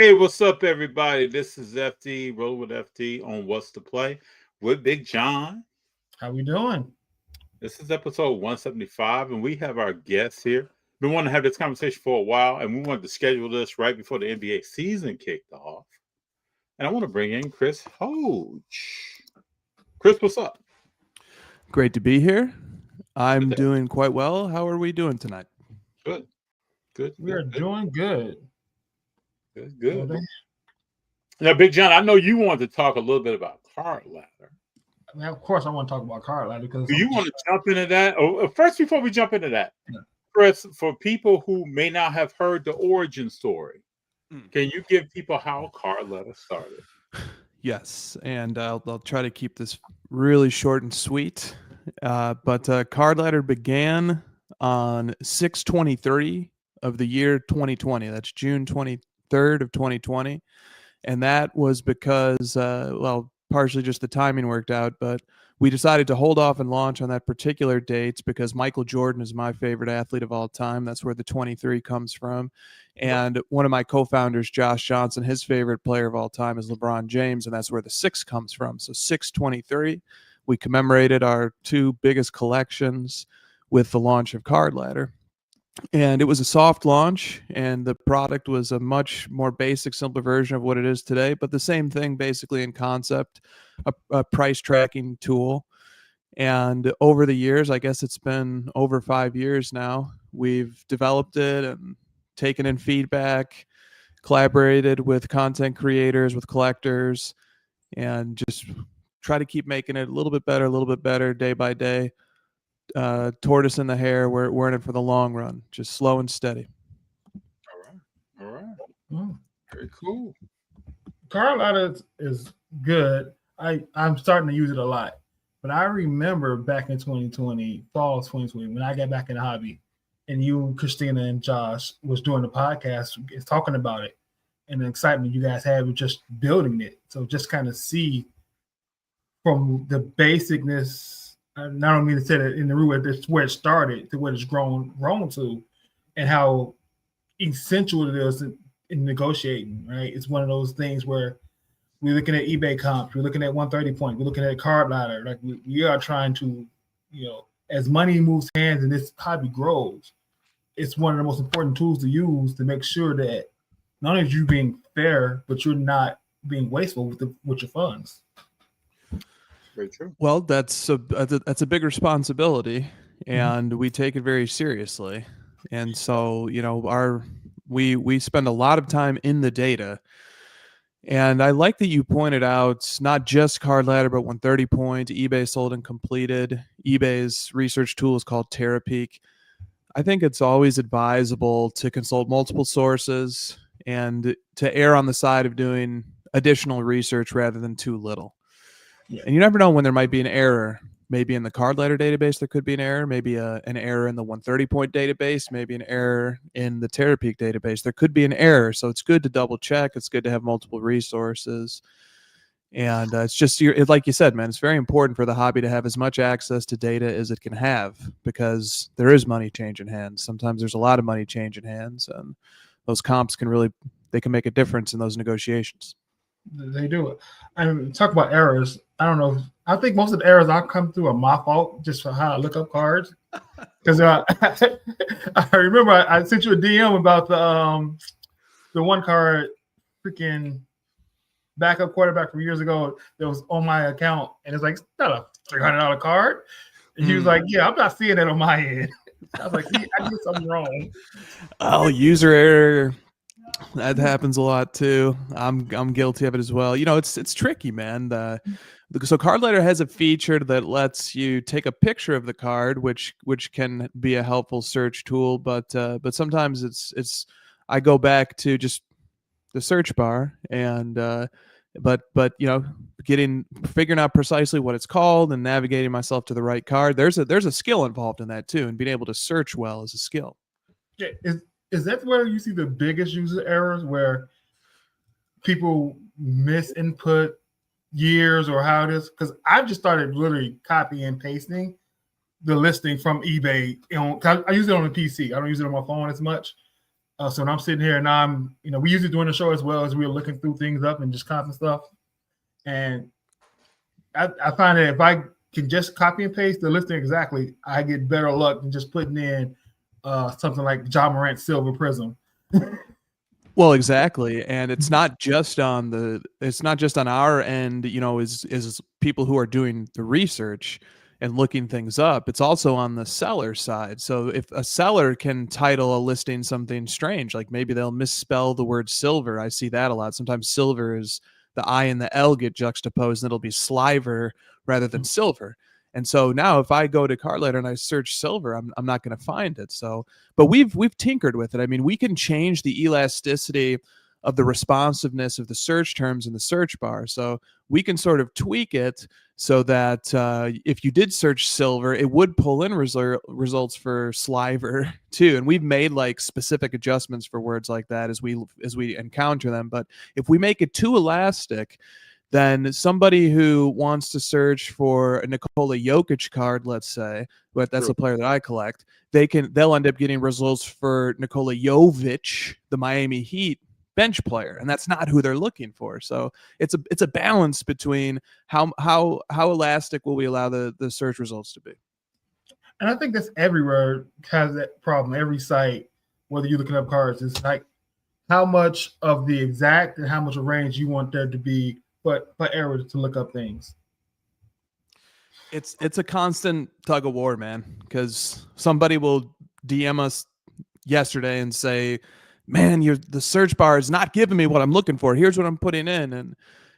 Hey, what's up, everybody? This is FD, Roll with FD on What's to Play with Big John. How we doing? This is episode 175, and we have our guests here. Been wanting to have this conversation for a while, and we wanted to schedule this right before the NBA season kicked off. And I want to bring in Chris Hoge. Chris, what's up? Great to be here. I'm Good. doing quite well. How are we doing tonight? Good. We are doing good. Good. Now, Big John, I know you wanted to talk a little bit about card ladder. I mean, of course, I want to talk about card ladder because Do you want to jump into that? First, before we jump into that, Yeah. Chris, for people who may not have heard the origin story, can you give people how card ladder started? Yes, and I'll try to keep this really short and sweet. But card ladder began on 6/23 of the year 2020. That's June 23rd of 2020. And that was because, partially just the timing worked out, but we decided to hold off and launch on that particular date because Michael Jordan is my favorite athlete of all time. That's where the 23 comes from. And one of my co-founders, Josh Johnson, his favorite player of all time is LeBron James, and that's where the 6 comes from. So 6/23, we commemorated our two biggest collections with the launch of Card Ladder. And it was a soft launch, and the product was a much more basic, simpler version of what it is today, but the same thing basically in concept, a price tracking tool. And over the years, I guess it's been over 5 years now, we've developed it and taken in feedback, collaborated with content creators, with collectors, and just try to keep making it a little bit better day by day. Tortoise in the hare, we're in it for the long run, just slow and steady. All right. Very cool. card ladder is good. I'm starting to use it a lot, but I remember back in 2020, fall of 2020, when I got back in the hobby, and you, Christina, and Josh was doing the podcast, talking about it, and the excitement you guys had with just building it. So just kind of see from the basicness. I don't mean to say that in the root where it started to where it's grown to, and how essential it is in negotiating. Right, it's one of those things where we're looking at eBay comps, we're looking at 130 points, we're looking at card ladder. Like we are trying to, as money moves hands and this hobby grows, it's one of the most important tools to use to make sure that not only are you being fair, but you're not being wasteful with your funds. Very true. Well, that's a big responsibility, and we take it very seriously. And so, we spend a lot of time in the data. And I like that you pointed out not just Card Ladder, but 130 point, eBay sold and completed. eBay's research tool is called TerraPeak. I think it's always advisable to consult multiple sources and to err on the side of doing additional research rather than too little. Yeah. And you never know when there might be an error. Maybe in the Card Ladder database, there could be an error. Maybe an error in the 130 point database. Maybe an error in the TerraPeak database. There could be an error. So it's good to double check. It's good to have multiple resources. And it's just, like you said, man, it's very important for the hobby to have as much access to data as it can have, because there is money changing hands. Sometimes there's a lot of money changing hands, and those comps can make a difference in those negotiations. They do it. And talk about errors. I don't know. I think most of the errors I come through are my fault, just for how I look up cards. Because I remember I sent you a DM about the one card, freaking backup quarterback from years ago that was on my account, and it's like, it's not a $300 card. And he was like, "Yeah, I'm not seeing that on my end." I was like, "I did something wrong." Oh, user error. That happens a lot too. I'm guilty of it as well. It's tricky, man. So Card Ladder has a feature that lets you take a picture of the card, which can be a helpful search tool. But sometimes it's I go back to just the search bar and but figuring out precisely what it's called and navigating myself to the right card. There's a skill involved in that too, and being able to search well is a skill. Yeah. Is that where you see the biggest user errors, where people misinput years or how it is? Because I've just started literally copy and pasting the listing from eBay. I use it on the PC. I don't use it on my phone as much. So when I'm sitting here and I'm, we usually doing the show as well as we're looking through things up and just copying stuff. And I find that if I can just copy and paste the listing exactly, I get better luck than just putting in something like Ja Morant Silver Prism. Well, exactly, and it's not just on our end, is people who are doing the research and looking things up. It's also on the seller side. So if a seller can title a listing something strange, like maybe they'll misspell the word silver. I see that a lot. Sometimes silver is the I and the L get juxtaposed, and it'll be sliver rather than silver. And so now if I go to CardLadder and I search silver, I'm not going to find it. So, but we've tinkered with it. I mean, we can change the elasticity of the responsiveness of the search terms in the search bar. So we can sort of tweak it so that if you did search silver, it would pull in results for sliver too. And we've made like specific adjustments for words like that as we encounter them. But if we make it too elastic, then somebody who wants to search for a Nikola Jokic card, let's say, but that's a player that I collect, they'll end up getting results for Nikola Jovic, the Miami Heat bench player, and that's not who they're looking for. So it's a balance between how elastic will we allow the search results to be. And I think that's everywhere has that problem. Every site, whether you're looking up cards, it's like how much of the exact and how much of range you want there to be for errors to look up things. It's a constant tug of war, man, because somebody will DM us yesterday and say, man, the search bar is not giving me what I'm looking for. Here's what I'm putting in.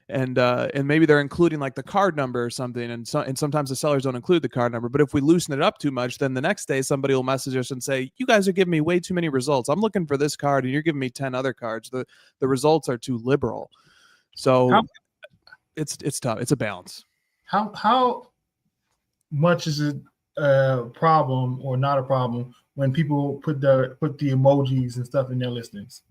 And maybe they're including like the card number or something. And sometimes the sellers don't include the card number. But if we loosen it up too much, then the next day somebody will message us and say, you guys are giving me way too many results. I'm looking for this card and you're giving me 10 other cards. The results are too liberal. So it's tough. It's a balance. How much is it a problem or not a problem when people put the emojis and stuff in their listings?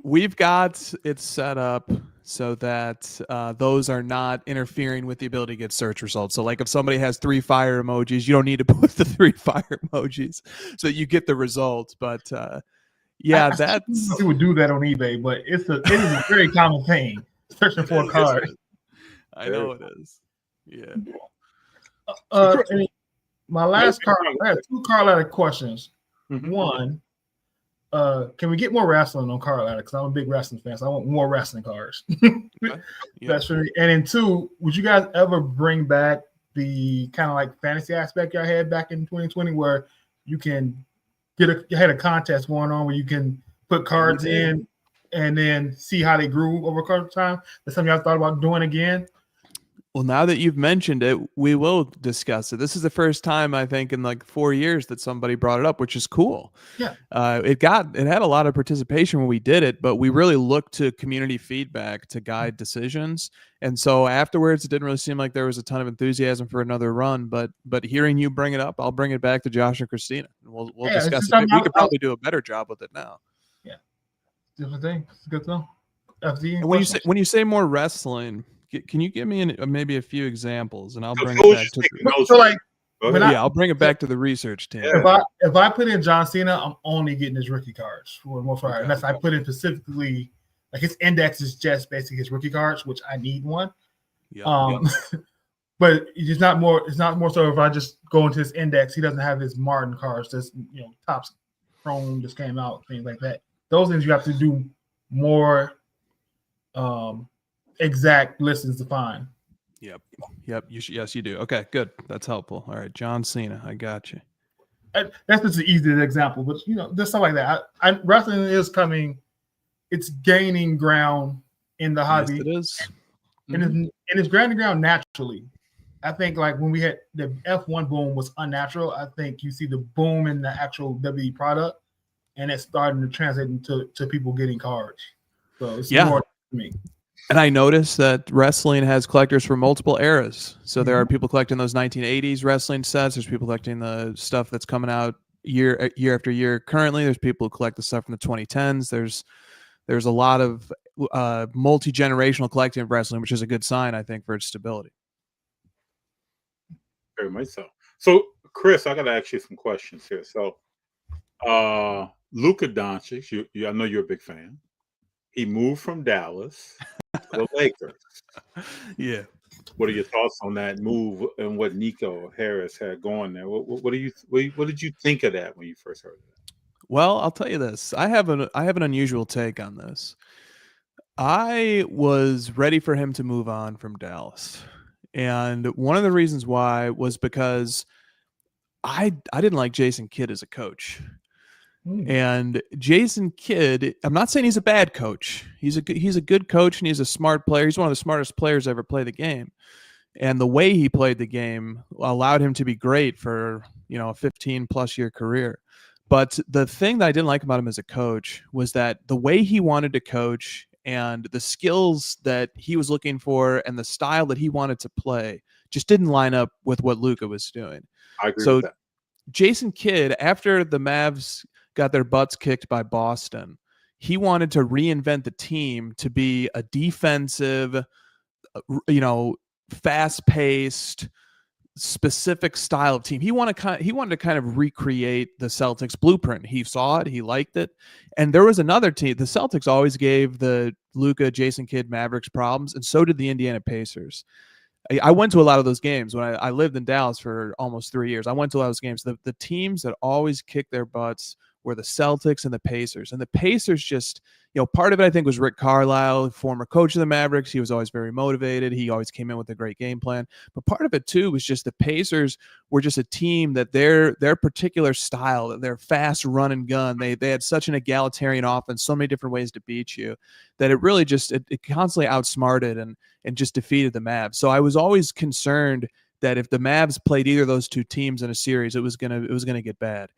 We've got it set up so that those are not interfering with the ability to get search results. So like if somebody has 3 fire emojis, you don't need to put the 3 fire emojis so you get the result. But yeah, that's people do that on eBay, but it is a very common thing. Searching for a card. I know it is. Yeah. My last card, I have 2 card ladder questions. Mm-hmm. One, can we get more wrestling on card ladder? Because I'm a big wrestling fan, so I want more wrestling cards. Okay. Yeah. That's really. And then 2, would you guys ever bring back the kind of like fantasy aspect y'all had back in 2020, where you can you had a contest going on where you can put cards in and then see how they grew over course of time? That's something y'all thought about doing again? Well, now that you've mentioned it, we will discuss it. This is the first time I think in like 4 years that somebody brought it up, which is cool. Yeah. It had a lot of participation when we did it, but we really looked to community feedback to guide decisions. And so afterwards, it didn't really seem like there was a ton of enthusiasm for another run. But hearing you bring it up, I'll bring it back to Josh and Christina, and we'll discuss it. We could probably do a better job with it now. Yeah, different thing. It's good to know. FD, when you say more wrestling, can you give me maybe a few examples, and I'll bring it back to I'll bring it back to the research team. If I put in John Cena, I'm only getting his rookie cards for the most part, unless I put in specifically like his index is just basically his rookie cards, which I need one. But it's not more. It's not more so if I just go into his index, he doesn't have his Martin cards. That's Topps Chrome just came out, things like that. Those things you have to do more. Exact listings to find. Yep. Yes, you do. Okay, good. That's helpful. All right, John Cena, I got you. That's just the easiest example, but there's stuff like that. Wrestling is coming. It's gaining ground in the hobby. Yes, it is. And it's gaining ground naturally. I think like when we had the F1 boom was unnatural. I think you see the boom in the actual WWE product, and it's starting to translate into people getting cards. So it's more to me. And I noticed that wrestling has collectors for multiple eras. So there are people collecting those 1980s wrestling sets. There's people collecting the stuff that's coming out year after year. Currently, there's people who collect the stuff from the 2010s. There's a lot of multi-generational collecting of wrestling, which is a good sign, I think, for its stability. Very much so. So, Chris, I got to ask you some questions here. So, Luka Doncic, I know you're a big fan. He moved from Dallas to the Lakers. Yeah. What are your thoughts on that move and what Nico Harris had going there? What did you think of that when you first heard of that? Well, I'll tell you this. I have an unusual take on this. I was ready for him to move on from Dallas. And one of the reasons why was because I didn't like Jason Kidd as a coach. And Jason Kidd, I'm not saying he's a bad coach. He's a good coach and he's a smart player. He's one of the smartest players to ever play the game. And the way he played the game allowed him to be great for, a 15 plus year career. But the thing that I didn't like about him as a coach was that the way he wanted to coach and the skills that he was looking for and the style that he wanted to play just didn't line up with what Luka was doing. I agree with that. Jason Kidd, after the Mavs got their butts kicked by Boston, he wanted to reinvent the team to be a defensive, fast-paced, specific style of team. He wanted to kind of recreate the Celtics blueprint. He saw it, he liked it, and there was another team. The Celtics always gave the Luka, Jason Kidd Mavericks problems, and so did the Indiana Pacers. I went to a lot of those games when I lived in Dallas for almost 3 years. I went to a lot of those games. The teams that always kicked their butts were the Celtics and the Pacers. And the Pacers just, part of it I think was Rick Carlisle, former coach of the Mavericks. He was always very motivated. He always came in with a great game plan. But part of it too was just the Pacers were just a team that their particular style, their fast run and gun, they had such an egalitarian offense, so many different ways to beat you, that it really just it constantly outsmarted and just defeated the Mavs. So I was always concerned that if the Mavs played either of those two teams in a series, it was gonna get bad.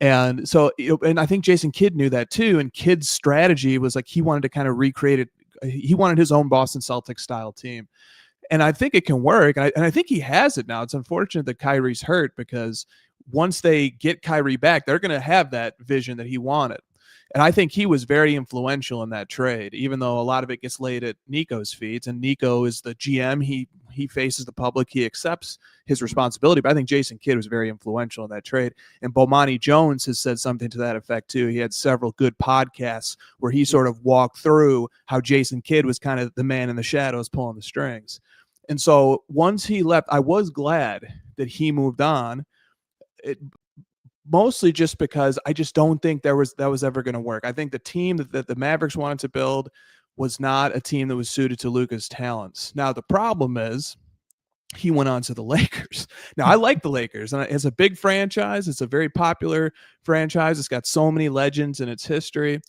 And so, and I think Jason Kidd knew that too. And Kidd's strategy was like he wanted to kind of recreate it. He wanted his own Boston Celtics style team. And I think it can work. And I think he has it now. It's unfortunate that Kyrie's hurt because once they get Kyrie back, they're going to have that vision that he wanted. And I think he was very influential in that trade, even though a lot of it gets laid at Nico's feet. And Nico is the GM. He faces the public. He accepts his responsibility. But I think Jason Kidd was very influential in that trade. And Bomani Jones has said something to that effect, too. He had several good podcasts where he sort of walked through how Jason Kidd was kind of the man in the shadows pulling the strings. And so once he left, I was glad that he moved on. Mostly just because I just don't think that was ever going to work. I think the team that the Mavericks wanted to build was not a team that was suited to Luka's talents. Now, the problem is he went on to the Lakers. Now, I like the Lakers, and it's a big franchise. It's a very popular franchise. It's got so many legends in its history,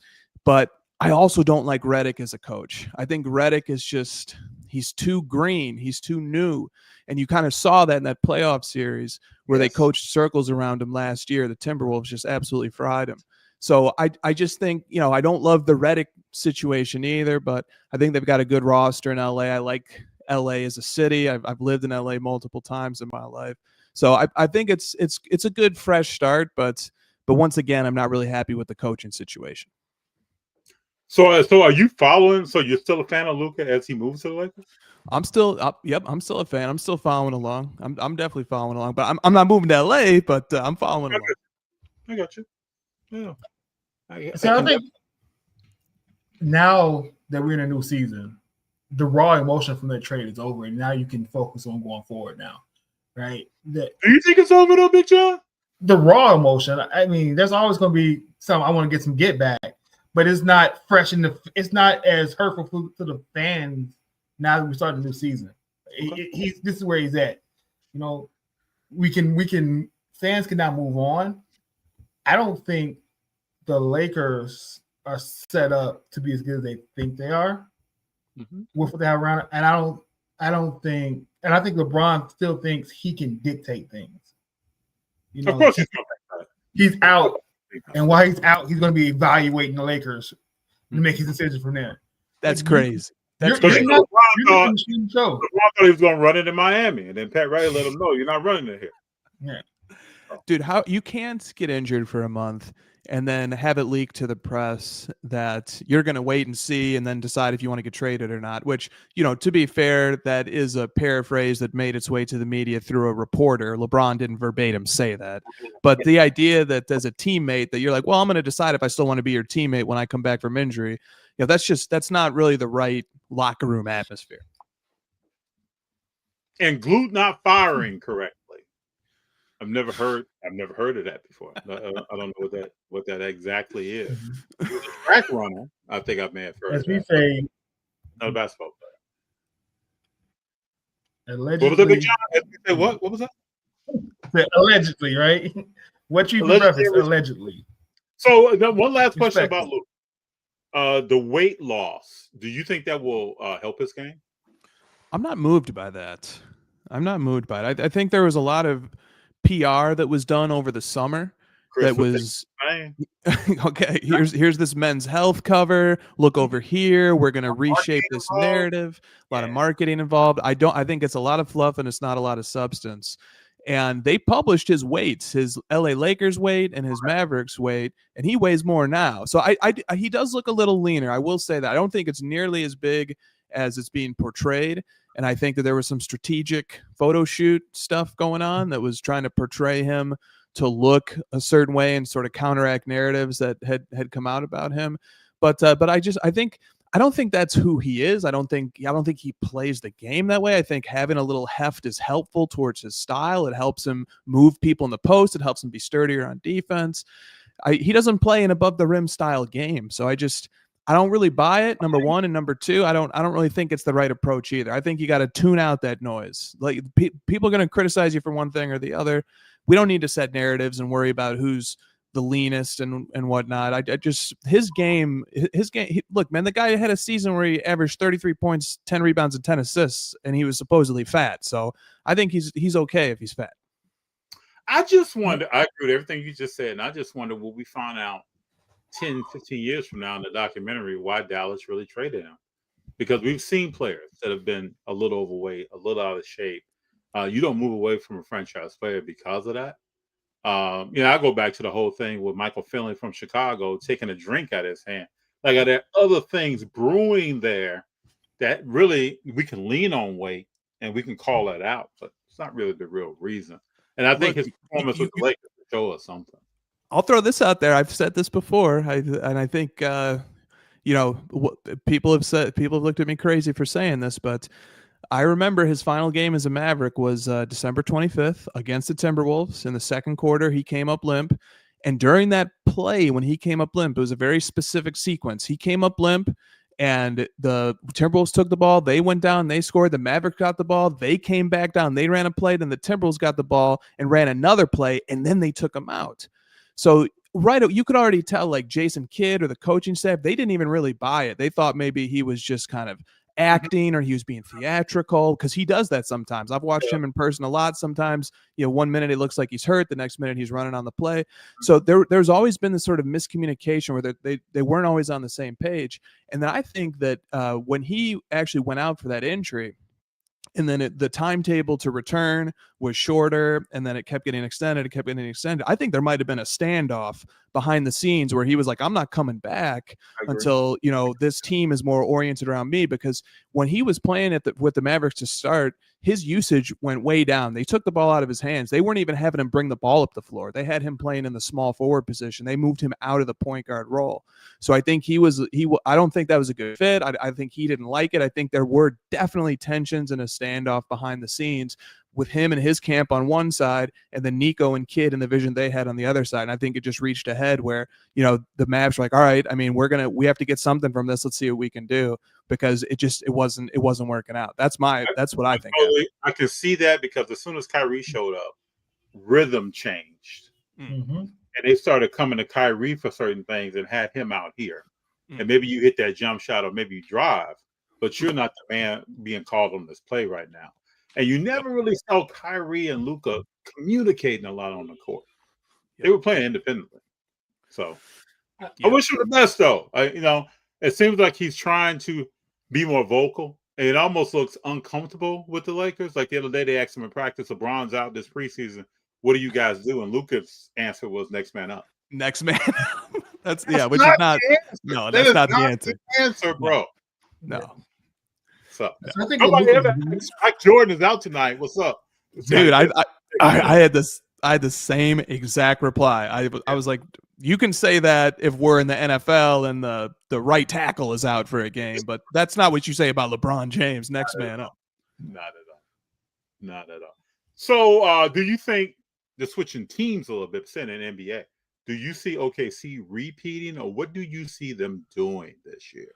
but I also don't like Redick as a coach. I think Redick is just he's too green. He's too new. And you kind of saw that in that playoff series where they coached circles around him last year. The Timberwolves just absolutely fried him. So I just think, I don't love the Redick situation either, but I think they've got a good roster in LA. I like LA as a city. I've lived in LA multiple times in my life. So I think it's a good fresh start, but once again, I'm not really happy with the coaching situation. So are you following? So you're still a fan of Luka as he moves to the Lakers? I'm still a fan. I'm still following along. I'm definitely following along, but I'm not moving to LA, but I'm following along. I got you. Yeah. I think now that we're in a new season, the raw emotion from that trade is over, and now you can focus on going forward now, right? Do you think it's over though, Big Jon? The raw emotion. I mean, there's always going to be some. I want to get some get back. But it's not fresh it's not as hurtful to the fans now that we start a new season. Okay. This is where he's at. Fans can now move on. I don't think the Lakers are set up to be as good as they think they are with what they have around. And I think LeBron still thinks he can dictate things. Of course he's out. And while he's out, he's going to be evaluating the Lakers to make his decision from there. That's crazy. LeBron thought he was going to run it in Miami, and then Pat Riley let him know you're not running it here. Yeah, dude, how you can't get injured for a month and then have it leak to the press that you're going to wait and see and then decide if you want to get traded or not, which, to be fair, that is a paraphrase that made its way to the media through a reporter. LeBron didn't verbatim say that. But the idea that as a teammate that you're like, well, I'm going to decide if I still want to be your teammate when I come back from injury, that's not really the right locker room atmosphere. And Glute not firing correctly. I've never heard of that before. I don't know what that exactly is. He was a track runner. I think I may have heard. As we say, not a basketball player. Allegedly. What was it, Big Jon? What was that? Allegedly, right? What you preface, allegedly. So one last question about Luke. The weight loss. Do you think that will help his game? I'm not moved by that. I think there was a lot of PR that was done over the summer that was okay. Here's this men's health cover. Look over here. We're gonna reshape this narrative. A lot of marketing involved. I think it's a lot of fluff and it's not a lot of substance. And they published his weights, his LA Lakers weight and his Mavericks weight, and he weighs more now. So he does look a little leaner. I will say that. I don't think it's nearly as big as it's being portrayed. And I think that there was some strategic photo shoot stuff going on that was trying to portray him to look a certain way and sort of counteract narratives that had come out about him. But I don't think that's who he is. I don't think he plays the game that way. I think having a little heft is helpful towards his style. It helps him move people in the post. It helps him be sturdier on defense. He doesn't play an above the rim style game. So I don't really buy it, number one, and number two, I don't really think it's the right approach either. I think you got to tune out that noise. Like people are going to criticize you for one thing or the other. We don't need to set narratives and worry about who's the leanest and whatnot. His game. Look, man, the guy had a season where he averaged 33 points, 10 rebounds, and 10 assists, and he was supposedly fat. So I think he's okay if he's fat. I just wonder. I agree with everything you just said, and I just wonder will we find out 10, 15 years from now in the documentary why Dallas really traded him, because we've seen players that have been a little overweight, a little out of shape. You don't move away from a franchise player because of that. I go back to the whole thing with Michael Finley from Chicago taking a drink out of his hand. Like, are there other things brewing there that really we can lean on weight and we can call that out, but it's not really the real reason. And I think his performance with the Lakers will show us something. I'll throw this out there. I've said this before, and I think people have looked at me crazy for saying this, but I remember his final game as a Maverick was December 25th against the Timberwolves. In the second quarter, he came up limp, and during that play, when he came up limp, it was a very specific sequence. He came up limp, and the Timberwolves took the ball. They went down. They scored. The Mavericks got the ball. They came back down. They ran a play, and the Timberwolves got the ball and ran another play, and then they took him out. So you could already tell, like Jason Kidd or the coaching staff, they didn't even really buy it. They thought maybe he was just kind of acting or he was being theatrical, because he does that sometimes. I've watched him in person a lot. Sometimes, 1 minute it looks like he's hurt, the next minute he's running on the play. So there's always been this sort of miscommunication where they weren't always on the same page. And then I think that when he actually went out for that injury, and then the timetable to return was shorter, and then it kept getting extended. I think there might have been a standoff behind the scenes where he was like, I'm not coming back until, this team is more oriented around me, because when he was playing with the Mavericks to start, his usage went way down. They took the ball out of his hands. They weren't even having him bring the ball up the floor. They had him playing in the small forward position. They moved him out of the point guard role. So I think I don't think that was a good fit. I think he didn't like it. I think there were definitely tensions and a standoff behind the scenes with him and his camp on one side, and then Nico and Kidd and the vision they had on the other side. And I think it just reached a head where, the Mavs were like, all right, I mean, we have to get something from this. Let's see what we can do, because it wasn't working out. That's what I think. I can see that, because as soon as Kyrie showed up, rhythm changed. Mm-hmm. And they started coming to Kyrie for certain things and had him out here. Mm-hmm. And maybe you hit that jump shot or maybe you drive, but you're not the man being called on this play right now. And you never really saw Kyrie and Luka communicating a lot on the court. They were playing independently. So I wish him the best, though. It seems like he's trying to be more vocal. And it almost looks uncomfortable with the Lakers. Like the other day, they asked him in practice, LeBron's out this preseason. What do you guys do? And Luka's answer was next man up. Next man. That's That's which not is not. the answer. No, That that's is not the answer. answer, bro. No, So, So I think somebody what ever asked, Mike Jordan is out tonight. What's up? dude, I had the same exact reply. I was like, you can say that if we're in the NFL and the right tackle is out for a game, but that's not what you say about LeBron James. Next man up. Not at all. Not at all. So, do you think the switching teams a little bit, in NBA? Do you see OKC repeating, or what do you see them doing this year?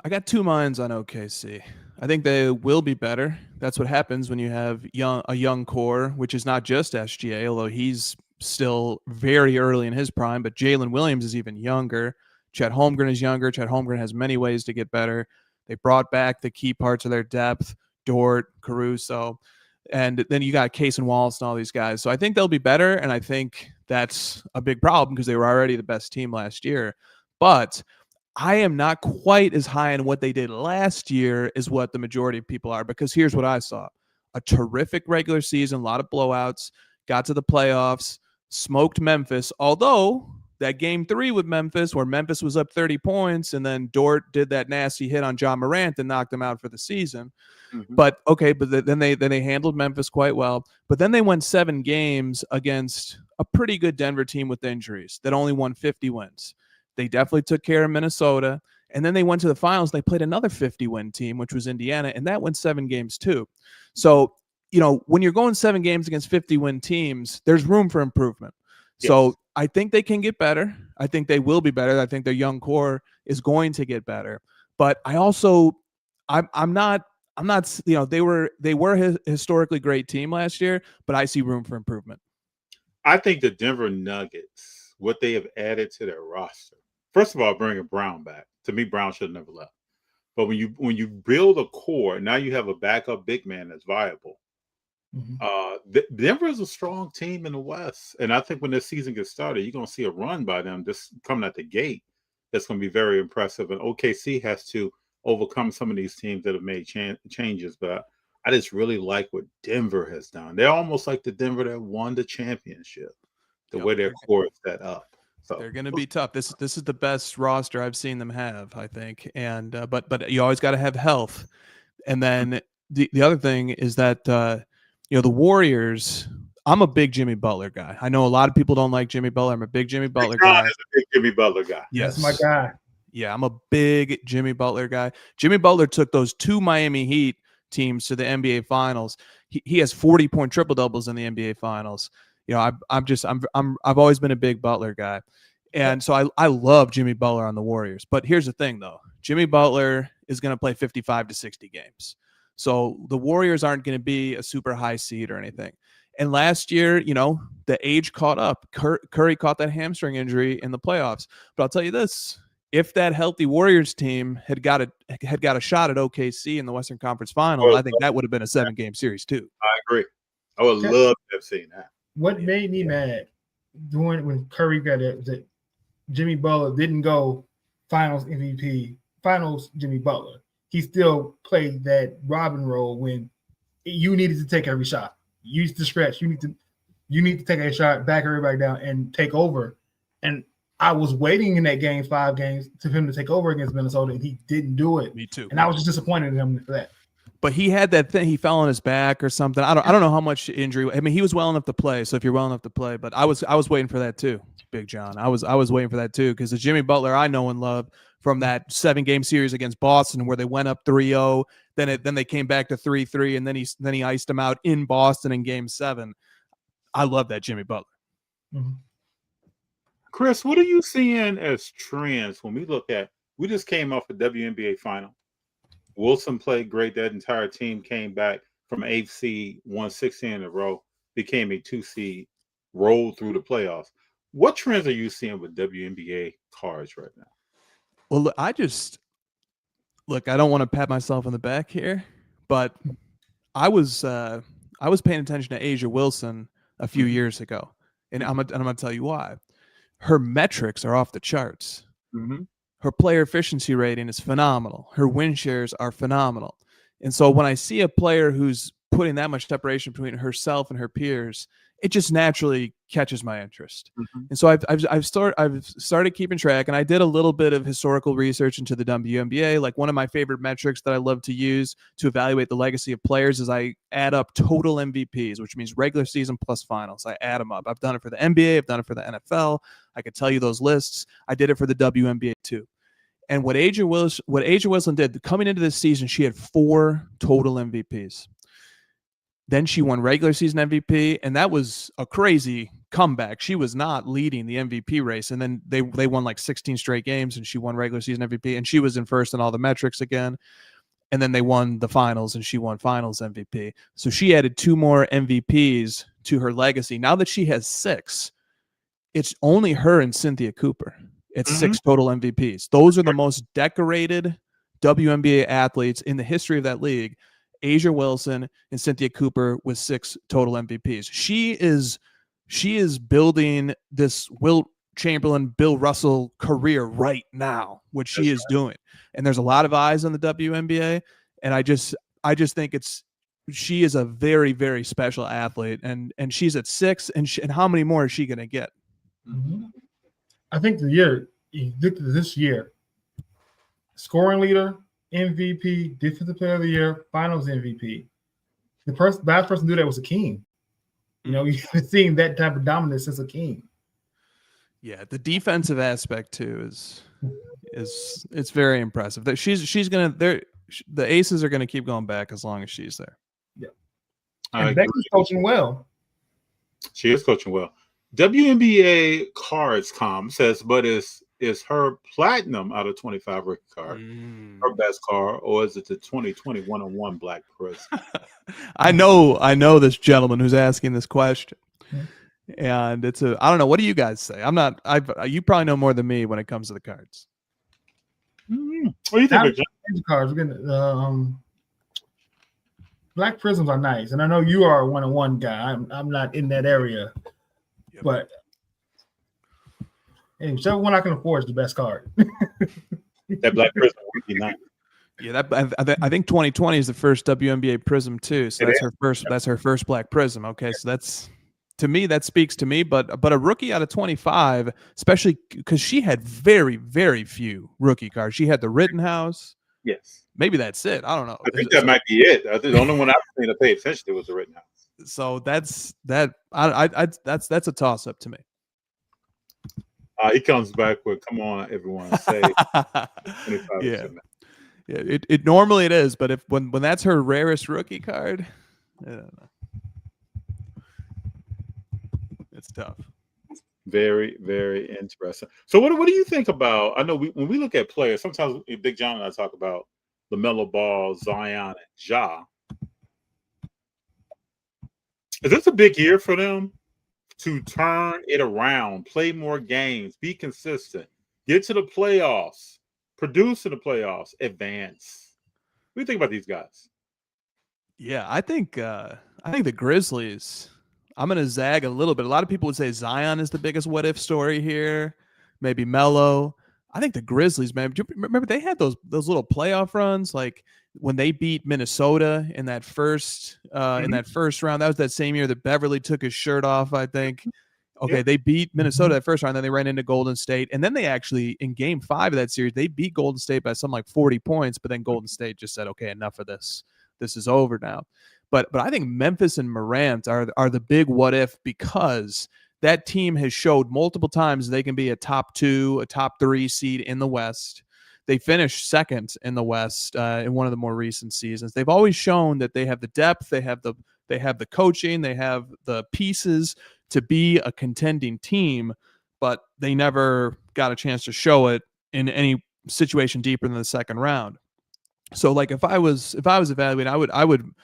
I got two minds on OKC. I think they will be better. That's what happens when you have a young core, which is not just SGA, although he's still very early in his prime, but Jalen Williams is even younger. Chet Holmgren is younger. Chet Holmgren has many ways to get better. They brought back the key parts of their depth, Dort, Caruso, and then you got Case and Wallace and all these guys. So I think they'll be better, and I think that's a big problem because they were already the best team last year. But I am not quite as high on what they did last year as what the majority of people are, because here's what I saw. A terrific regular season, a lot of blowouts, got to the playoffs, smoked Memphis, although that game 3 with Memphis where Memphis was up 30 points and then Dort did that nasty hit on John Morant and knocked him out for the season. Mm-hmm. But okay, but then they handled Memphis quite well. But then they won 7 games against a pretty good Denver team with injuries that only won 50 wins. They definitely took care of Minnesota. And then they went to the finals. They played another 50-win team, which was Indiana, and that went 7 games too. So, when you're going 7 games against 50-win teams, there's room for improvement. Yes. So I think they can get better. I think they will be better. I think their young core is going to get better. But I also, I'm not, they were a historically great team last year, but I see room for improvement. I think the Denver Nuggets, what they have added to their roster, first of all, bringing Brown back. To me, Brown should have never left. But when you build a core, now you have a backup big man that's viable. Mm-hmm. Denver is a strong team in the West. And I think when this season gets started, you're going to see a run by them just coming at the gate. That's going to be very impressive. And OKC has to overcome some of these teams that have made changes. But I just really like what Denver has done. They're almost like the Denver that won the championship, the way their core is set up. So they're going to be tough. This is the best roster I've seen them have, I think. And but you always got to have health. And then the other thing is that the Warriors. I'm a big Jimmy Butler guy. I know a lot of people don't like Jimmy Butler. I'm a big Jimmy Butler guy. Is a big Jimmy Butler guy. Yes, that's my guy. Yeah, I'm a big Jimmy Butler guy. Jimmy Butler took those 2 Miami Heat teams to the NBA Finals. He has 40-point triple doubles in the NBA Finals. I've always been a big Butler guy. And so I love Jimmy Butler on the Warriors. But here's the thing, though. Jimmy Butler is going to play 55 to 60 games. So the Warriors aren't going to be a super high seed or anything. And last year, the age caught up. Curry caught that hamstring injury in the playoffs. But I'll tell you this. If that healthy Warriors team had got a shot at OKC in the Western Conference Finals, I think that would have been a 7-game series, too. I agree. I would love to have seen that. What made me mad when Curry got it was that Jimmy Butler didn't go Finals MVP, Finals Jimmy Butler. He still played that Robin role when you needed to take every shot. You used to stretch. You need to take a shot, back everybody down, and take over. And I was waiting in that game 5 games for him to take over against Minnesota, and he didn't do it. Me too. And I was just disappointed in him for that. But he had that thing. He fell on his back or something. I don't know how much injury. I mean, he was well enough to play. So if you're well enough to play, but I was waiting for that too, Big John. I was waiting for that too, because the Jimmy Butler I know and love from that 7-game series against Boston where they went up 3-0, then they came back to 3-3, and then he iced them out in Boston in Game 7. I love that Jimmy Butler. Mm-hmm. Chris, what are you seeing as trends when we look at? We just came off a WNBA final. Wilson played great. That entire team came back from 8th seed, won 16 in a row, became a 2 seed, rolled through the playoffs. What trends are you seeing with WNBA cards right now? Well, I don't want to pat myself on the back here, but I was paying attention to Asia Wilson a few years ago, and I'm gonna tell you why. Her metrics are off the charts. Mm-hmm. Her player efficiency rating is phenomenal. Her win shares are phenomenal. And so when I see a player who's putting that much separation between herself and her peers it just naturally catches my interest. Mhm. And so I've started keeping track, and I did a little bit of historical research into the WNBA. Like, one of my favorite metrics that I love to use to evaluate the legacy of players is I add up total MVPs, which means regular season plus finals. I add them up. I've done it for the NBA. I've done it for the NFL. I could tell you those lists. I did it for the WNBA too. And what Asia Wilson did coming into this season, she had 4 total MVPs. Then she won regular season MVP, and that was a crazy comeback. She was not leading the MVP race, and then they won like 16 straight games, and she won regular season MVP, and she was in first in all the metrics again. And then they won the finals, and she won finals MVP. So she added 2 more MVPs to her legacy. Now that she has 6, it's only her and Cynthia Cooper. It's 6 total MVPs. Those are the most decorated WNBA athletes in the history of that league. Asia Wilson and Cynthia Cooper with 6 total MVPs. She is building this Wilt Chamberlain, Bill Russell career right now, which she is doing. And there's a lot of eyes on the WNBA, and I just think she is a very, very special athlete, and she's at 6, and how many more is she going to get? Mm-hmm. I think you look at this year, scoring leader, MVP, defensive player of the year, finals MVP. The last person to do that was Akeem. You know, you've been seeing that type of dominance since Akeem. Yeah, the defensive aspect too is it's very impressive. That she's gonna the Aces are gonna keep going back as long as she's there. Yeah, and Becky's coaching well. She is coaching well. WNBA Cards.com says, but is her platinum out of 25 rookie card her best card, or is it the 2020 101 Black Prism? I know this gentleman who's asking this question, and I don't know. What do you guys say? You probably know more than me when it comes to the cards. What do you think, Big Jon? Cards. We're gonna, Black Prisms are nice, and I know you are a 101 guy. I'm not in that area. Yep. But hey, whichever one I can afford is the best card. That Black Prism would be nice. Yeah, I think 2020 is the first WNBA Prism too. So that's her first. That's her first Black Prism. Okay, so that speaks to me. But a rookie out of 25, especially because she had very, very few rookie cards. She had the Rittenhouse. Yes. Maybe that's it. I don't know. I think that might be it. I think the only one I've seen to pay attention to was the Rittenhouse. So that's a toss up to me. He comes back with, "Come on, everyone, say 25%." Yeah. It normally it is, but when that's her rarest rookie card, I don't know. It's tough. Very, very interesting. So what do you think about? I know when we look at players, sometimes Big Jon and I talk about LaMelo Ball, Zion, and Ja. Is this a big year for them to turn it around, play more games, be consistent, get to the playoffs, produce in the playoffs, advance? What do you think about these guys? Yeah, I think the Grizzlies. I'm going to zag a little bit. A lot of people would say Zion is the biggest what if story here. Maybe Melo. I think the Grizzlies, man. Do you remember they had those little playoff runs, like when they beat Minnesota in that first round? That was that same year that Beverly took his shirt off, I think. Okay, yeah. They beat Minnesota that first round, then they ran into Golden State, and then they actually, in Game 5 of that series, they beat Golden State by something like 40 points. But then Golden State just said, "Okay, enough of this. This is over now." But I think Memphis and Morant are the big what if, because that team has showed multiple times they can be a top 2, a top 3 seed in the West. They finished second in the West in one of the more recent seasons. They've always shown that they have the depth, they have the coaching, they have the pieces to be a contending team, but they never got a chance to show it in any situation deeper than the second round. So, like, if I was evaluating,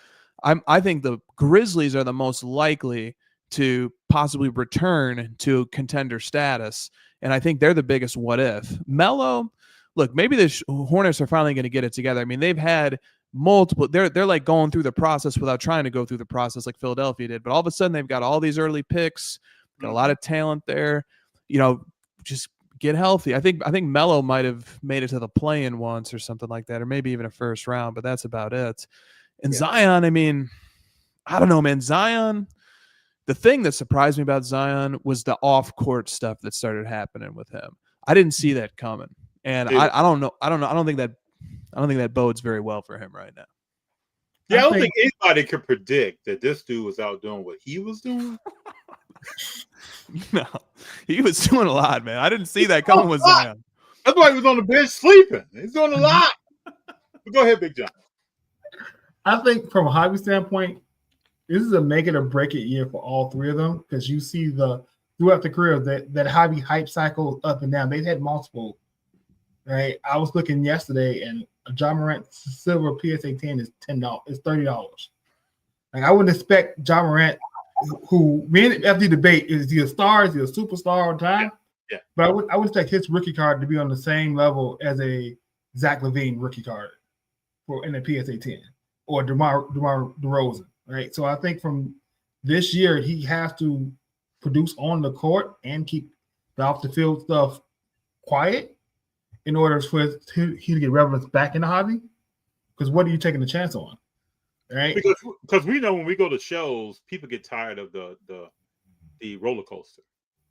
I think the Grizzlies are the most likely to possibly return to contender status, and I think they're the biggest what if. Melo, look, maybe the Hornets are finally going to get it together. I mean, they've had multiple. They're like going through the process without trying to go through the process like Philadelphia did. But all of a sudden, they've got all these early picks, got a lot of talent there. You know, just get healthy. I think Melo might have made it to the play-in once or something like that, or maybe even a first round. But that's about it. And Zion, I mean, I don't know, man. Zion, The thing that surprised me about Zion was the off-court stuff that started happening with him. I didn't see that coming, and I don't know. I don't think that bodes very well for him right now. Yeah, I don't think anybody could predict that this dude was out doing what he was doing. No, he was doing a lot, man. I didn't see that coming with Zion. That's why he was on the bench sleeping. He's doing a lot. But go ahead, Big Jon. I think from a hobby standpoint, this is a make it or break it year for all three of them because you see throughout the career that hobby hype cycle up and down. They've had multiple. Right, I was looking yesterday, and a John Morant silver PSA 10 is $10. It's $30. Like I wouldn't expect John Morant, who me and FD debate is he a star, is he a superstar on time? Yeah. But I would expect his rookie card to be on the same level as a Zach LaVine rookie card in a PSA 10 or DeMar DeRozan. Right, so I think from this year he has to produce on the court and keep the off the field stuff quiet in order for him to get relevance back in the hobby. Because what are you taking a chance on? Right? Because we know when we go to shows, people get tired of the roller coaster.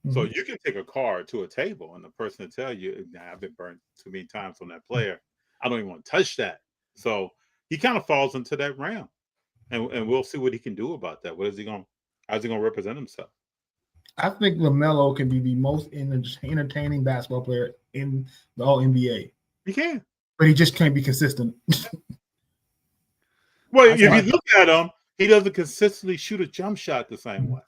Mm-hmm. So you can take a card to a table and the person will tell you, nah, I've been burned too many times on that player. I don't even want to touch that. So he kind of falls into that realm. And we'll see what he can do about that. How's he going to represent himself? I think LaMelo can be the most entertaining basketball player in the All NBA. He can, but he just can't be consistent. Well, if you look at him, he doesn't consistently shoot a jump shot the same way.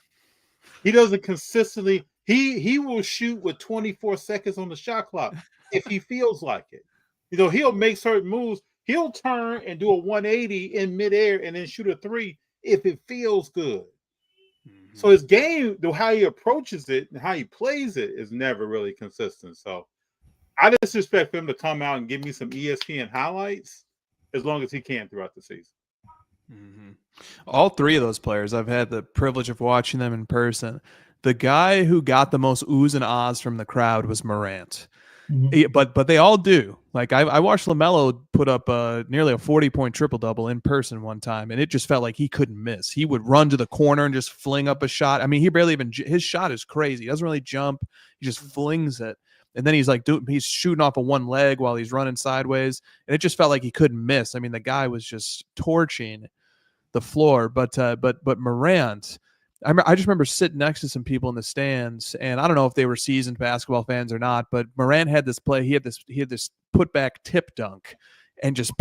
He doesn't consistently. He will shoot with 24 seconds on the shot clock if he feels like it. You know, he'll make certain moves. He'll turn and do a 180 in midair and then shoot a three if it feels good. So his game, how he approaches it and how he plays it is never really consistent. So I just expect him to come out and give me some ESPN highlights as long as he can throughout the season. Mm-hmm. All three of those players, I've had the privilege of watching them in person. The guy who got the most oohs and ahs from the crowd was Morant. Mm-hmm. But they all do. Like I watched LaMelo put up nearly a 40-point triple-double in person one time, and it just felt like he couldn't miss. He would run to the corner and just fling up a shot. I mean, he barely even – his shot is crazy. He doesn't really jump. He just flings it. And then he's shooting off of one leg while he's running sideways, and it just felt like he couldn't miss. I mean, the guy was just torching the floor. But Morant – I just remember sitting next to some people in the stands, and I don't know if they were seasoned basketball fans or not, but Morant had this play. He had this putback tip dunk, and just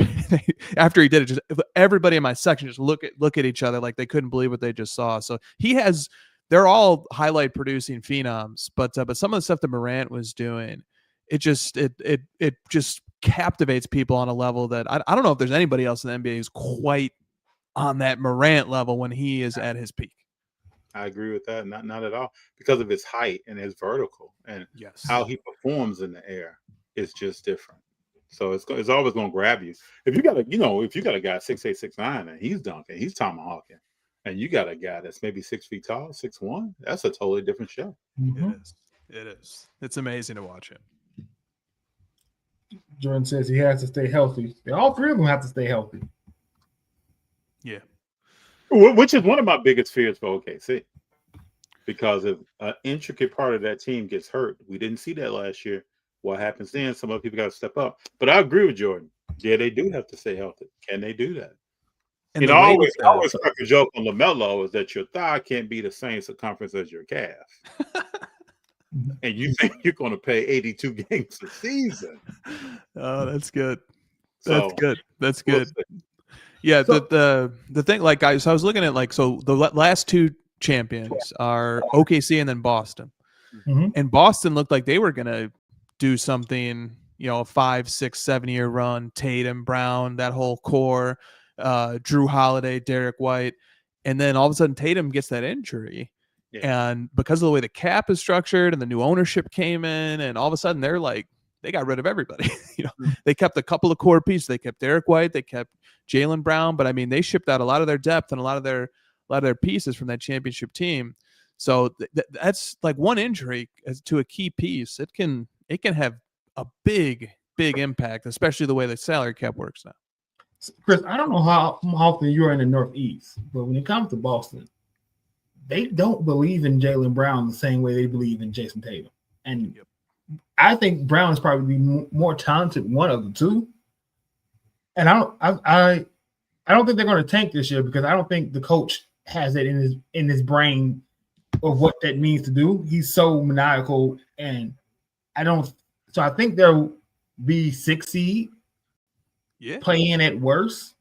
after he did it, just everybody in my section just look at each other like they couldn't believe what they just saw. So they're all highlight producing phenoms, but some of the stuff that Morant was doing, it just captivates people on a level that I don't know if there's anybody else in the NBA who's quite on that Morant level when he is at his peak. I agree with that. Not at all, because of his height and his vertical and how he performs in the air is just different. So it's always going to grab you. If you got a guy 6'8", 6'9", and he's dunking, he's tomahawking, and you got a guy that's maybe 6 feet tall, 6'1", that's a totally different show. Mm-hmm. It is. It's amazing to watch him. Jordan says he has to stay healthy. All three of them have to stay healthy. Yeah. Which is one of my biggest fears for OKC, because if an intricate part of that team gets hurt, we didn't see that last year. What happens then? Some other people got to step up. But I agree with Jordan. Yeah, they do have to stay healthy. Can they do that? And I always crack a joke on LaMelo is that your thigh can't be the same circumference as your calf. And you think you're going to play 82 games a season. Oh, that's good. That's good. Yeah, so, the thing, like, guys, so I was looking at, like, so the last two champions are OKC and then Boston. Mm-hmm. And Boston looked like they were going to do something, a 5, 6, 7 year run, Tatum, Brown, that whole core, Drew Holiday, Derek White. And then all of a sudden Tatum gets that injury. Yeah. And because of the way the cap is structured and the new ownership came in, and all of a sudden they're like, they got rid of everybody. They kept a couple of core pieces. They kept Derek White. They kept Jaylen Brown. But I mean, they shipped out a lot of their depth and a lot of their pieces from that championship team. So that's like one injury to a key piece. It can have a big impact, especially the way the salary cap works now. Chris, I don't know how often you're in the Northeast, but when it comes to Boston, they don't believe in Jaylen Brown the same way they believe in Jason Tatum. And I think Brown is probably more talented one of the two. And I don't think they're going to tank this year because I don't think the coach has it in his brain of what that means to do. He's so maniacal, and I think they'll be 6 seed, playing at worst.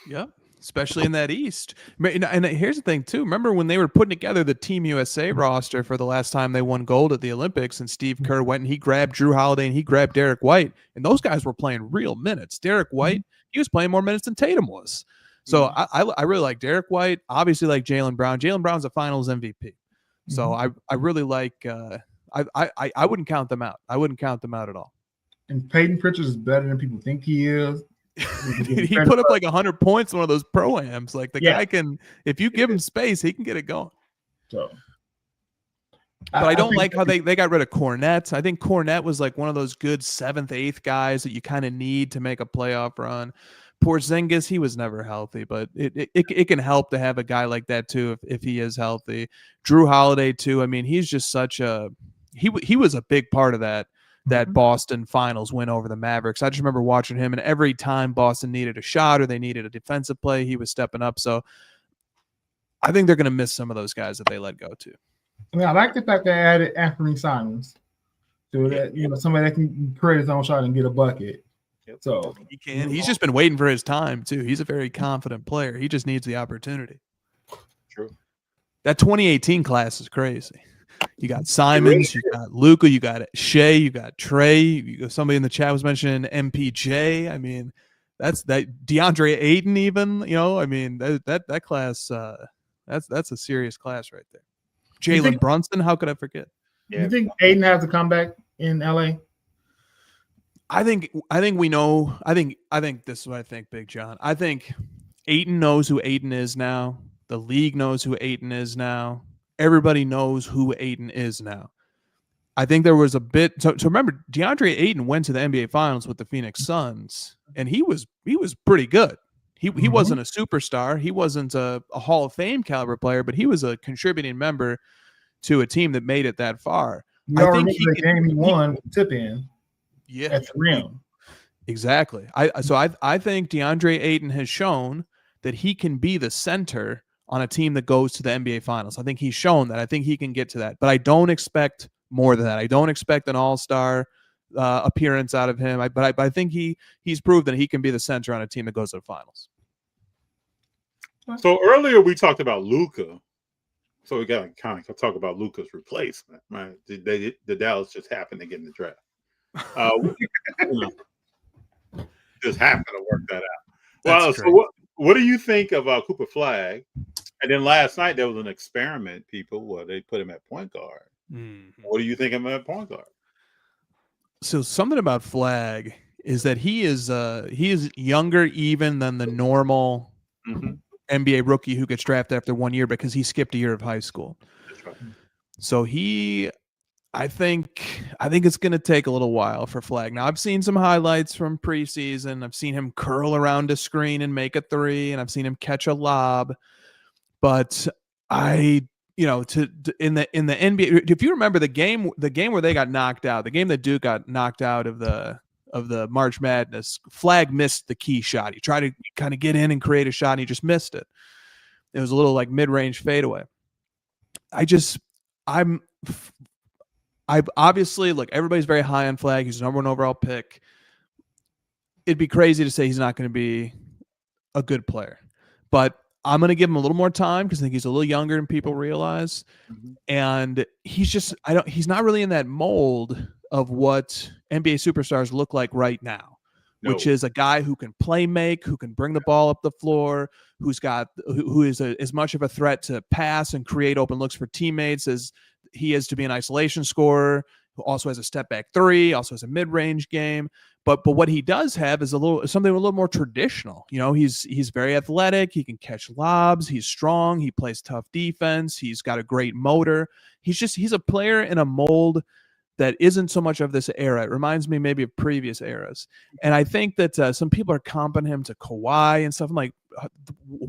Yep. Especially in that East. And here's the thing, too. Remember when they were putting together the Team USA roster for the last time they won gold at the Olympics, and Steve Kerr went and he grabbed Drew Holiday and he grabbed Derek White, and those guys were playing real minutes. Derek White, he was playing more minutes than Tatum was. So I really like Derek White, obviously like Jaylen Brown. Jaylen Brown's a finals MVP. So I really like I wouldn't count them out. I wouldn't count them out at all. And Peyton Pritchard is better than people think he is. He put up like 100 points in one of those pro-ams. Like the guy can, if you give him space, he can get it going. So, but I don't like how they got rid of Cornette. I think Cornette was like one of those good 7th, 8th guys that you kind of need to make a playoff run. Porzingis, he was never healthy, but it can help to have a guy like that too if he is healthy. Drew Holiday too. I mean, he's just such a he was a big part of that Boston Finals win over the Mavericks. I just remember watching him, and every time Boston needed a shot or they needed a defensive play, he was stepping up. So I think they're going to miss some of those guys that they let go too. I mean, I like the fact they added Anthony Simons to that, somebody that can create his own shot and get a bucket. So he can. He's just been waiting for his time too. He's a very confident player. He just needs the opportunity. True. That 2018 class is crazy. You got Simons, you got Luka, you got Shea, you got Trey. Somebody in the chat was mentioning MPJ. I mean, that's that DeAndre Ayton even. I mean that class. That's a serious class right there. Jalen Brunson. How could I forget? Yeah. You think Ayton has to come back in LA? I think we know. I think this is what I think, Big John. I think Ayton knows who Ayton is now. The league knows who Ayton is now. Everybody knows who Ayton is now. I think there was a bit. So remember, DeAndre Ayton went to the NBA Finals with the Phoenix Suns, and he was pretty good. He wasn't a superstar. He wasn't a Hall of Fame caliber player, but he was a contributing member to a team that made it that far. I think the game he won with tip in. Yeah, at the rim. Exactly. I think DeAndre Ayton has shown that he can be the center on a team that goes to the NBA Finals. I think he's shown that. I think he can get to that. But I don't expect more than that. I don't expect an all-star appearance out of him. But I think he's proved that he can be the center on a team that goes to the Finals. So earlier we talked about Luka. So we got to kind of talk about Luka's replacement. Right? The Dallas just happened to get in the draft. Just happened to work that out. Well, so what do you think of Cooper Flag? And then last night there was an experiment, people, where they put him at point guard. Mm-hmm. What do you think of him at point guard? So something about Flag is that he is younger even than the normal NBA rookie who gets drafted after 1 year because he skipped a year of high school. That's right. So I think it's going to take a little while for Flag. Now, I've seen some highlights from preseason. I've seen him curl around a screen and make a three, and I've seen him catch a lob. But in the NBA, if you remember the game where they got knocked out, the game that Duke got knocked out of the March Madness, Flag missed the key shot. He tried to kind of get in and create a shot, and he just missed it. It was a little like mid-range fadeaway. I've obviously, look, everybody's very high on Flag. He's the #1 overall pick. It'd be crazy to say he's not going to be a good player, but I'm going to give him a little more time because I think he's a little younger than people realize. Mm-hmm. And he's not really in that mold of what NBA superstars look like right now, which is a guy who can play make, who can bring the ball up the floor, who is as much of a threat to pass and create open looks for teammates as he is to be an isolation scorer, who also has a step back three, also has a mid-range game. But what he does have is something a little more traditional. He's very athletic. He can catch lobs. He's strong. He plays tough defense. He's got a great motor. He's a player in a mold that isn't so much of this era. It reminds me maybe of previous eras. And I think that some people are comping him to Kawhi and stuff. I'm like,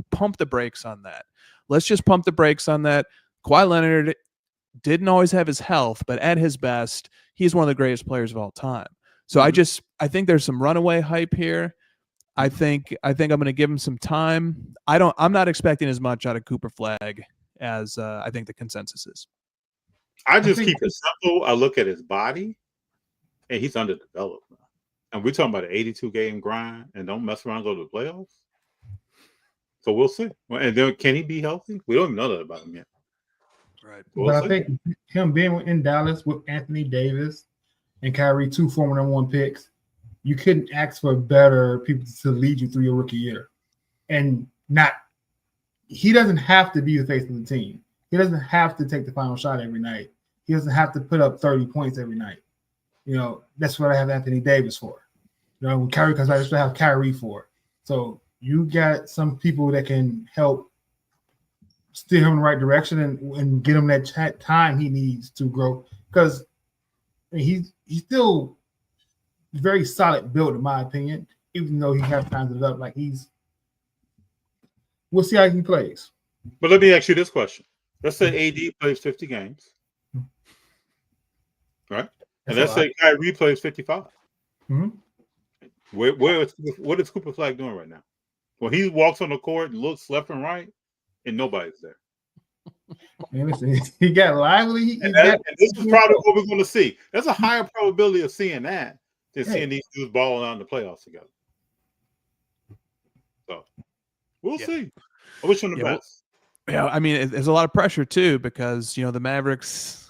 pump the brakes on that. Let's just pump the brakes on that. Kawhi Leonard didn't always have his health, but at his best, he's one of the greatest players of all time. So I think there's some runaway hype here. I think I'm going to give him some time. I'm not expecting as much out of Cooper Flag as I think the consensus is. I just keep it simple. I look at his body, and he's underdeveloped now. And we're talking about an 82-game grind, and don't mess around and go to the playoffs. So we'll see. And then can he be healthy? We don't even know that about him yet. Right. But I think him being in Dallas with Anthony Davis and Kyrie, 2 former #1 picks, you couldn't ask for better people to lead you through your rookie year. And he doesn't have to be the face of the team. He doesn't have to take the final shot every night. He doesn't have to put up 30 points every night. That's what I have Anthony Davis for. When Kyrie comes back, that's what I have Kyrie for. So you got some people that can help steer him in the right direction and get him that time he needs to grow. Because he's still very solid build, in my opinion, even though he has time to develop. We'll see how he plays. But let me ask you this question. Let's say AD plays 50 games. Right? And let's say Kyrie plays 55. Mm-hmm. What is Cooper Flag doing right now? Well, he walks on the court and looks left and right, and nobody's there. Man, listen, he got lively. And this is probably what we're going to see. There's a higher probability of seeing that than seeing these dudes balling out in the playoffs together. So we'll see. I wish them the best. I mean, there's a lot of pressure too because the Mavericks,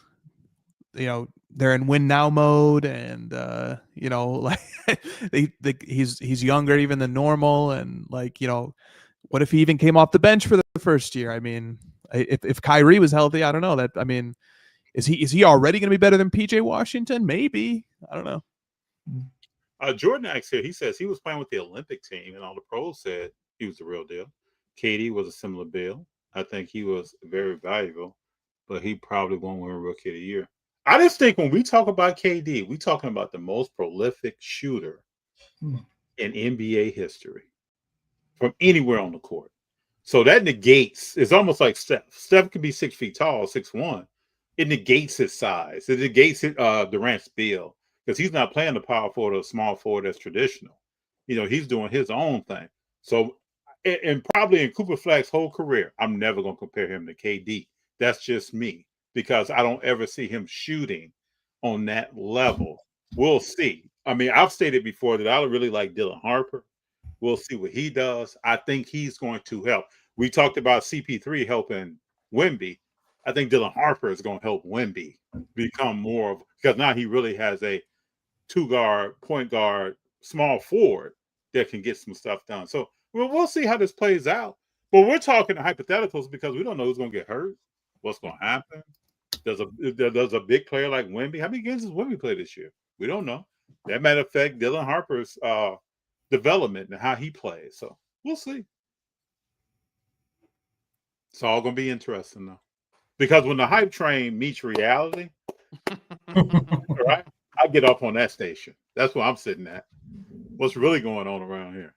they're in win now mode, and like he's younger even than normal, and what if he even came off the bench for the first year? I mean, if Kyrie was healthy, I don't know that. I mean, is he already going to be better than PJ Washington? Maybe, I don't know. Jordan Axe here. He says he was playing with the Olympic team, and all the pros said he was the real deal. KD was a similar bill. I think he was very valuable, but he probably won't win Rookie of the Year. I just think when we talk about KD, we're talking about the most prolific shooter in NBA history from anywhere on the court. So that negates, it's almost like Steph. Steph can be 6 feet tall, 6'1". It negates his size. It negates Durant's build because he's not playing the power forward or small forward that's traditional. He's doing his own thing. So, and probably in Cooper Flag's whole career, I'm never going to compare him to KD. That's just me because I don't ever see him shooting on that level. We'll see. I mean, I've stated before that I really like Dylan Harper. We'll see what he does. I think he's going to help. We talked about CP3 helping Wemby. I think Dylan Harper is going to help Wemby become more of, because now he really has a 2-guard, point guard, small forward that can get some stuff done. So we'll see how this plays out. But we're talking hypotheticals because we don't know who's going to get hurt, what's going to happen. Does a big player like Wemby, how many games does Wemby play this year? We don't know. That might affect Dylan Harper's development and how he plays. So we'll see. It's all going to be interesting, though. Because when the hype train meets reality, right, I get up on that station. That's where I'm sitting at. What's really going on around here?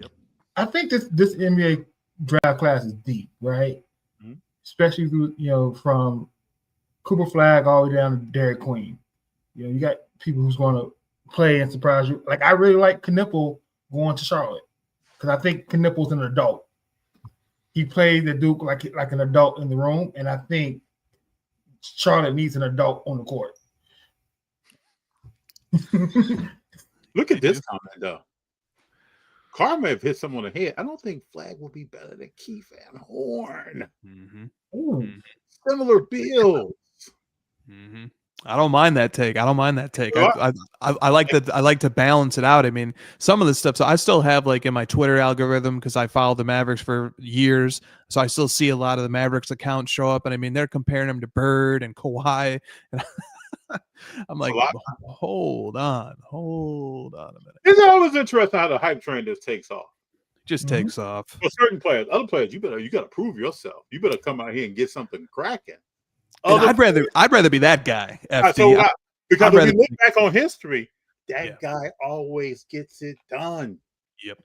Yep. I think this NBA draft class is deep, right? Mm-hmm. Especially from Cooper Flag all the way down to Derek Queen. You got people who's going to play and surprise you. Like I really like Knipple going to Charlotte because I think Knipple's an adult. He played the Duke like an adult in the room, and I think Charlotte needs an adult on the court. Look at this comment, though. Carr may have hit someone on the head. I don't think Flag will be better than Keith Van Horn. Mm-hmm. Similar builds. Mm-hmm. I don't mind that take. I like that. I like to balance it out. I mean, some of the stuff. So I still have in my Twitter algorithm because I followed the Mavericks for years. So I still see a lot of the Mavericks accounts show up, and I mean they're comparing them to Bird and Kawhi. And I'm like, hold on a minute. It's always interesting how the hype train just takes off. Takes off. For certain players, other players, you got to prove yourself. You better come out here and get something cracking. I'd rather be that guy. FD. Because if you look back on history, that guy always gets it done. Yep.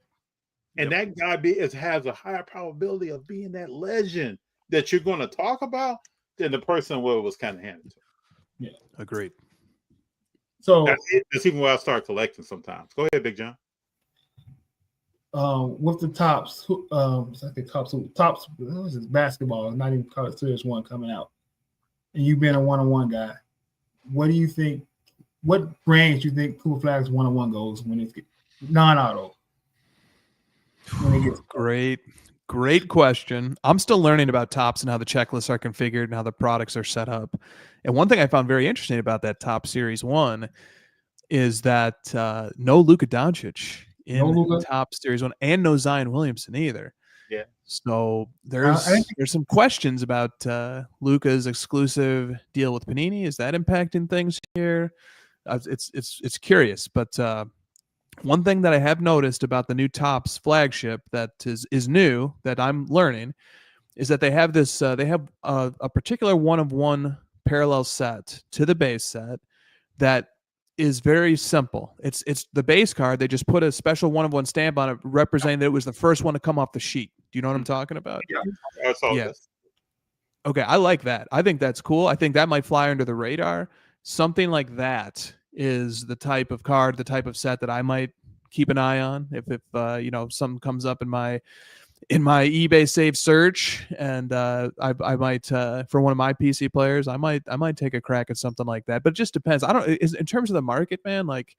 And that guy has a higher probability of being that legend that you're going to talk about and the person where it was kind of handed to. Agreed. So That's even where I start collecting sometimes. Go ahead, Big John. with the tops, tops. What was this basketball? Not even college series one coming out, and you've been a one-on-one guy. What do you think? What range do you think Cooper Flag's one-on-one goes when it's non-auto? When it gets Great question. I'm still learning about tops and how the checklists are configured and how the products are set up. And one thing I found very interesting about that top series one is that no Luka Doncic in top series one, and no Zion Williamson either. Yeah. So there's some questions about Luka's exclusive deal with Panini. Is that impacting things here? It's curious, but one thing that I have noticed about the new Topps flagship that is new that I'm learning is that they have this they have a particular one-of-one parallel set to the base set that is very simple. It's the base card. They just put a special one-of-one stamp on it representing that it was the first one to come off the sheet. Do you know what I'm talking about? Yeah, I saw this. Okay, I like that. I think that's cool. I think that might fly under the radar. Something like that is the type of card, the type of set that I might keep an eye on if something comes up in my eBay save search, and I might for one of my PC players, I might take a crack at something like that. But it just depends. In terms of the market, man, like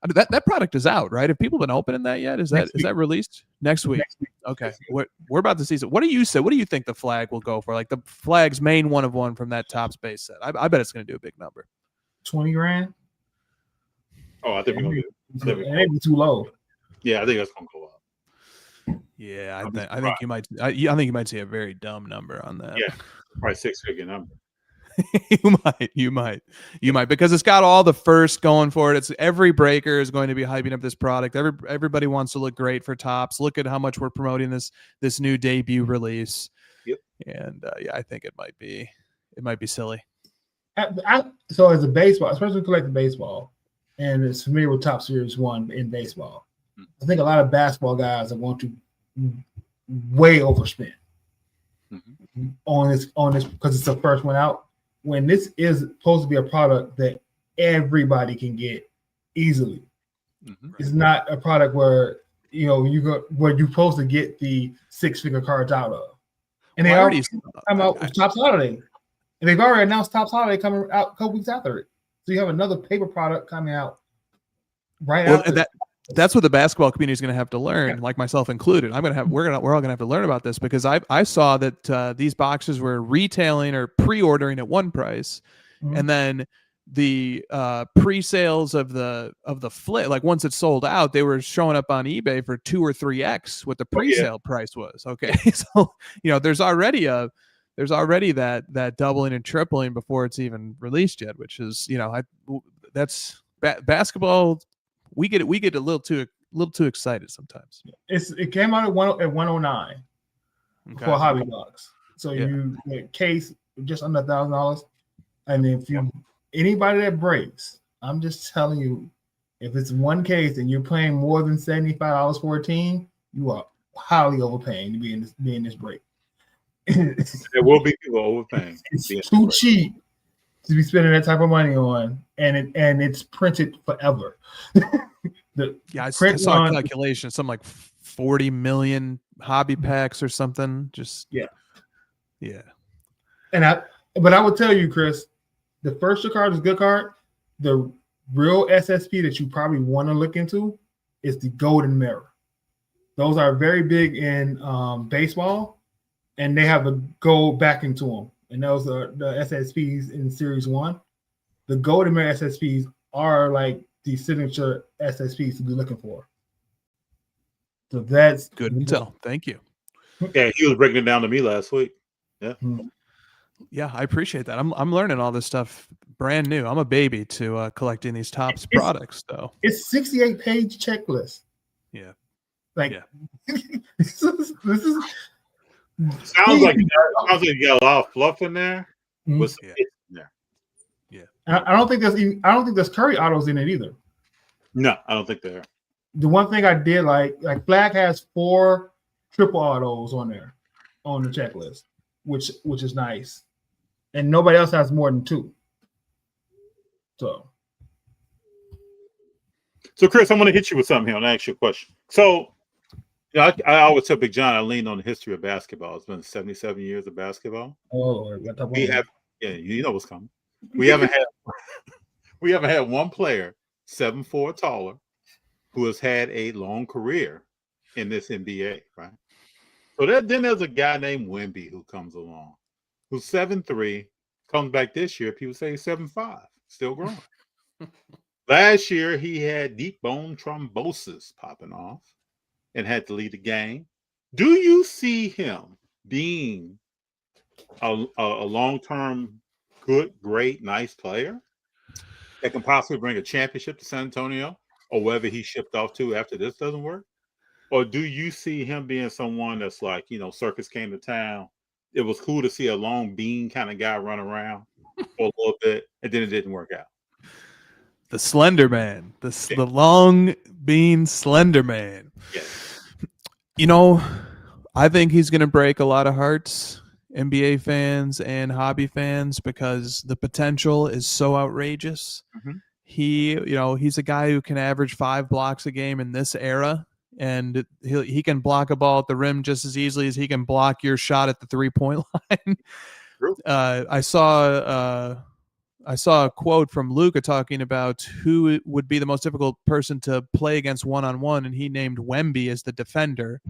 that product is out, right? Have people been opening that yet? Is that released next week? Okay, we're about to see it. What do you say? What do you think the flag will go for? Like the flag's main one-of-one from that Topps base set. I bet it's going to do a big number. 20 grand. Oh, I think we're gonna do it. It ain't too low. Yeah, I think that's gonna go up. Yeah, I think you might. I think you might see a very dumb number on that. Yeah, probably 6-figure number. you might, because it's got all the first going for it. It's every breaker is going to be hyping up this product. Everybody wants to look great for Topps. Look at how much we're promoting this new debut release. Yep. And I think it might be silly. So as a baseball, especially collecting baseball, and is familiar with Top Series 1 in baseball, I think a lot of basketball guys are going to way overspend on this because it's the first one out. When this is supposed to be a product that everybody can get easily, it's not a product where where you're supposed to get the 6-figure cards out of. And they already come out with Topps Holiday, and they've already announced Topps Holiday coming out a couple weeks after it. So you have another paper product coming out after. That's what the basketball community is going to have to learn, like myself included. We're all going to have to learn about this because I saw that these boxes were retailing or pre-ordering at one price, and then the pre-sales of the flip, like once it's sold out, they were showing up on eBay for 2 or 3x what the pre-sale price was. Okay, so there's already that doubling and tripling before it's even released yet, which is that's basketball. We get a little too excited sometimes. It came out at 109 for a hobby box. So you get case just under $1,000, and if anybody that breaks, I'm just telling you, if it's one case and you're paying more than $75 for a team, you are highly overpaying to be in this break. There will be people overpaying. It's too cheap to be spending that type of money on, and it's printed forever. I saw a calculation, something like 40 million hobby packs or something. Just yeah. But I would tell you, Chris, the first card is a good card. The real SSP that you probably want to look into is the golden mirror. Those are very big in baseball, and they have a gold backing to them. And those are the SSPs in Series 1. The golden mirror SSPs are like the signature SSPs to be looking for. So that's good intel. Thank you. Yeah, he was breaking it down to me last week. Yeah. Yeah, I appreciate that. I'm learning all this stuff brand new. I'm a baby to collecting these Topps products, though. It's 68-page checklist. Yeah. This is sounds like you got a lot of fluff in there. With some hits in there. Yeah. I don't think there's Curry autos in it either. No, I don't think there. The one thing I did like Flag has 4 triple autos on there on the checklist, which is nice. and nobody else has more than 2. So, Chris, I'm going to hit you with something here. I'll ask you a question. So, I always tell Big Jon I lean on the history of basketball. It's been 77 years of basketball. We have, you know what's coming. We haven't had one player 7'4" or taller who has had a long career in this NBA, right? So then there's a guy named Wemby who comes along, who's 7'3", comes back this year. People say he's 7'5", still growing. Last year he had deep bone thrombosis popping off and had to leave the game. Do you see him being a long-term, good, great, nice player that can possibly bring a championship to San Antonio or wherever he shipped off to after this doesn't work? Or do you see him being someone that's like, circus came to town. It was cool to see a long bean kind of guy run around for a little bit, and then it didn't work out. The Slender Man, the long bean Slender Man. Yeah. I think he's going to break a lot of hearts, NBA fans and hobby fans, because the potential is so outrageous. Mm-hmm. He's a guy who can average 5 blocks a game in this era, and he can block a ball at the rim just as easily as he can block your shot at the 3-point line. I saw a quote from Luka talking about who would be the most difficult person to play against one-on-one, and he named Wemby as the defender.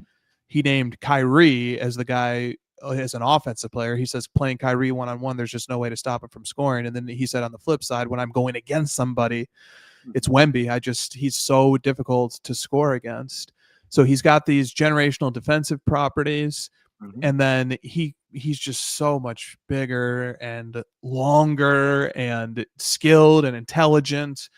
He named Kyrie as the guy, as an offensive player. He says playing Kyrie one-on-one, there's just no way to stop him from scoring. And then he said on the flip side, when I'm going against somebody, it's Wemby. He's so difficult to score against. So he's got these generational defensive properties. Mm-hmm. And then he's just so much bigger and longer and skilled and intelligent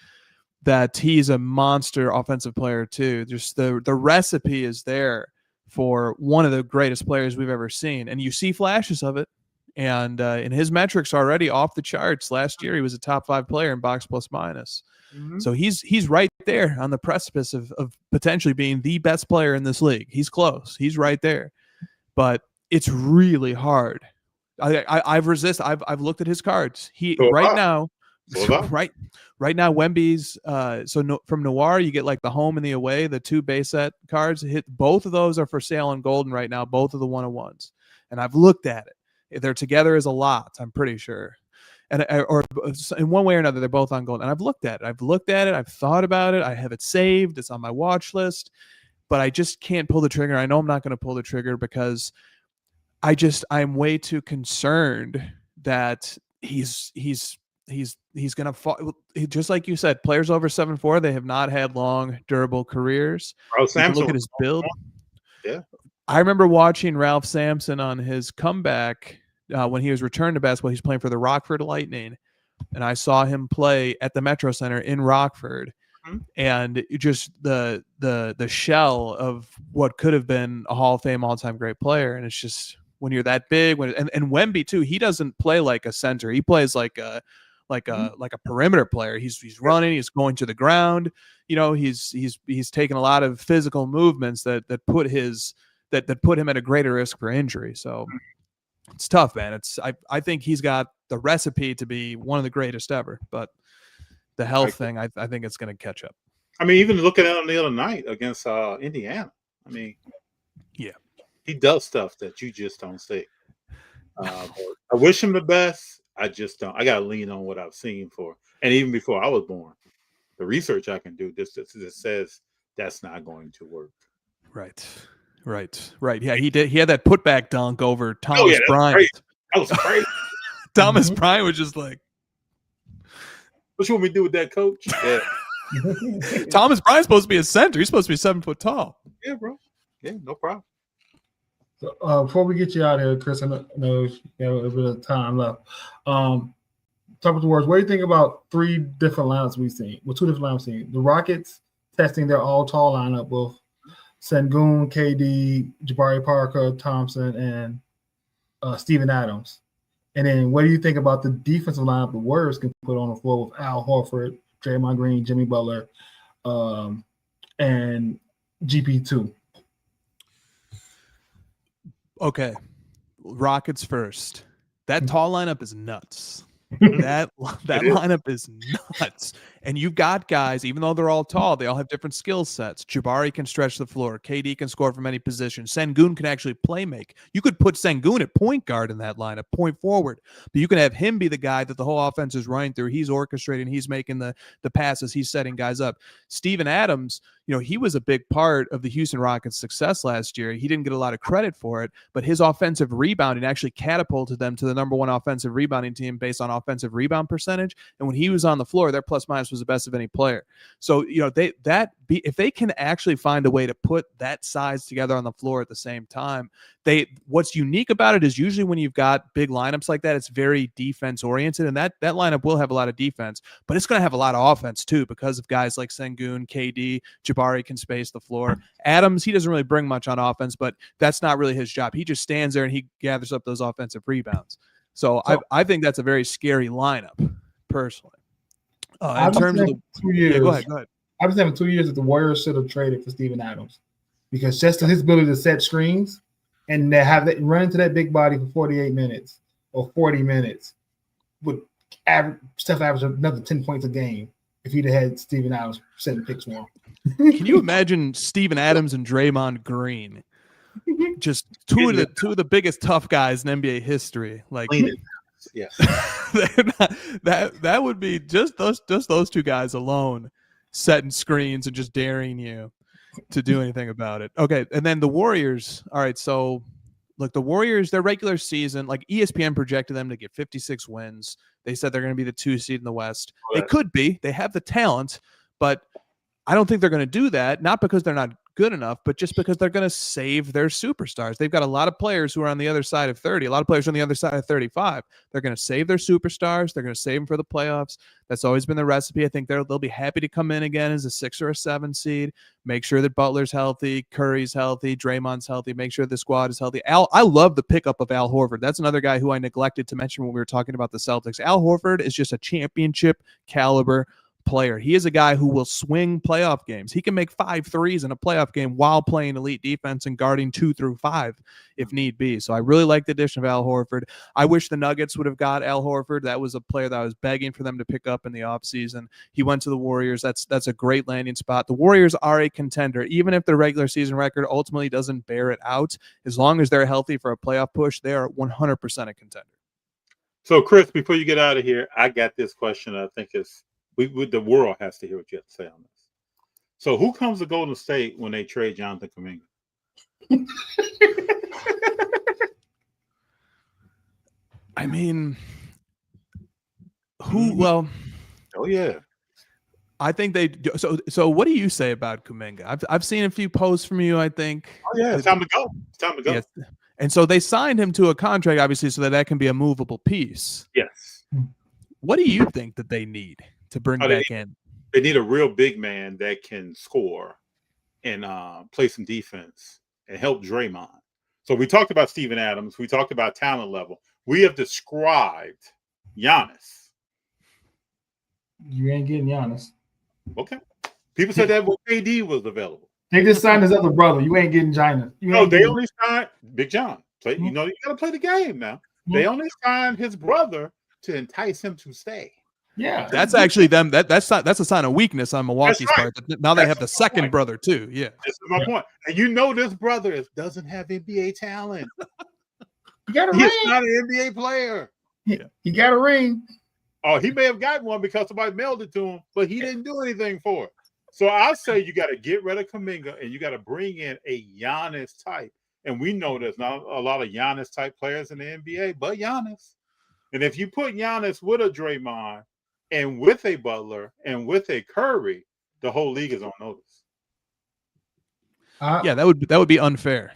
that he's a monster offensive player too. Just the recipe is there for one of the greatest players we've ever seen. And you see flashes of it. And his metrics are already off the charts. Last year, he was a top 5 player in box plus minus. Mm-hmm. So he's right there on the precipice of potentially being the best player in this league. He's close. He's right there. But it's really hard. I've looked at his cards. Now, right now, Wemby's from Noir, you get like the home and the away, the 2 base set cards. Both of those are for sale on Golden right now, both of the 1-on-1s. And I've looked at it. They're together as a lot, I'm pretty sure. Or in one way or another, they're both on Golden. And I've looked at it. I've thought about it. I have it saved. It's on my watch list. But I just can't pull the trigger. I know I'm not going to pull the trigger because I'm way too concerned that he's going to fall. Just like you said, players over 7'4", they have not had long, durable careers. Look at his build. Yeah. I remember watching Ralph Sampson on his comeback when he was returned to basketball. He's playing for the Rockford Lightning, and I saw him play at the Metro Center in Rockford. Mm-hmm. And just the shell of what could have been a Hall of Fame all-time great player. And it's just when you're that big, and Wemby too, he doesn't play like a center. He plays like a perimeter player. He's running, he's going to the ground. He's taken a lot of physical movements that put him at a greater risk for injury. So it's tough, man. I think he's got the recipe to be one of the greatest ever, but the health thing, I think it's going to catch up. I mean, even looking at him the other night against Indiana, I mean, yeah, he does stuff that you just don't see. I wish him the best. I just don't. I got to lean on what I've seen and even before I was born, the research I can do just says that's not going to work. Right. Yeah, he did. He had that putback dunk over Thomas Bryant. That was crazy. Thomas Bryant was just like, "What you want me to do with that, coach?" Yeah. Thomas Bryant's supposed to be a center. He's supposed to be 7 foot tall. Yeah, bro. Yeah, no problem. So, before we get you out of here, Chris, I know you have a bit of time left. Talk with the words. What do you think about 3 different lineups we've seen? Well, 2 different lineups we've seen. The Rockets testing their all-tall lineup with Sengun, KD, Jabari Parker, Thompson, and Steven Adams. And then what do you think about the defensive lineup the Warriors can put on the floor with Al Horford, Draymond Green, Jimmy Butler, and GP2? Okay. Rockets first. That tall lineup is nuts. That lineup is nuts. And you've got guys, even though they're all tall, they all have different skill sets. Jabari can stretch the floor. KD can score from any position. Sengun can actually play make. You could put Sengun at point guard in that lineup, point forward. But you can have him be the guy that the whole offense is running through. He's orchestrating. He's making the passes. He's setting guys up. Steven Adams, he was a big part of the Houston Rockets' success last year. He didn't get a lot of credit for it, but his offensive rebounding actually catapulted them to the number one offensive rebounding team based on offensive rebound percentage. And when he was on the floor, their plus minus was the best of any player. So, if they can actually find a way to put that size together on the floor at the same time, what's unique about it is usually when you've got big lineups like that, it's very defense oriented, and that lineup will have a lot of defense, but it's going to have a lot of offense too because of guys like Sengun, KD, Jabari can space the floor. Adams, he doesn't really bring much on offense, but that's not really his job. He just stands there and he gathers up those offensive rebounds. So I think that's a very scary lineup, personally. In terms of 2 years, go ahead. I've been saying 2 years that the Warriors should have traded for Steven Adams because just his ability to set screens and to have that run into that big body for 48 minutes or 40 minutes would average another 10 points a game if he'd have had Steven Adams setting picks for him. Can you imagine Steven Adams and Draymond Green? Just two of the biggest tough guys in NBA history. Like, yeah, that would be just those two guys alone setting screens and just daring you to do anything about it. Okay, and then the Warriors. All right, so look, the Warriors, their regular season, like ESPN projected them to get 56 wins. They said they're going to be the 2 seed in the West. They could be. They have the talent, but I don't think they're going to do that. Not because they're not good enough, but just because they're going to save their superstars. They've got a lot of players who are on the other side of 30, a lot of players on the other side of 35. They're going to save their superstars. They're going to save them for the playoffs. That's always been the recipe. I think they'll be happy to come in again as a 6 or a 7 seed, make sure that Butler's healthy, Curry's healthy, Draymond's healthy, make sure the squad is healthy. I love the pickup of Al Horford. That's another guy who I neglected to mention when we were talking about the Celtics. Al Horford is just a championship caliber player. He is a guy who will swing playoff games. He can make 5 threes in a playoff game while playing elite defense and guarding 2 through 5 if need be. So I really like the addition of Al Horford. I wish the Nuggets would have got Al Horford. That was a player that I was begging for them to pick up in the offseason. He went to the Warriors. That's a great landing spot. The Warriors are a contender. Even if their regular season record ultimately doesn't bear it out, as long as they're healthy for a playoff push, they are 100% a contender. So, Chris, before you get out of here, I got this question. I think the world has to hear what you have to say on this. So, who comes to Golden State when they trade Jonathan Kuminga? I mean, who? Well, oh yeah, I think they. So, what do you say about Kuminga? I've seen a few posts from you. I think. Oh yeah, it's time to go. It's time to go. Yes. And so they signed him to a contract, obviously, so that can be a movable piece. Yes. What do you think that they need to bring back in? They need a real big man that can score and play some defense and help Draymond. So we talked about Steven Adams. We talked about talent level. We have described Giannis. You ain't getting Giannis. Okay. People said that when KD was available. They just signed his other brother. You ain't getting Giannis. No, they only signed Big Jon. You got to play the game now. They only signed his brother to entice him to stay. Yeah, that's actually them. That's a sign of weakness on Milwaukee's part. Now they have the second brother too. Yeah, this is my point. And this brother doesn't have NBA talent. He got a He's ring. not an NBA player. He got a ring. Oh, he may have gotten one because somebody mailed it to him, but he didn't do anything for it. So I say you got to get rid of Kuminga and you got to bring in a Giannis type. And we know there's not a lot of Giannis type players in the NBA, but Giannis. And if you put Giannis with a Draymond and with a Butler and with a Curry, the whole league is on notice. Yeah, that would be unfair.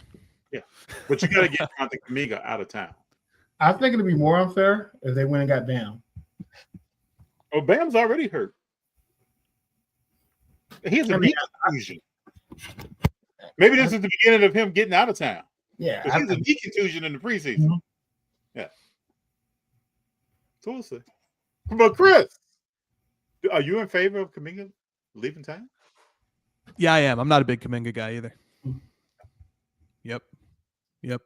Yeah, but you got to get Jonathan Kuminga out of town. I think it'd be more unfair if they went and got Bam. Oh, Bam's already hurt. He has a knee contusion. Maybe this is the beginning of him getting out of town. Yeah, he has a knee contusion in the preseason. Mm-hmm. Yeah. So we'll see. But Chris, are you in favor of Kuminga leaving town? Yeah, I am. I'm not a big Kuminga guy either. Yep.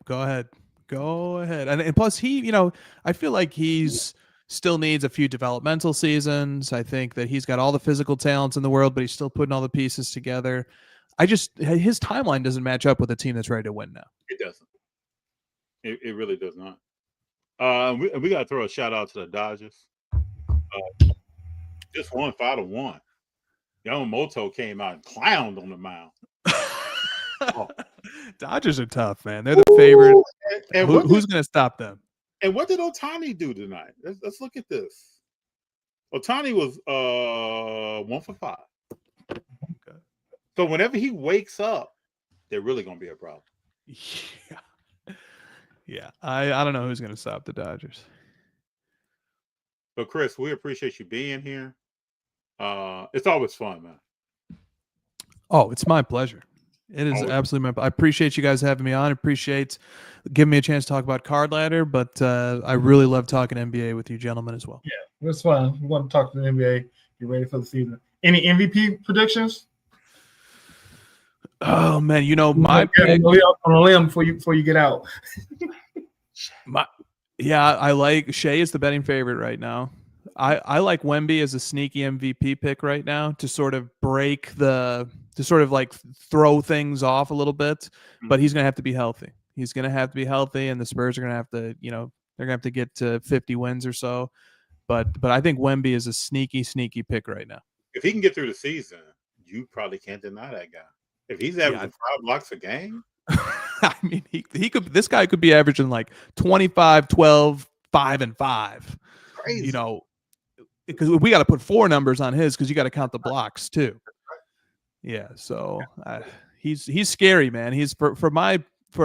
Go ahead. Go ahead. And plus he, I feel like he's still needs a few developmental seasons. I think that he's got all the physical talents in the world, but he's still putting all the pieces together. His timeline doesn't match up with a team that's ready to win now. It doesn't. It really does not. We got to throw a shout out to the Dodgers. Just won 5-1. Yamamoto came out and clowned on the mound. Oh. Dodgers are tough, man. They're the favorite. And Who's going to stop them? And what did Ohtani do tonight? Let's look at this. Ohtani was 1 for 5. Okay. So whenever he wakes up, they're really going to be a problem. Yeah. I don't know who's going to stop the Dodgers. But Chris, we appreciate you being here. It's always fun, man. Oh, it's my pleasure. It is absolutely my. I appreciate you guys having me on. I appreciate giving me a chance to talk about Card Ladder, but I really love talking NBA with you gentlemen as well. Yeah, it's fun. We want to talk to the NBA. Get ready for the season. Any MVP predictions? Oh man, my pick on a limb before you get out. I like Shea is the betting favorite right now. I like Wemby as a sneaky MVP pick right now to sort of throw things off a little bit, but he's going to have to be healthy. He's going to have to be healthy, and the Spurs are going to have to, they're going to have to get to 50 wins or so. But I think Wemby is a sneaky pick right now. If he can get through the season, you probably can't deny that guy. If he's averaging 5 blocks a game, I mean, he could. This guy could be averaging like 25, 12, 5 and 5. Crazy. Because we got to put 4 numbers on his because you got to count the blocks too. Yeah, so he's scary, man. He's for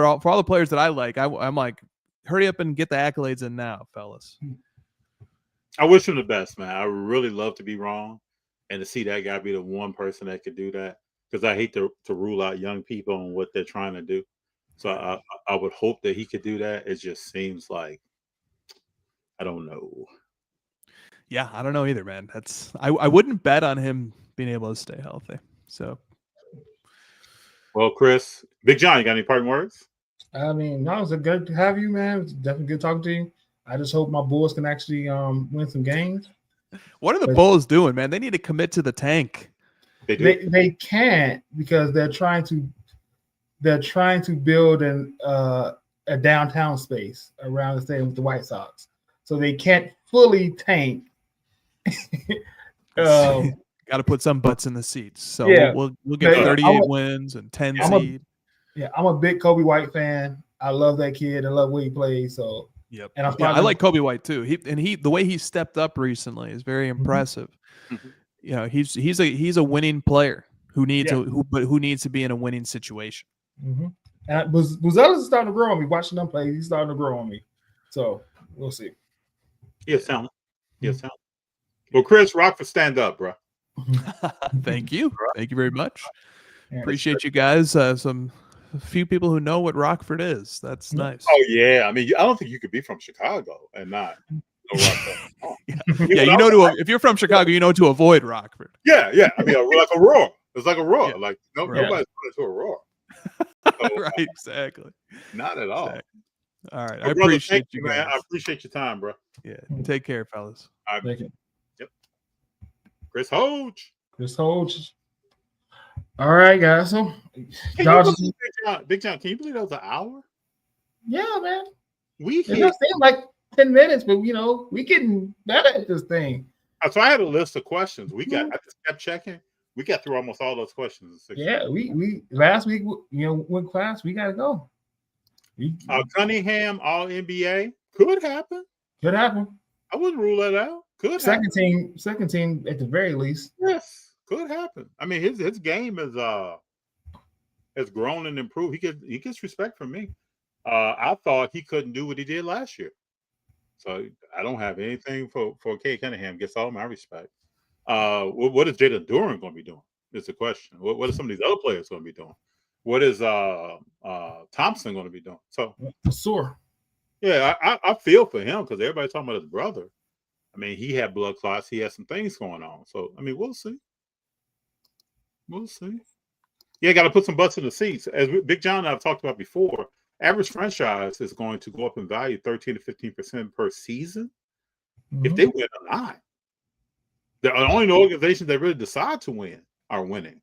all the players that I like. I'm like, hurry up and get the accolades in now, fellas. I wish him the best, man. I really love to be wrong, and to see that guy be the one person that could do that. Because I hate to rule out young people on what they're trying to do. So I would hope that he could do that. It just seems like I don't know. Yeah, I don't know either, man. I wouldn't bet on him being able to stay healthy. So, well, Chris, Big Jon, you got any parting words? I mean, no, it's good to have you, man. It's definitely good talking to you. I just hope my Bulls can actually win some games. What are the Bulls doing, man? They need to commit to the tank. They can't because they're trying to build a downtown space around the stadium with the White Sox, so they can't fully tank. Got to put some butts in the seats. So yeah, we'll get 38 wins and 10 seed. I'm a big Kobe White fan. I love that kid. I love what he plays. So yep. And I like Kobe White too. The way he stepped up recently is very impressive. Mm-hmm. He's a winning player who needs to be in a winning situation. Mm-hmm. And Buzelis is starting to grow on me. Watching them play, he's starting to grow on me. So we'll see. Yes, talent. Yes, talent. Well, Chris, Rockford, stand up, bro. Thank you. Thank you very much. Appreciate you guys. A few people who know what Rockford is. That's nice. Oh yeah. I mean, I don't think you could be from Chicago and not know Rockford. Oh. If you're from Chicago, you know to avoid Rockford. Yeah. I mean, like a roar. It's like a roar. Yeah. Like nobody's going to a roar. So, right, exactly. Not at all. Exactly. All right. Well, I brother, appreciate you, man. guys. I appreciate your time, bro. Yeah. Take care, fellas. Thank you. Yep. Chris Hodge. All right, guys. So, Big Jon, can you believe that was an hour? Yeah, man. It seemed like 10 minutes, but we getting better at this thing. So I had a list of questions. I just kept checking. We got through almost all those questions. Yeah, we last week, with class, we gotta go. Cunningham All NBA could happen. Could happen. I wouldn't rule that out. Could second happen. team at the very least. Yes, could happen. I mean, his game has grown and improved. He gets respect from me. I thought he couldn't do what he did last year, so I don't have anything for K. Cunningham. Gets all my respect. What is Jalen Duren going to be doing? Is the question. What are some of these other players going to be doing? What is Thompson going to be doing? So sure. Yeah, I feel for him because everybody's talking about his brother. I mean, he had blood clots. He had some things going on. So I mean, we'll see. Yeah, got to put some butts in the seats. As Big Jon and I've talked about before, average franchise is going to go up in value 13 to 15% per season if Mhm. they win or not. The only organizations that really decide to win are winning.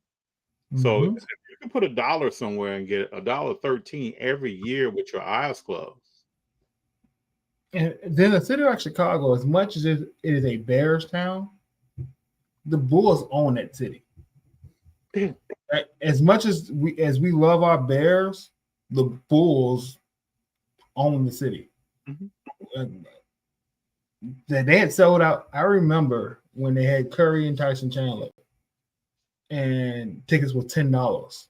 So Mhm. if you can put $1 somewhere and get $1.13 every year with your eyes closed. And then the city like Chicago, as much as it is a Bears town, the Bulls own that city. Yeah. As much as we love our Bears, the Bulls own the city. Mhm. They had sold out. I remember when they had Curry and Tyson Chandler, and tickets were $10.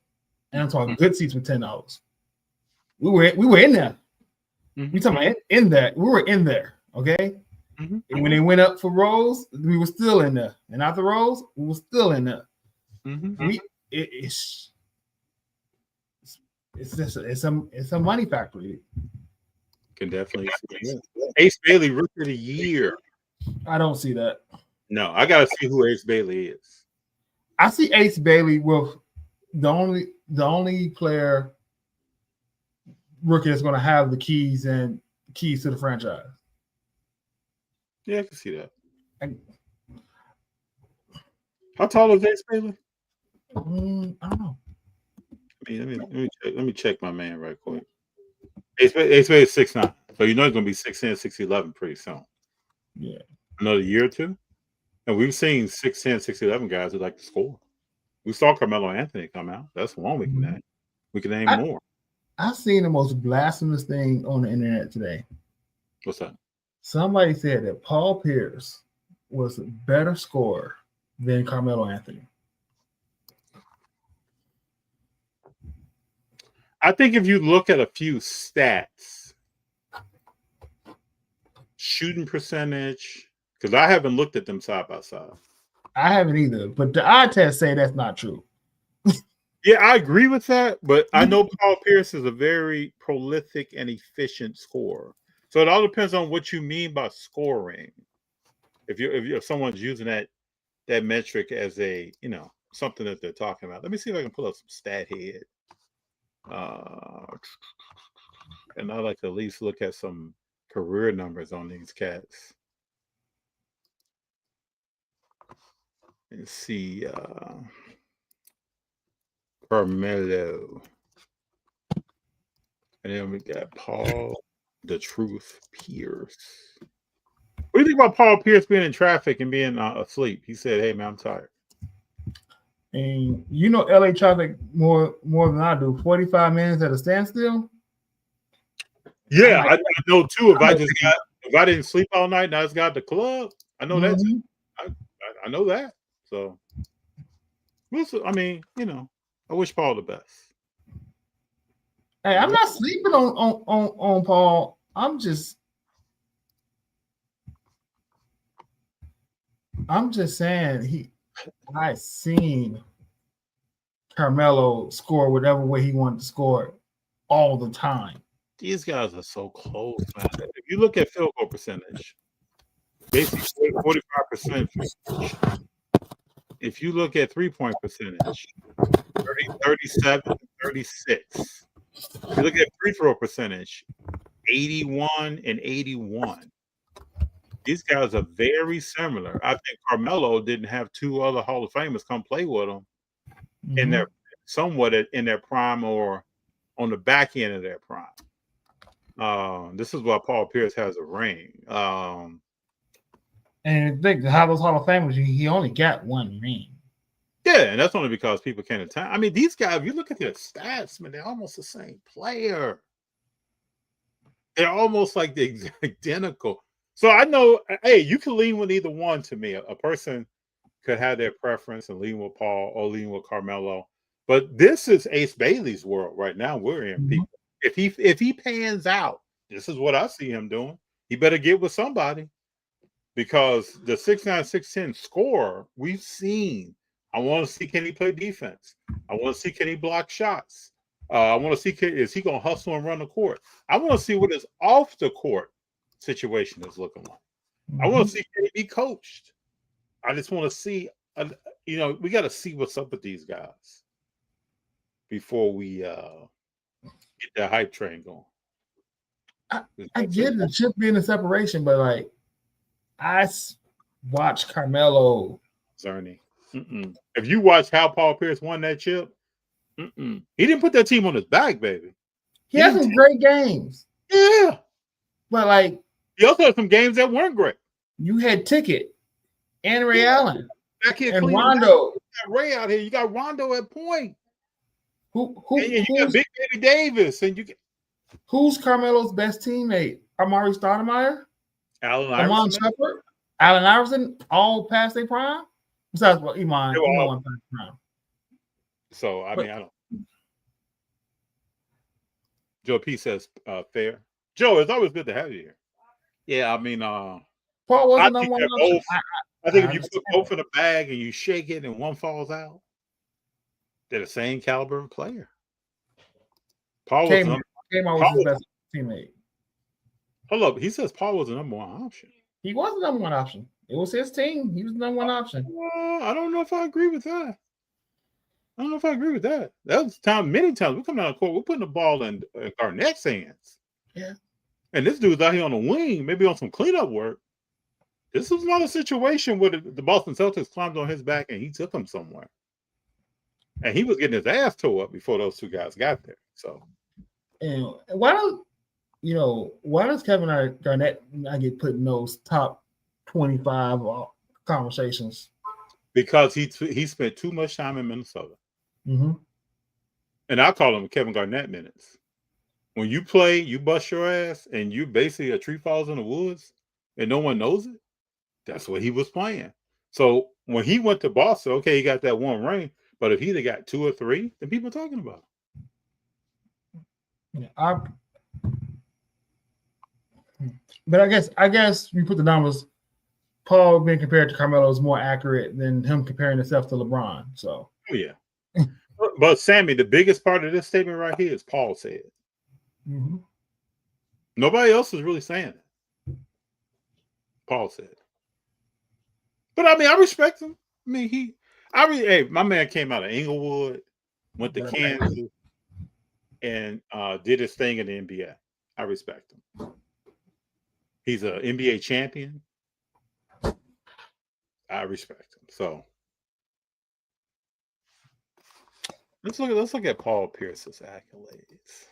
And I'm talking good seats were $10. We were in there. We talking about in there. We were in there. Okay. Mhm. And when they went up for rows, we were still in there. And after rows, we were still in there. Mhm. It's just it's a money factory. Can definitely see that. Ace Bailey, Rookie of the Year. I don't see that. No, I gotta see who Ace Bailey is. I see Ace Bailey with the only player rookie that's going to have the keys to the franchise. Yeah, I can see that. And, How tall is Ace Bailey? I don't know. Let me check my man right quick. Ace Bailey is 6'9", so you know he's gonna be 6'10", 6'11" pretty soon. Yeah, Another year or two, and we've seen 6'10", 6'11" guys who like to score. We saw Carmelo Anthony come out. That's one we can name. We can name more. I've seen the most blasphemous thing on the internet today. What's that? Somebody said that Paul Pierce was a better scorer than Carmelo Anthony. I think if you look at a few stats, shooting percentage, because I haven't looked at them side by side. I haven't either, but the eye test say that's not true. Yeah, I agree with that, but I know Paul Pierce is a very prolific and efficient scorer. So it all depends on what you mean by scoring. If someone's using that metric as a something that they're talking about. Let me see if I can pull up some stat head. And I like to at least look at some career numbers on these cats. And see Carmelo. And then we got Paul the Truth Pierce. What do you think about Paul Pierce being in traffic and being asleep? He said, "Hey man, I'm tired." And you know LA traffic more than I do. 45 minutes at a standstill. Yeah, I know too. If I didn't sleep all night and I just got the club, I know that too. I know that. So, I mean, I wish Paul the best. Hey, I'm not sleeping on Paul. I'm just saying I seen Carmelo score whatever way he wanted to score all the time. These guys are so close, man. If you look at field goal percentage, basically 45%. If you look at 3-point percentage, 37, 36. If you look at free throw percentage, 81 and 81. These guys are very similar. I think Carmelo didn't have two other Hall of Famers come play with him in their somewhat in their prime or on the back end of their prime. This is why Paul Pierce has a ring. And think how those Hall of Famers, he only got one ring. Yeah, and that's only because people can't attend. I mean, these guys, if you look at their stats, man, they're almost the same player. They're almost like the identical. So I know, hey, you can lean with either one to me. A person could have their preference and lean with Paul or lean with Carmelo. But this is Ace Bailey's world right now. We're in. People. If he pans out, this is what I see him doing. He better get with somebody because the 6'9", 6'10" scorer we've seen. I want to see can he play defense. I want to see can he block shots. I want to see is he going to hustle and run the court. I want to see what his off the court situation is looking like. I want to see can he be coached. I just want to see. We got to see what's up with these guys before we Get that hype train going. I get the chip being a separation, but like I watched Carmelo. Zerny. If you watch how Paul Pierce won that chip, he didn't put that team on his back, baby. He had some great games. Yeah. But like he also had some games that weren't great. You had Ticket and Ray Allen and Rondo. You got Ray out here. You got Rondo at point. You got Big Baby Davis, and who's Carmelo's best teammate? Amari Stoudemire, Allen Iman Iverson, Shumpert, Allen Iverson, all past their prime. Besides, well, Iman went past prime. So I mean, I don't. Joe P says fair. Joe, it's always good to have you here. Yeah, I mean, Paul wasn't number one option. I think if you put both in a bag and you shake it and one falls out, they're the same caliber of player. Paul was his best teammate. Hold up, he says Paul was the number one option. He was the number one option. It was his team. He was the number one option. I don't know if I agree with that. That was many times we come down the court, we're putting the ball in Garnett's hands. Yeah. And this dude's out here on the wing, maybe on some cleanup work. This was not a situation where the Boston Celtics climbed on his back and he took him somewhere. And he was getting his ass tore up before those two guys got there. So, and why does Kevin Garnett not get put in those top 25 conversations? Because he spent too much time in Minnesota. Mm-hmm. And I call them Kevin Garnett minutes. When you play, you bust your ass, and you basically a tree falls in the woods, and no one knows it. That's what he was playing. So when he went to Boston, okay, he got that one ring, but if he'd have got 2 or 3, then people are talking about it. Yeah, but I guess you put the numbers. Paul being compared to Carmelo is more accurate than him comparing himself to LeBron. So, yeah. But Sammy, the biggest part of this statement right here is Paul said. Mm-hmm. Nobody else is really saying it. Paul said. But I mean, I respect him. I mean, my man came out of Inglewood, went to Kansas, and did his thing in the NBA. I respect him. He's an NBA champion. I respect him. So let's look at Paul Pierce's accolades.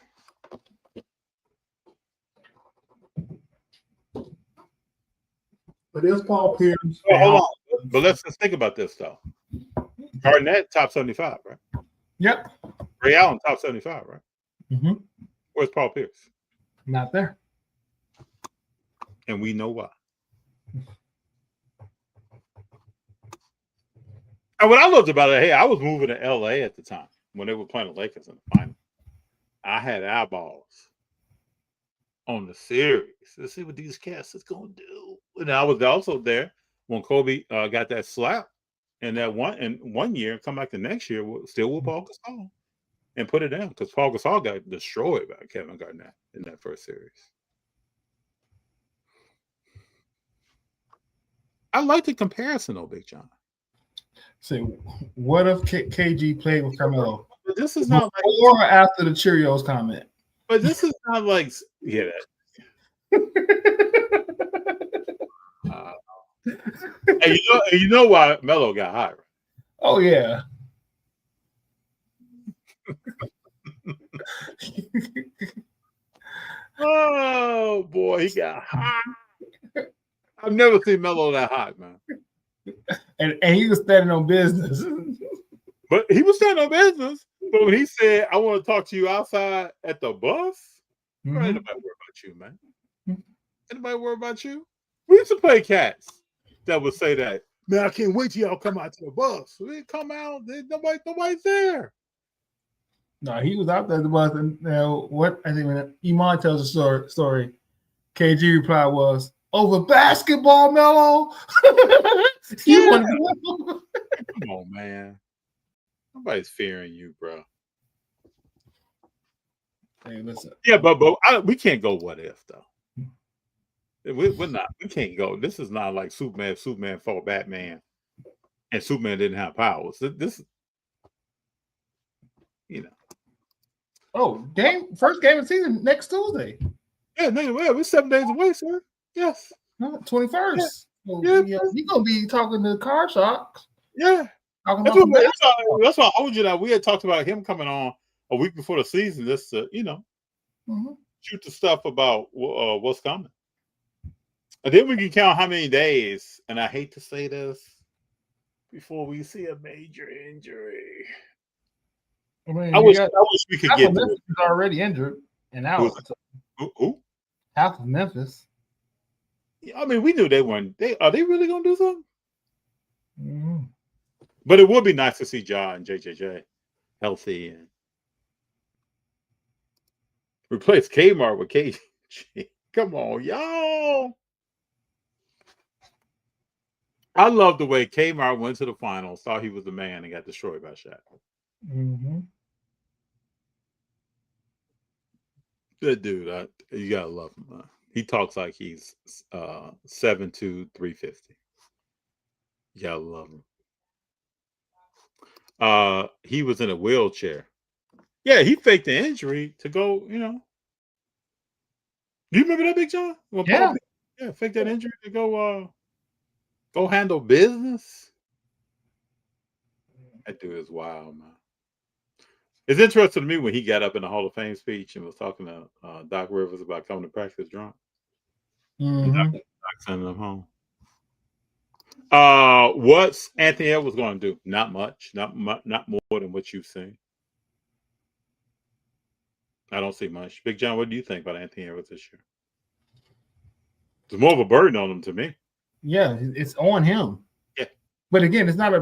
But there's Paul Pierce. Hold on. But let's just think about this though. Garnett top 75, right? Yep. Ray Allen top 75, right? Mm-hmm. Where's Paul Pierce? Not there. And we know why. And what I loved about it, hey, I was moving to LA at the time when they were playing the Lakers in the final. I had eyeballs on the series. Let's see what these cats is gonna do. And I was also there when Kobe got that slap and that one year, come back the next year, still with Paul Gasol and put it down because Paul Gasol got destroyed by Kevin Garnett in that first series. I like the comparison though, Big Jon. So, what if KG played with Carmelo? But this is not before or after the Cheerios comment. But this is not like and you know why Melo got higher. Oh yeah. Oh boy, he got hot. I've never seen Melo that hot, man. And he was standing on business. But he was standing on business. But when he said, "I want to talk to you outside at the bus," ain't nobody worry about you, man. Anybody worry about you? We used to play cats that would say that. Man, I can't wait till y'all come out to the bus. We come out, nobody's there. No, he was out there at the bus, and what I think when Iman tells the story, KG reply was over basketball, Melo. Come on, man. Nobody's fearing you, bro. Hey, listen. Yeah, but we can't go what if though. We're not. We can't go. This is not like Superman. Superman fought Batman, and Superman didn't have powers. This, First game of the season next Tuesday. Yeah, we're 7 days away, sir. Yes. 21st. So, Yeah. you're gonna be talking to Car Shock. Yeah. Talking That's about why I told you that we had talked about him coming on a week before the season, just to, shoot the stuff about what's coming. And then we can count how many days, and I hate to say this, before we see a major injury. I mean, I wish we could get Memphis is already injured and out. Who? Half of Memphis. I mean, we knew they weren't. Are they really gonna do something? Mm-hmm. But it would be nice to see Ja and JJJ healthy and replace Kmart with KG. Come on, y'all. I love the way Kmart went to the finals, thought he was the man, and got destroyed by Shaq. Mm-hmm. Good dude. You gotta love him. He talks like he's 7'2", 350. You gotta love him. He was in a wheelchair. Yeah, he faked the injury to go, Do you remember that, Big Jon? Yeah. Faked that injury to go handle business. That dude is wild, man. It's interesting to me when he got up in the Hall of Fame speech and was talking to Doc Rivers about coming to practice drunk. Mm-hmm. Doc sending him home. What's Anthony Edwards going to do? Not much. Not more than what you've seen. I don't see much. Big Jon, what do you think about Anthony Edwards this year? It's more of a burden on him to me. Yeah, it's on him. Yeah, but again, it's not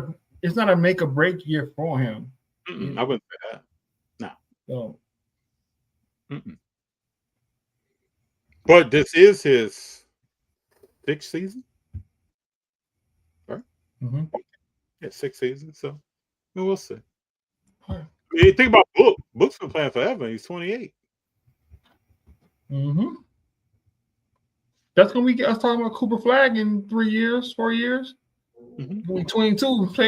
a make or break year for him. I wouldn't say that. No. So. But this is his 6th season, right? Mm-hmm. Yeah, 6th season. So we'll see. Right. You think about Book. Book's been playing forever. He's 28. Mm-hmm. That's gonna be us talking about Cooper Flag in 3 years, 4 years. Mm-hmm. 22. Look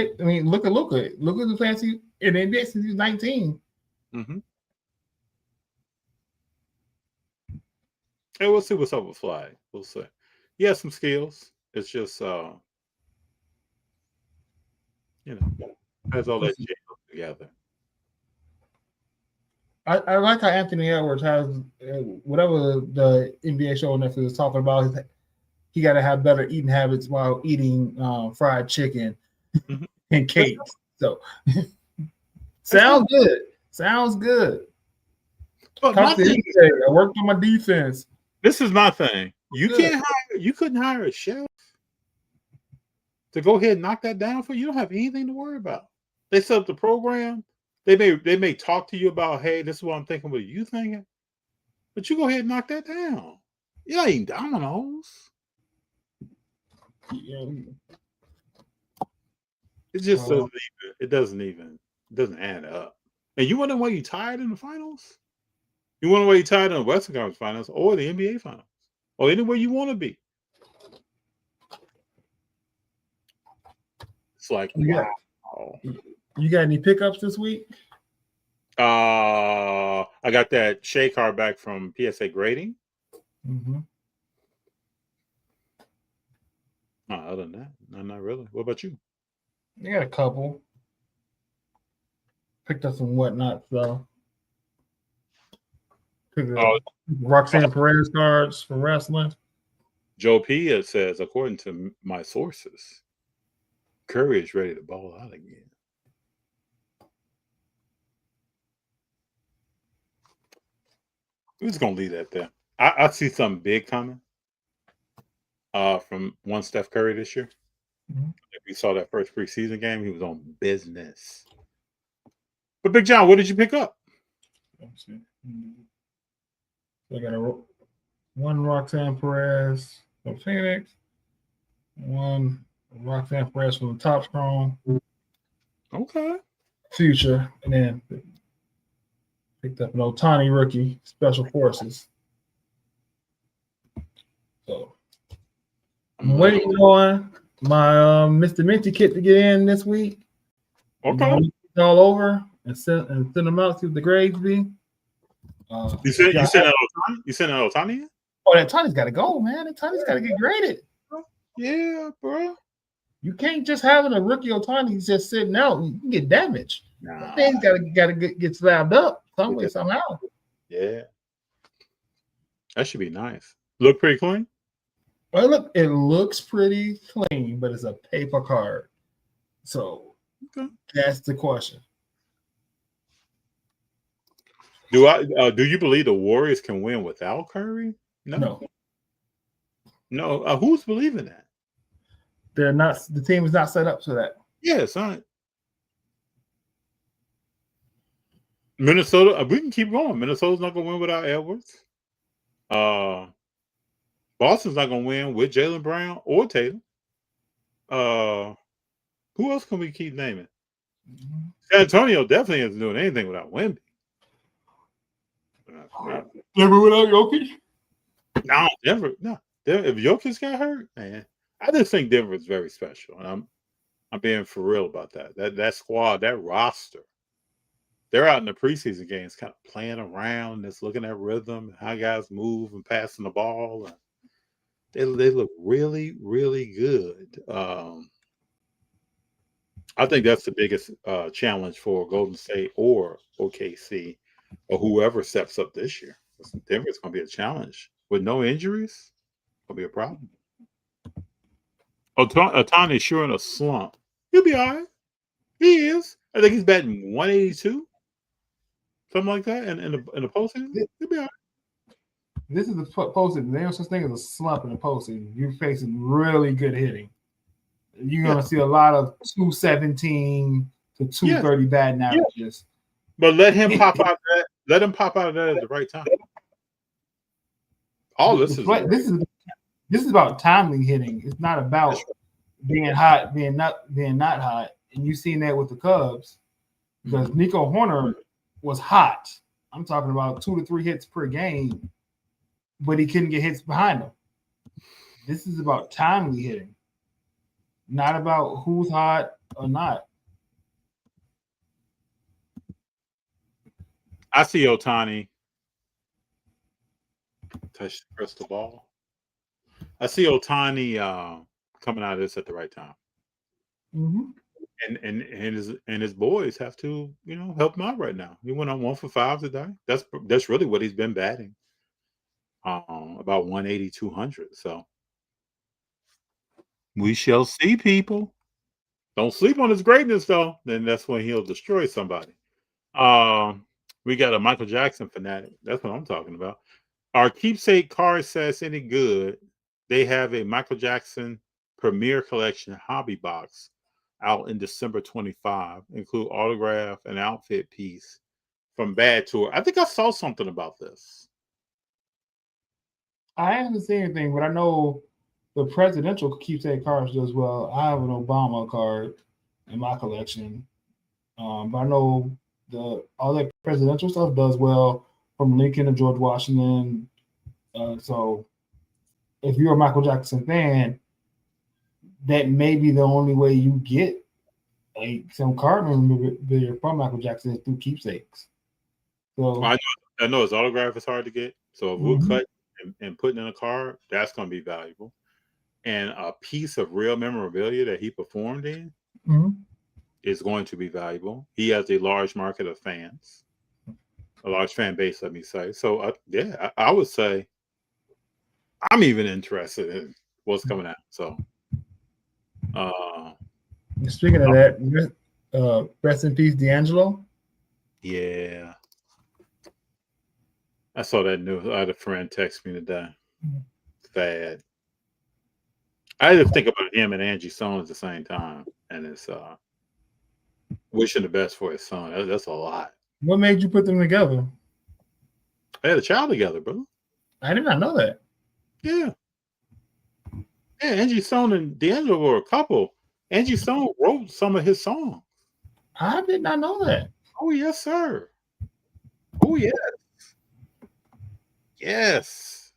at Luka. Look at the fancy in the NBA since he's 19. Mm-hmm. Hey, we'll see what's up with Flag. We'll see. He has some skills. It's just has all that jam together. I like how Anthony Edwards has whatever the NBA show on Netflix is talking about. He got to have better eating habits while eating fried chicken and cakes. So sounds good. Sounds good. But I worked on my defense. This is my thing. You couldn't hire a chef to go ahead and knock that down for you. You don't have anything to worry about. They set up the program. They may talk to you about, hey, this is what I'm thinking. What are you thinking? But you go ahead and knock that down. You ain't eating Domino's. It just doesn't add up. And you wonder why you're tired in the finals? You wonder why you're tired in the Western Conference Finals or the NBA Finals or anywhere you want to be. It's like, wow. You got any pickups this week? I got that Shea card back from PSA Grading. Mm-hmm. Other than that, not really. What about you? I got a couple. Picked up some whatnot, so. Roxanne Perez cards for wrestling. Joe P says, according to my sources, Curry is ready to ball out again. We're just gonna leave that there. I see something big coming from one Steph Curry this year. Mm-hmm. If you saw that first preseason game, he was on business. But Big Jon, what did you pick up? Let's see. So I got one Roxanne Perez from Phoenix, one Roxanne Perez from the Top Strong. Okay. Future, and then picked up an Otani rookie, Special Forces. So I'm waiting on my Mr. Minty kit to get in this week. Okay. All over and send them out, see what the grades be. You said Otani in? Oh, that Tony's got to go, man. That Tony's got to get graded. Yeah, bro. You can't just having a rookie Otani just sitting out. You can get damaged. Nah. That thing's got to get slabbed up some way, somehow. Yeah. That should be nice. Look pretty clean. Well, it looks pretty clean, but it's a paper card. So that's the question. Do you believe the Warriors can win without Curry? No. Who's believing that? They're not. The team is not set up for that. Yeah, it's not. Minnesota. We can keep going. Minnesota's not going to win without Edwards. Boston's not going to win with Jaylen Brown or Tatum. Who else can we keep naming? San Antonio definitely isn't doing anything without Wemby. Denver without Jokic? No, Denver. No, if Jokic got hurt, man, I just think Denver is very special, and I'm being for real about that. That squad, that roster, they're out in the preseason games, kind of playing around, just looking at rhythm, how guys move and passing the ball. And they look really, really good. I think that's the biggest challenge for Golden State or OKC or whoever steps up this year. Denver's going to be a challenge. With no injuries, it's going to be a problem. Otani's sure in a slump. He'll be all right. He is. I think he's batting 182, something like that, in the postseason. He'll be all right. This is the postseason. There's no such thing as a slump in the postseason. You're facing really good hitting. You're going to see a lot of 217 to 230 batting averages. But let him pop out of that. Let him pop out of that at the right time. All this is about timely hitting. It's not about being hot, being not hot. And you've seen that with the Cubs because Nico Horner was hot. I'm talking about 2 to 3 hits per game, but he couldn't get hits behind him. This is about timely hitting, not about who's hot or not. I see Otani touch the crystal ball. I see Otani coming out of this at the right time. And his boys have to, help him out right now. He went on 1 for 5 today. That's really what he's been batting. About 180, 200. So we shall see, people. Don't sleep on his greatness, though. Then that's when he'll destroy somebody. We got a Michael Jackson fanatic. That's what I'm talking about. Our keepsake card sets any good. They have a Michael Jackson Premier Collection hobby box out in December 25. Include autograph and outfit piece from Bad Tour. I think I saw something about this. I haven't seen anything, but I know the presidential keepsake cards does well. I have an Obama card in my collection, but I know all that presidential stuff does well from Lincoln to George Washington. So if you're a Michael Jackson fan, that may be the only way you get some card memorabilia from Michael Jackson is through keepsakes. So I know his autograph is hard to get. So if we'll cut and put in a card, that's going to be valuable. And a piece of real memorabilia that he performed in is going to be valuable. He has a large market of fans, a large fan base, let me say. So, I would say I'm even interested in what's coming out. So, speaking of that, rest in peace, D'Angelo. Yeah. I saw that news. I had a friend text me today. Bad. I had to think about him and Angie Stone at the same time. And it's wishing the best for his son. That's a lot. What made you put them together? They had a child together, bro. I did not know that. Yeah. Yeah, Angie Stone and D'Angelo were a couple. Angie Stone wrote some of his songs. I did not know that. Oh, yes, sir. Oh, yes. Yes.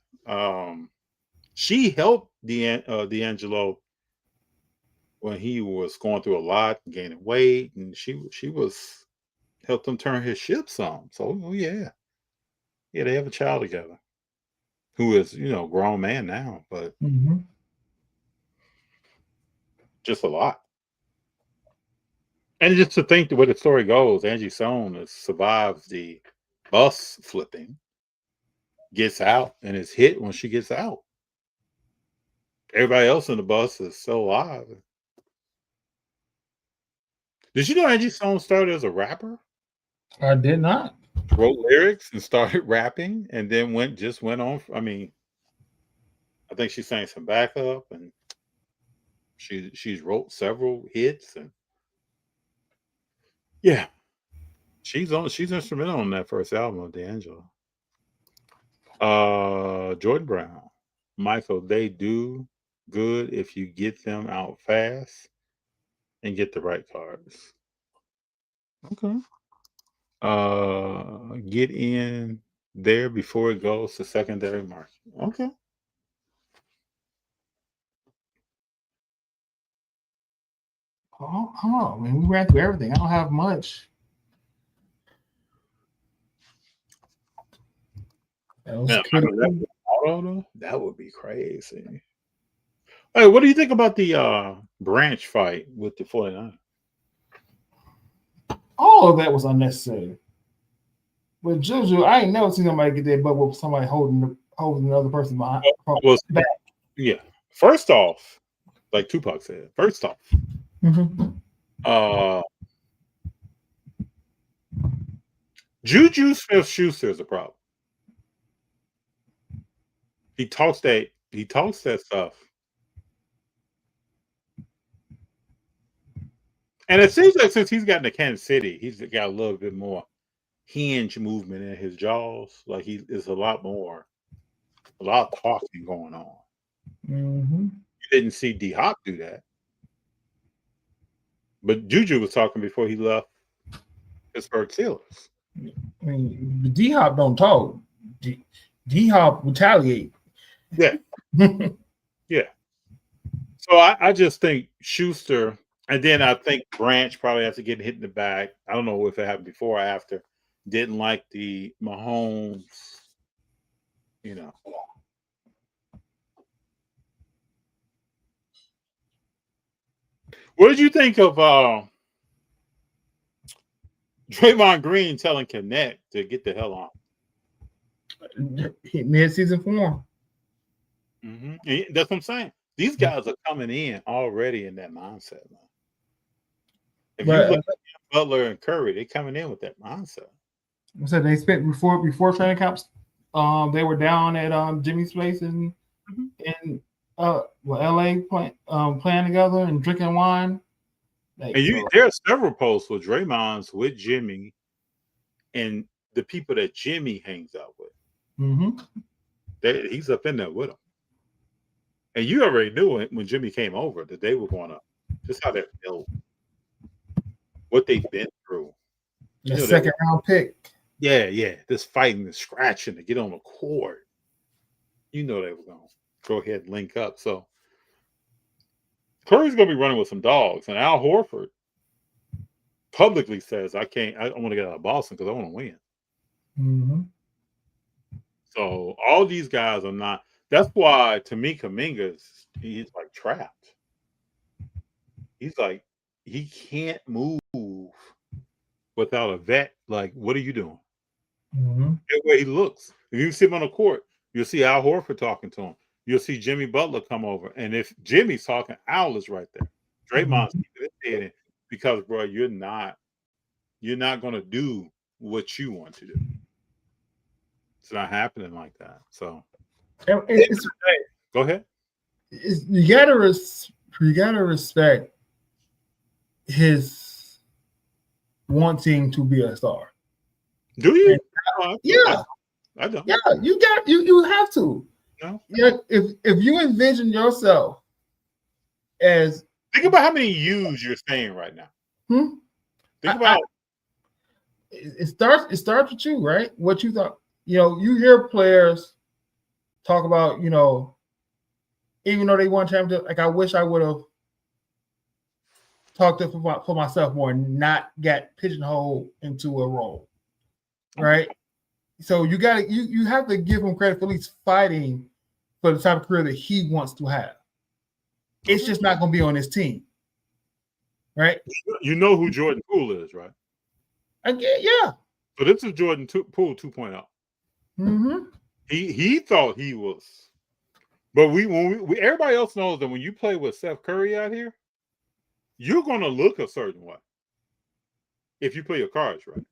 She helped D'Angelo when he was going through a lot, gaining weight, and she was helped him turn his ship some. So, oh yeah. Yeah, they have a child together who is, a grown man now, but Mhm. just a lot. And just to think the way the story goes, Angie Stone survives the bus flipping, gets out, and is hit when she gets out. Everybody else in the bus is still alive. Did you know Angie Stone started as a rapper? I did not. Wrote lyrics and started rapping, and then went on. I mean, I think she sang some backup, and she's wrote several hits, and yeah, she's instrumental on that first album of D'Angelo. Jordan Brown, Michael, they do good if you get them out fast and get the right cards. Okay. Get in there before it goes to secondary market. Okay. Oh, I mean, we ran through everything. I don't have much. That was Now, pretty that, auto, that would be crazy. Hey, what do you think about the branch fight with the 49ers? All of that was unnecessary. But Juju, I ain't never seen somebody get their butt with somebody holding another person behind. Back. Yeah. First off, like Tupac said, first off, Juju Smith-Schuster is a problem. He talks that stuff. And it seems like since he's gotten to Kansas City, he's got a little bit more hinge movement in his jaws. Like he is a lot of talking going on. Mm-hmm. You didn't see D Hop do that. But Juju was talking before he left Pittsburgh Steelers. I mean, D Hop don't talk. D Hop retaliate. Yeah. Yeah. So I just think Schuster, and then I think Branch probably has to get hit in the back. I don't know if it happened before or after. Didn't like the Mahomes, What did you think of Draymond Green telling Connect to get the hell on? Mid-season form. Mm-hmm. That's what I'm saying. These guys are coming in already in that mindset, man. If you look at Butler and Curry, they're coming in with that mindset. So they spent before training camps. They were down at Jimmy's place in LA playing together and drinking wine. There are several posts with Draymond's with Jimmy and the people that Jimmy hangs out with. Mm-hmm. He's up in there with them. And you already knew it when Jimmy came over that they were going to just how they're built, what they've been through. The second round pick. Yeah. This fighting and scratching to get on the court. They were going to go ahead and link up. So Curry's going to be running with some dogs. And Al Horford publicly says, I want to get out of Boston because I want to win. Mm-hmm. So all these guys are not. That's why Tamika Minga he's like trapped. He's like, he can't move without a vet. Like, what are you doing? Mm-hmm. The way he looks. If you see him on the court, you'll see Al Horford talking to him. You'll see Jimmy Butler come over. And if Jimmy's talking, Al is right there. Draymond's keeping it because, bro, you're not going to do what you want to do. It's not happening like that. So go ahead. You gotta respect his wanting to be a star. Do you? Yeah. I don't. Yeah, you have to. No. Yeah, if you envision yourself as think about how many U's you're saying right now. Think about it starts with you, right? What you thought. You hear players talk about, even though they won championship, like I wish I would have talked for myself more and not get pigeonholed into a role. Right? So you have to give him credit for at least fighting for the type of career that he wants to have. It's just not going to be on his team, right? You know who Jordan Poole is, right? Again, yeah. So this is Jordan Poole 2.0. Mm-hmm. He thought he was, but everybody else knows that when you play with Steph Curry out here, you're going to look a certain way if you play your cards right.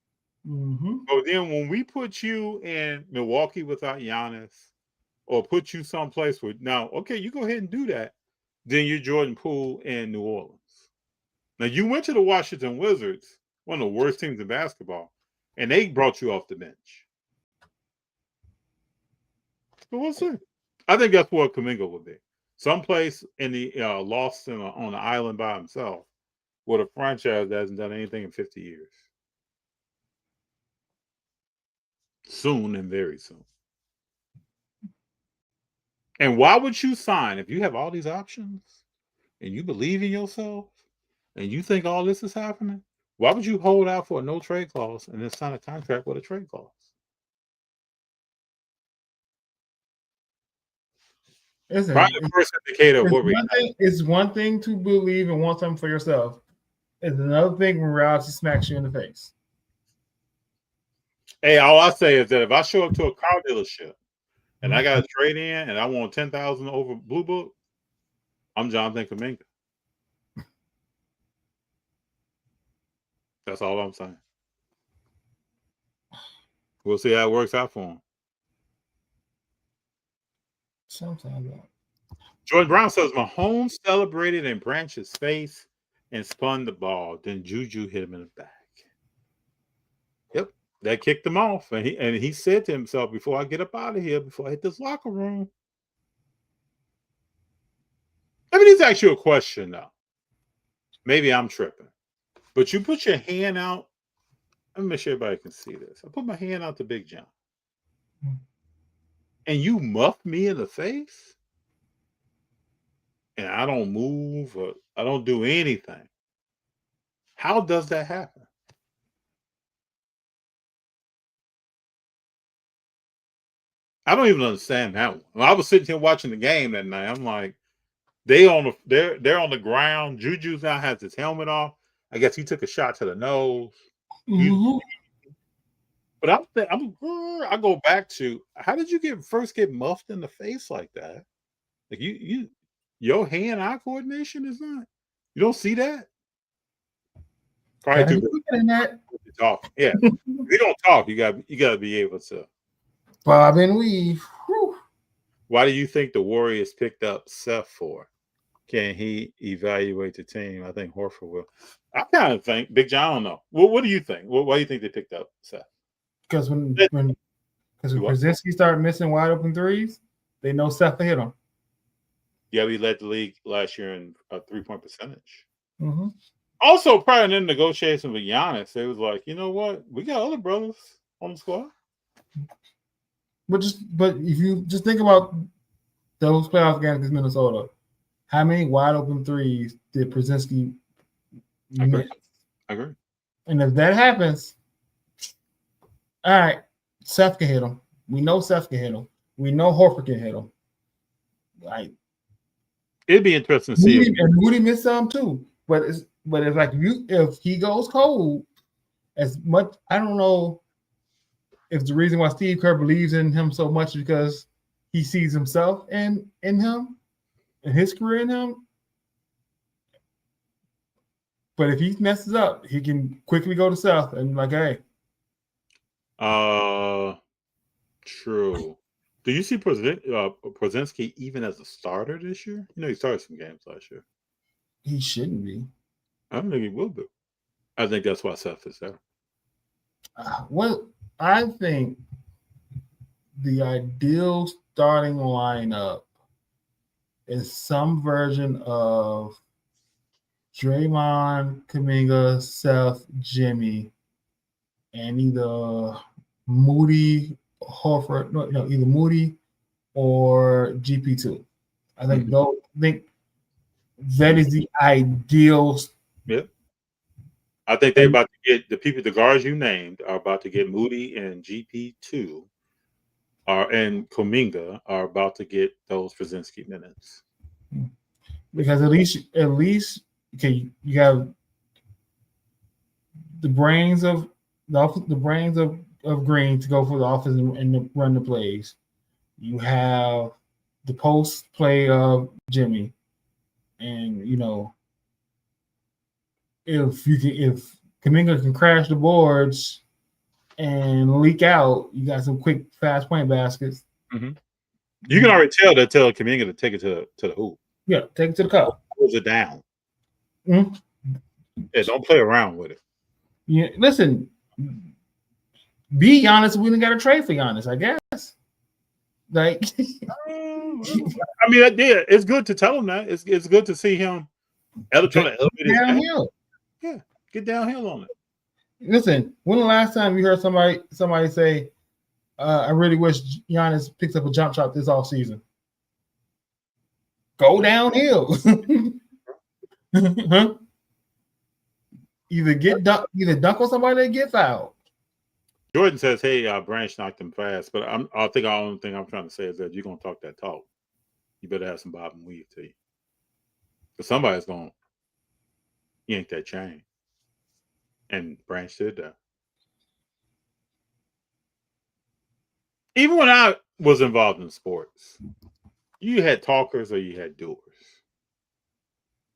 Mm-hmm. But then when we put you in Milwaukee without Giannis, or put you someplace with now, okay, you go ahead and do that. Then you're Jordan Poole in New Orleans. Now you went to the Washington Wizards, one of the worst teams in basketball, and they brought you off the bench. But we'll see. I think that's what Kuminga would be. Someplace in the lost on the island by himself, with a franchise that hasn't done anything in 50 years. Soon and very soon. And why would you sign if you have all these options and you believe in yourself and you think all this is happening? Why would you hold out for a no trade clause and then sign a contract with a trade clause? Probably the first indicator of what it's one thing to believe and want something for yourself. It's another thing when reality smacks you in the face. Hey, all I say is that if I show up to a car dealership and I got a trade in and I want 10,000 over Blue Book, I'm Jonathan Kuminga. That's all I'm saying. We'll see how it works out for him. Sometimes. Jordan Brown says Mahomes celebrated in Branch's face and spun the ball. Then Juju hit him in the back. Yep, that kicked him off. And he said to himself, before I get up out of here, before I hit this locker room. Let me just ask you a question now. Maybe I'm tripping. But you put your hand out. Let me make sure everybody can see this. I put my hand out to Big Jon. And you muff me in the face? And I don't move or I don't do anything. How does that happen? I don't even understand that one. When I was sitting here watching the game that night, I'm like, they're on the ground. Juju's now has his helmet off. I guess he took a shot to the nose. Mm-hmm. But I go back to, how did you first get muffed in the face like that? Like your hand-eye coordination is not. You don't see that? Probably too good to talk. Yeah, if you don't talk, you got to be able to bob and weave. Whew. Why do you think the Warriors picked up Seth for? Can he evaluate the team? I think Horford will. I kind of think Big Jon. I don't know. What do you think? Why do you think they picked up Seth? Because when Krasinski started missing wide open threes, they know Seth will hit him. Yeah, we led the league last year in 3-point percentage. Mm-hmm. Also, prior to the negotiation with Giannis, they was like, you know what? We got other brothers on the squad. But if you just think about those playoff games against Minnesota, how many wide open threes did Krasinski miss? I agree. And if that happens, all right, Seth can hit him. We know Seth can hit him. We know Horford can hit him. Like, it'd be interesting to see. And Moody missed some too. But it's like if he goes cold, as much, I don't know if the reason why Steve Kerr believes in him so much is because he sees himself in him, and his career in him. But if he messes up, he can quickly go to Seth and like, hey. True. Do you see Przinski even as a starter this year? You know, he started some games last year. He shouldn't be. I don't think he will be. I think that's why Seth is there. Well, I think the ideal starting lineup is some version of Draymond, Kuminga, Seth, Jimmy, and either Moody, Horford, either Moody or GP2. I think that is the ideal I think they're about to get the guards you named are about to get Moody and GP2 and Kuminga are about to get those Krasinski minutes. Because at least okay, you have the brains of Green to go for the offense and run the plays. You have the post play of Jimmy, and if Kuminga can crash the boards and leak out, you got some quick, fast point baskets. Mm-hmm. You can already tell Kuminga to take it to the hoop. Yeah, take it to the cup. Close it down. Mm-hmm. Yeah, don't play around with it. Yeah, listen. Be Giannis. We didn't got to trade for Giannis, I guess. Like, I mean, it's good to tell him that. It's good to see him trying to elevate his downhill. Yeah, get downhill on it. Listen, when the last time you heard somebody say, "I really wish Giannis picks up a jump shot this offseason"? Go downhill. Huh? Either dunk on somebody or get fouled. Jordan says, "Hey, Branch knocked him fast," but I think the only thing I'm trying to say is that you're gonna talk that talk. You better have some bob and weave to you, because somebody's gonna yank that chain. And Branch did that. Even when I was involved in sports, you had talkers or you had doers,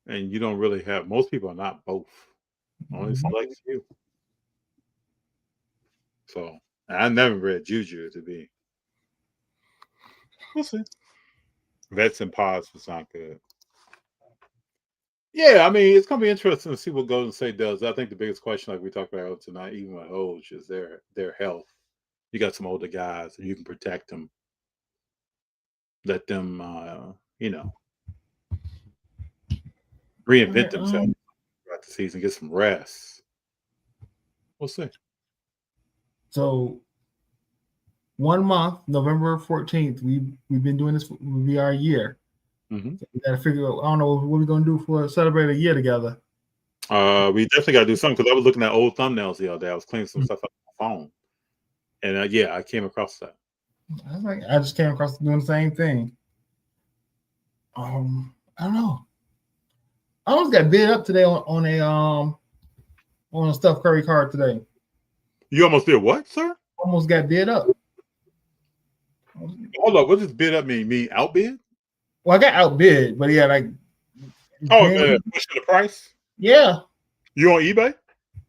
and you don't really have. Most people are not both. Only select few. So I never read Juju to be. We'll see. Vets and pods was not good. Yeah, I mean, it's gonna be interesting to see what Golden State does. I think the biggest question, like we talked about tonight, even with Oj, is their health. You got some older guys, and you can protect them. Let them, reinvent themselves throughout the season, get some rest. We'll see. So 1 month, November 14th, we've been doing this. Will be our year. Mm-hmm. So we got to figure out. I don't know what we're gonna do for celebrate a year together. We definitely got to do something, because I was looking at old thumbnails the other day. I was cleaning some stuff up on my phone, and I came across that. I just came across doing the same thing. I don't know. I almost got bid up today on a Steph Curry card today. You almost did what, sir? Almost got bid up. Hold up, what does bid up mean? Mean outbid? Well, I got outbid, but yeah, like. Oh, pushing the price? Yeah. You on eBay?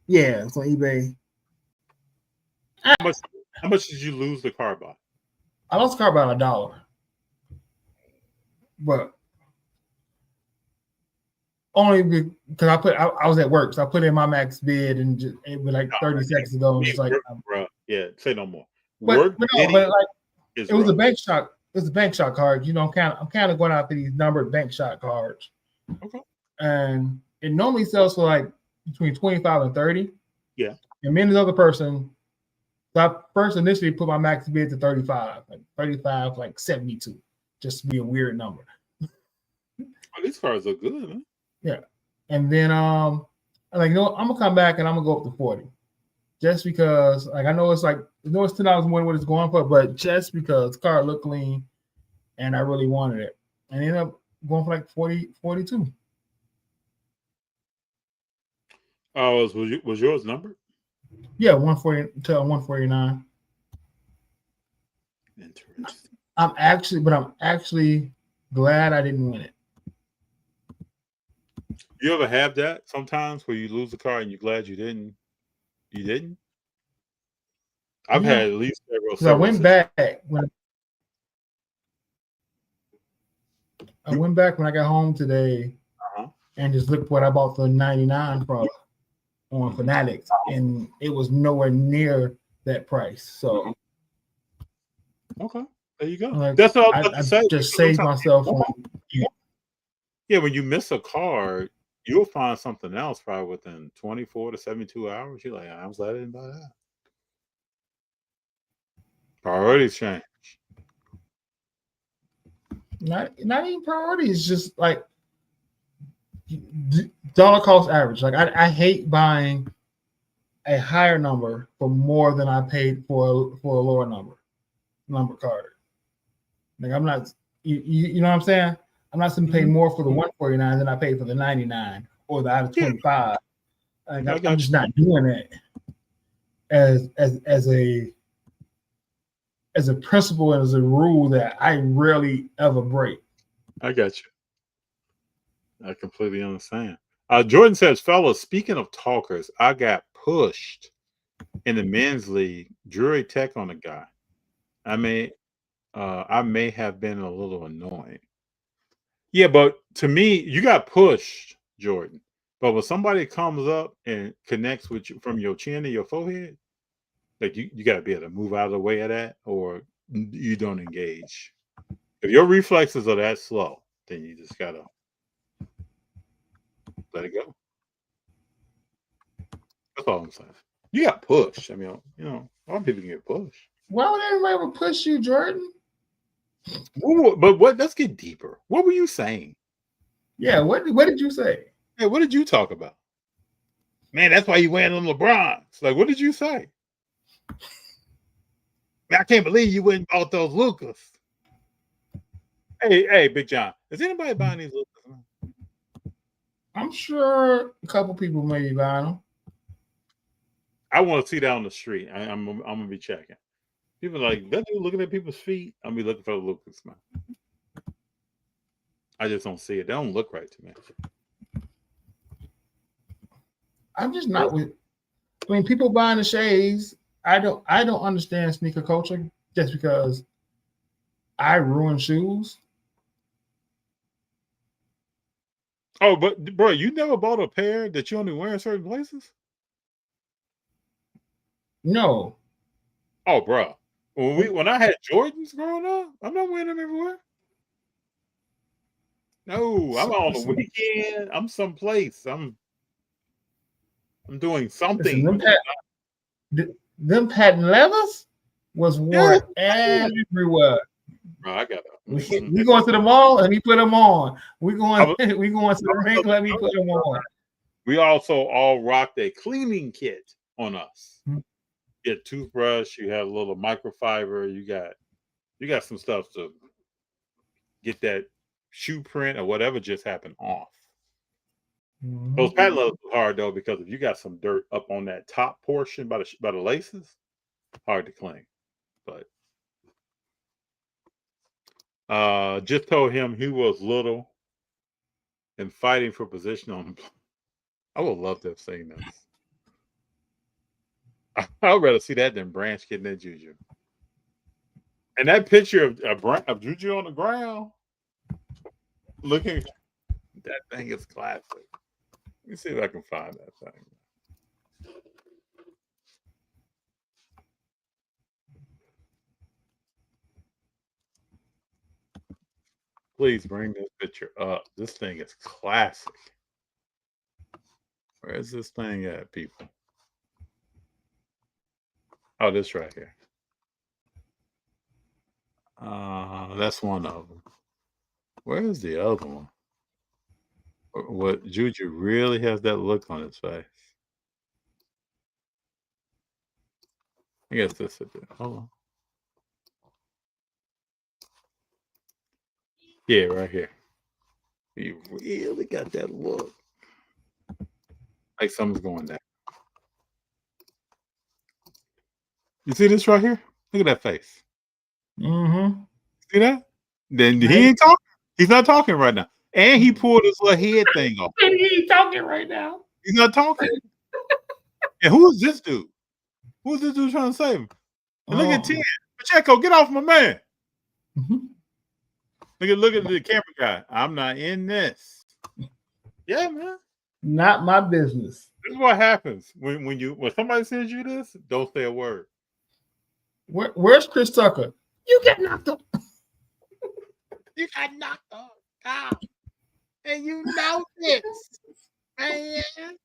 Yeah, it's on eBay. How much did you lose the car by? I lost the car by $1. But only because I was at work, so I put in my max bid, and it was like 30 seconds ago. And just like, bro, yeah, say no more. But like it was a bank shot. It was a bank shot card. I'm kind of going out for these numbered bank shot cards. Okay. And it normally sells for like between 25 and 30. Yeah. And me and another person. So I first initially put my max bid to 35, like 35, like 72, just to be a weird number. These cards are good, man. Yeah. And then I'm like, I'm gonna come back and I'm gonna go up to 40. Just because like I know it's $10 more than what it's going for, but just because the card looked clean and I really wanted it. And ended up going for like 40, 42. Was yours numbered? Yeah, 140 to 149. Interesting. I'm actually glad I didn't win it. You ever have that sometimes where you lose a car and you're glad you didn't? You didn't? I've had at least several. I went back when I got home today and just looked what I bought the 99 product on Fanatics, and it was nowhere near that price. So, okay, there you go. Like, that's all I say. Just saved myself from. Yeah, when you miss a card, you'll find something else probably within 24 to 72 hours. You're like, I'm glad I didn't buy that. Priorities change. Not even priorities, just like dollar cost average. Like I hate buying a higher number for more than I paid for a lower number card. Like I'm not, you know what I'm saying? I'm not going to pay more for the 149 than I paid for the 99 or the out of 25. Like I'm just not doing it as a principle and as a rule that I rarely ever break. I got you. I completely understand. Jordan says, fellas, speaking of talkers, I got pushed in the men's league, Drury Tech on a guy. I may have been a little annoying. Yeah, but to me, you got pushed, Jordan. But when somebody comes up and connects with you from your chin to your forehead, like you got to be able to move out of the way of that, or you don't engage. If your reflexes are that slow, then you just gotta let it go. That's all I'm saying. You got pushed. I mean, you know, a lot of people can get pushed. Why would anybody ever push you, Jordan? But what? Let's get deeper. What were you saying? Yeah, what did you say? Hey, what did you talk about? Man, that's why you wearing them LeBrons. Like, what did you say? Man, I can't believe you went and bought those Lucas. Hey, Big Jon, is anybody buying these Lucas? I'm sure a couple people may be buying them. I want to see that on the street. I'm gonna be checking. People are like, that dude looking at people's feet. I'll be looking for the Lucas, man. I just don't see it. They don't look right to me. I'm just not with. I mean, people buying the shades. I don't understand sneaker culture just because I ruin shoes. Oh, but bro, you never bought a pair that you only wear in certain places? No. Oh, bro. When I had Jordans growing up, I'm not wearing them everywhere. No, I'm on the weekend. I'm someplace. I'm doing something. Listen, them patent leathers was worn everywhere. Bro, I got we going to the mall. Let me put them on. We going to the ring. Let me put them on. We also all rocked a cleaning kit on us. Mm-hmm. You get toothbrush. You have a little microfiber. You got some stuff to get that shoe print or whatever just happened off. Mm-hmm. Those patent leathers are hard though, because if you got some dirt up on that top portion by the laces, hard to clean. But just told him he was little and fighting for position on the. I would love to have seen this. I would rather see that than Branch getting that Juju. And that picture of Juju on the ground, looking, that thing is classic. Let me see if I can find that thing. Please bring this picture up. This thing is classic. Where's this thing at, people? Oh, this right here. That's one of them. Where's the other one? What Juju really has that look on his face. I guess this is it. Hold on. Yeah, right here. He really got that look. Like something's going down. You see this right here? Look at that face. Mm-hmm. See that? Then he ain't talking. He's not talking right now. And he pulled his little head thing off. He ain't talking right now. He's not talking. And who is this dude? Who's this dude trying to save him? And look at 10. Pacheco, get off my man. Mm-hmm. Look at the camera guy. I'm not in this. Yeah, man. Not my business. This is what happens when somebody sends you this. Don't say a word. Where's Chris Tucker? You got knocked up. You got knocked up. Ah. And you know this, man.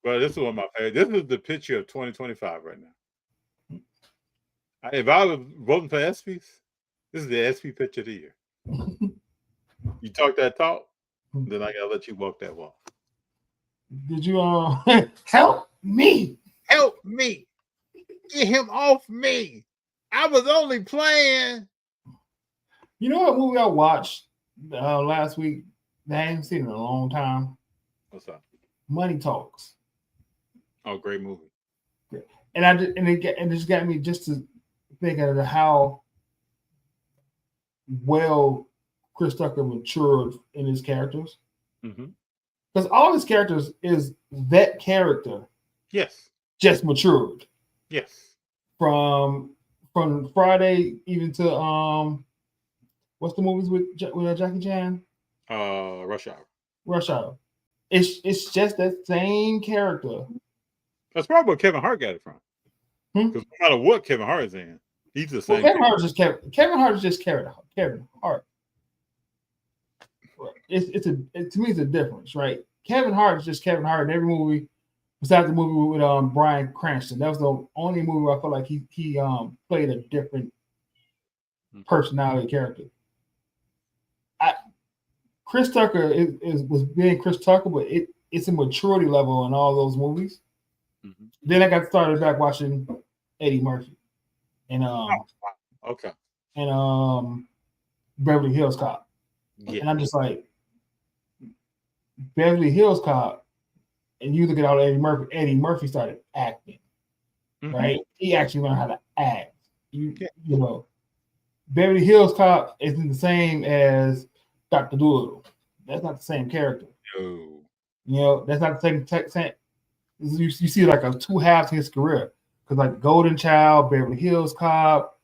But this is one of my favorites. This is the picture of 2025 right now. If I was voting for ESPYs, this is the ESPY picture of the year. You talk that talk, Then I gotta let you walk that walk. Did you help me? Help me! Get him off me! I was only playing. You know what movie I watched last week that I haven't seen in a long time? What's up? Money Talks. Oh, great movie. And it just got me just to think of how well Chris Tucker matured in his characters. Mm-hmm. Because all his characters is that character. Yes. Just matured. Yes. From Friday even to what's the movies with Jackie Chan? Rush Hour. Rush Hour. It's just that same character. That's probably where Kevin Hart got it from. Because no matter what Kevin Hart is in, he's the same. Kevin Hart is just Kevin Hart is just Kevin Hart. To me it's a difference, right? Kevin Hart is just Kevin Hart in every movie, besides the movie with Bryan Cranston. That was the only movie where I felt like he played a different personality character. Chris Tucker was being Chris Tucker, but it's a maturity level in all those movies. Mm-hmm. Then I got started back watching Eddie Murphy and okay, and Beverly Hills Cop. Yeah. And I'm just like, Beverly Hills Cop, and you look at all Eddie Murphy started acting, right? He actually learned how to act. You know, Beverly Hills Cop isn't the same as Dr. Dolittle. That's not the same character. No. You know, that's not the same. You see like a two halves of his career. Because like Golden Child, Beverly Hills Cop,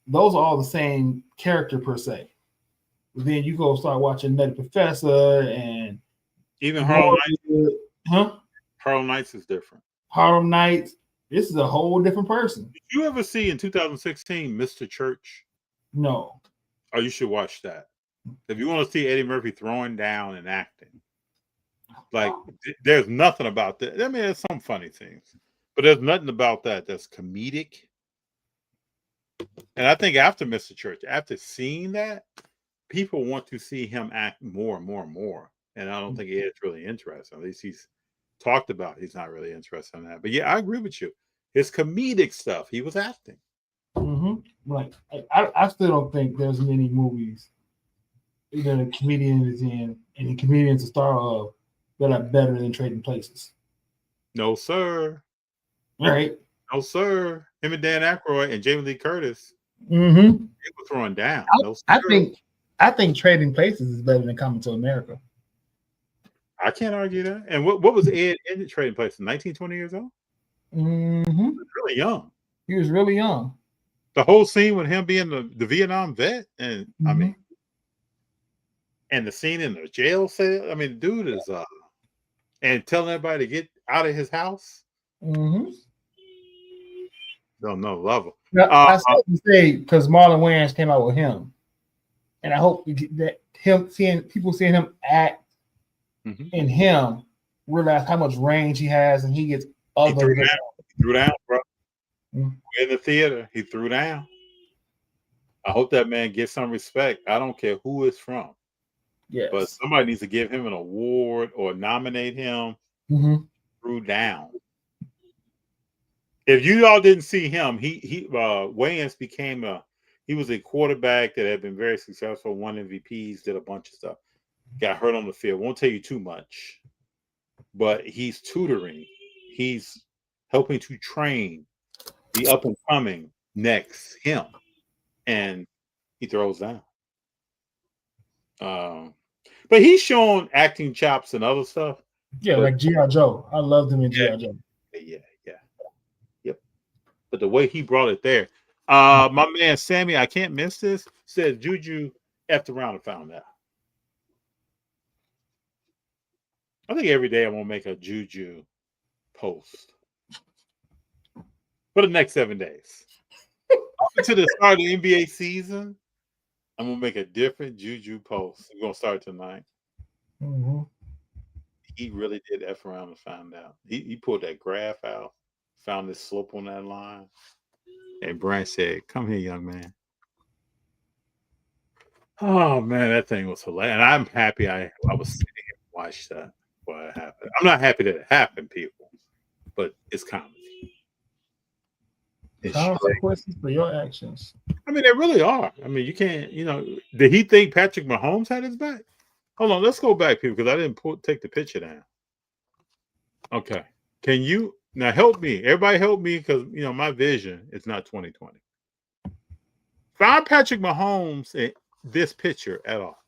those are all the same character per se. But then you go start watching Nutty Professor and even Harlem Nights. Huh? Harlem Nights is different. Harlem Nights. This is a whole different person. Did you ever see in 2016 Mr. Church? No. Oh, you should watch that. If you want to see Eddie Murphy throwing down and acting, like there's nothing about that. I mean, there's some funny things, but there's nothing about that that's comedic. And I think after Mr. Church, after seeing that, people want to see him act more and more and more. And I don't think Ed's really interested. At least he's talked about he's not really interested in that. But yeah, I agree with you. His comedic stuff, he was acting. Mm-hmm. Like I still don't think there's many movies that a comedian is in and the comedian's a star of that are better than Trading Places. No, sir. Right? No, sir. Him and Dan Aykroyd and Jamie Lee Curtis. Mm-hmm. They were throwing down. No, I think Trading Places is better than Coming to America. I can't argue that. And what was Ed in the Trading Places? 19, 20 years old? Mm-hmm. He was really young. He was really young. The whole scene with him being the Vietnam vet, and I mean, and the scene in the jail cell. I mean, the dude is and telling everybody to get out of his house. Mm-hmm. Don't know level. I still say because Marlon Wayans came out with him, and I hope that people seeing him act in him realize how much range he has, and he gets other. He threw down, bro. We're in the theater. He threw down. I hope that man gets some respect. I don't care who it's from. Yes. But somebody needs to give him an award or nominate him. Threw down. If you all didn't see him, Wayans became he was a quarterback that had been very successful, won MVPs, did a bunch of stuff. Got hurt on the field. Won't tell you too much, but he's tutoring. He's helping to train the up and coming next him, and he throws down. But he's shown acting chops and other stuff. Yeah, like G.I. Joe. I loved him in G.I. Joe. Yeah. Yep. But the way he brought it there. My man Sammy, I can't miss this, said Juju effed around and found out. I think every day I'm gonna make a Juju post for the next 7 days. Up until the start of the NBA season, I'm gonna make a different Juju post. We're gonna start tonight. He really did F around and found out. He pulled that graph out, found this slope on that line, and Brian said, "Come here, young man." Oh man, that thing was hilarious. And I'm happy I was sitting here and watched that while it happened. I'm not happy that it happened, people, but it's comedy. It's Consequences for your actions. I mean, they really are. I mean, you can't, did he think Patrick Mahomes had his back? Hold on, let's go back, people, because I didn't take the picture down. Okay. Can you now help me? Everybody help me because my vision is not 2020. Find Patrick Mahomes in this picture at all.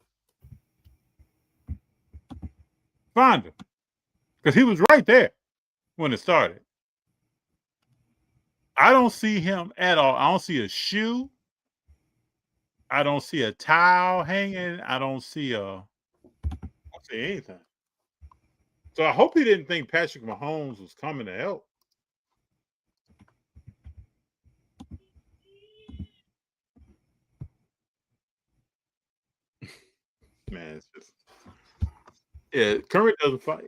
Find him. Because he was right there when it started. I don't see him at all. I don't see a shoe. I don't see a towel hanging. I don't see anything. So I hope he didn't think Patrick Mahomes was coming to help. Man, it's just Curry doesn't fight.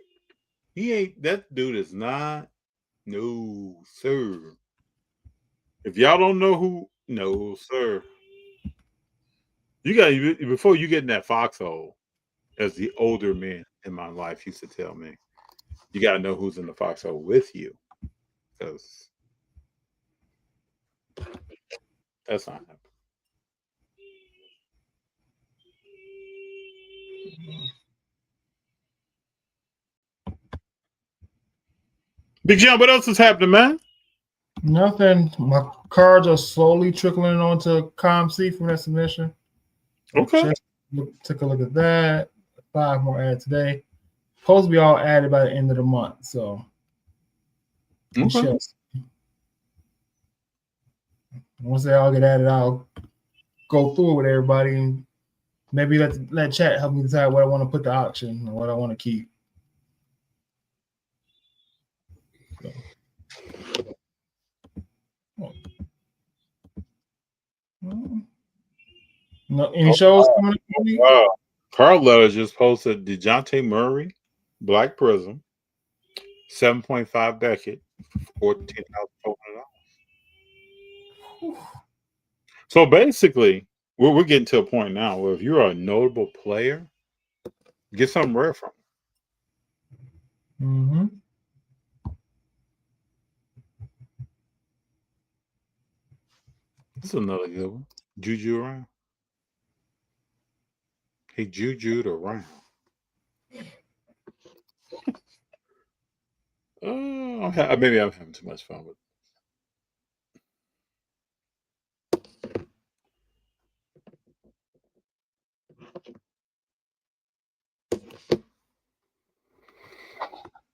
He ain't. That dude is not. No, sir. If y'all don't know who, no, sir. You got before you get in that foxhole, as the older men in my life used to tell me, you got to know who's in the foxhole with you, because that's not happening. Big Jon, what else is happening, man? Nothing. My cards are slowly trickling onto ComC from that submission. Okay. Took a look at that. 5 more added today. Supposed to be all added by the end of the month. So Okay. Once they all get added, I'll go through it with everybody and maybe let chat help me decide what I want to put to auction or what I want to keep. No, any shows coming up? Wow. Carl Letter just posted DeJounte Murray, Black Prism, 7.5 Beckett, $14,400. So basically, we're getting to a point now where if you're a notable player, get something rare from them. Mm-hmm. This is another good one. Juju around. He jujued around. Maybe I'm having too much fun with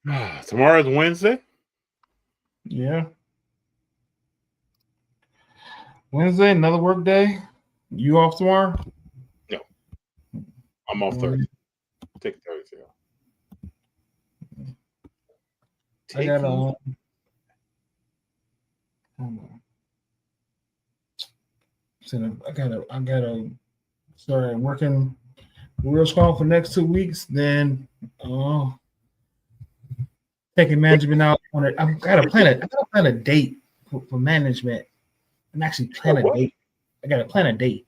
it. Tomorrow's Wednesday. Yeah. Wednesday, another work day. You off tomorrow? No. I'm off Thursday. Take Thursday off. I got hold on. I gotta start working real strong for the next 2 weeks. Then taking management out on it. I gotta plan a date for management. I'm actually planning a date. I gotta plan a date.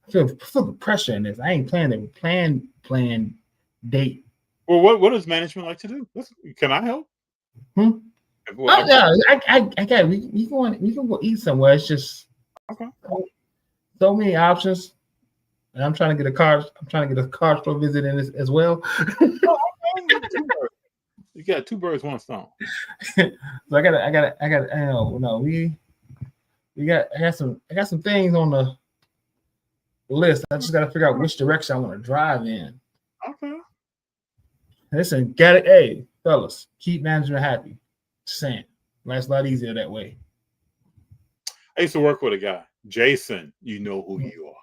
I feel the pressure in this. I ain't planning a plan date. Well, what does management like to do? Can I help? Yeah, I got. We can go eat somewhere. It's just so many options, and I'm trying to get a car. I'm trying to get a car store visit in this as well. You got 2 birds, 1 stone. So I got some things on the list. I just got to figure out which direction I want to drive in. Okay. Listen, hey, fellas, keep management happy. Just saying, life's a lot easier that way. I used to work with a guy, Jason. You know who you are.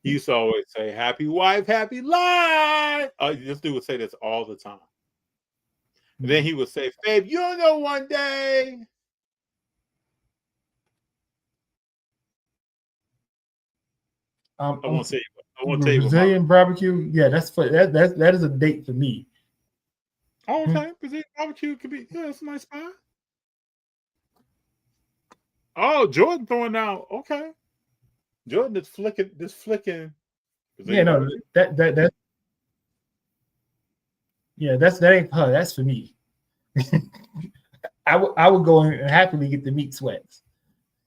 He used to always say, "Happy wife, happy life." This dude would say this all the time. And then he would say, "Babe, you'll know one day." I won't tell you. Brazilian barbecue. Yeah, that is a date for me. Oh, okay. Brazilian barbecue could be. Yeah, it's a nice spot. Oh, Jordan throwing out. Okay. Jordan is flicking. Yeah, no, that yeah, that ain't her. That's for me. I would go and happily get the meat sweats.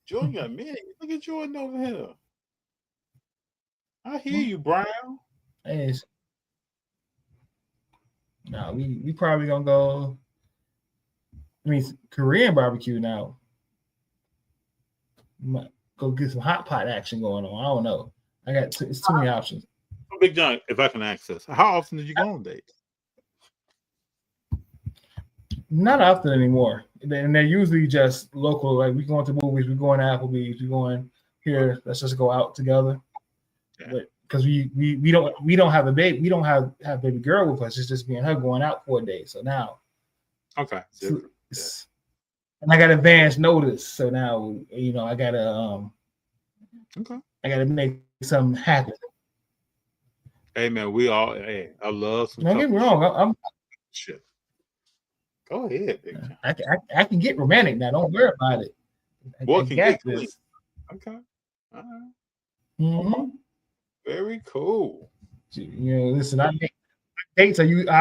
Jordan got me. Look at Jordan over here. I hear you, Brown. No, we probably gonna go. I mean, Korean barbecue now. Might go get some hot pot action going on. I don't know. It's too many options. Big Jon, if I can access, how often did you go on dates? Not often anymore. And they're usually just local. Like we going to movies, we going to Applebee's, we going here. Let's just go out together. Yeah. But because we don't have a baby, we don't have baby girl with us. It's just me and her going out for a day. So now, okay, and I got advance notice. So now I gotta I gotta make something happen. Hey man, I love some. Don't get me wrong. I'm shit. Go ahead, Big Jon. I can get romantic now. Don't worry about it. What can get this? Clean. Okay. All right. Mm-hmm. Very cool. Listen, our dates are usually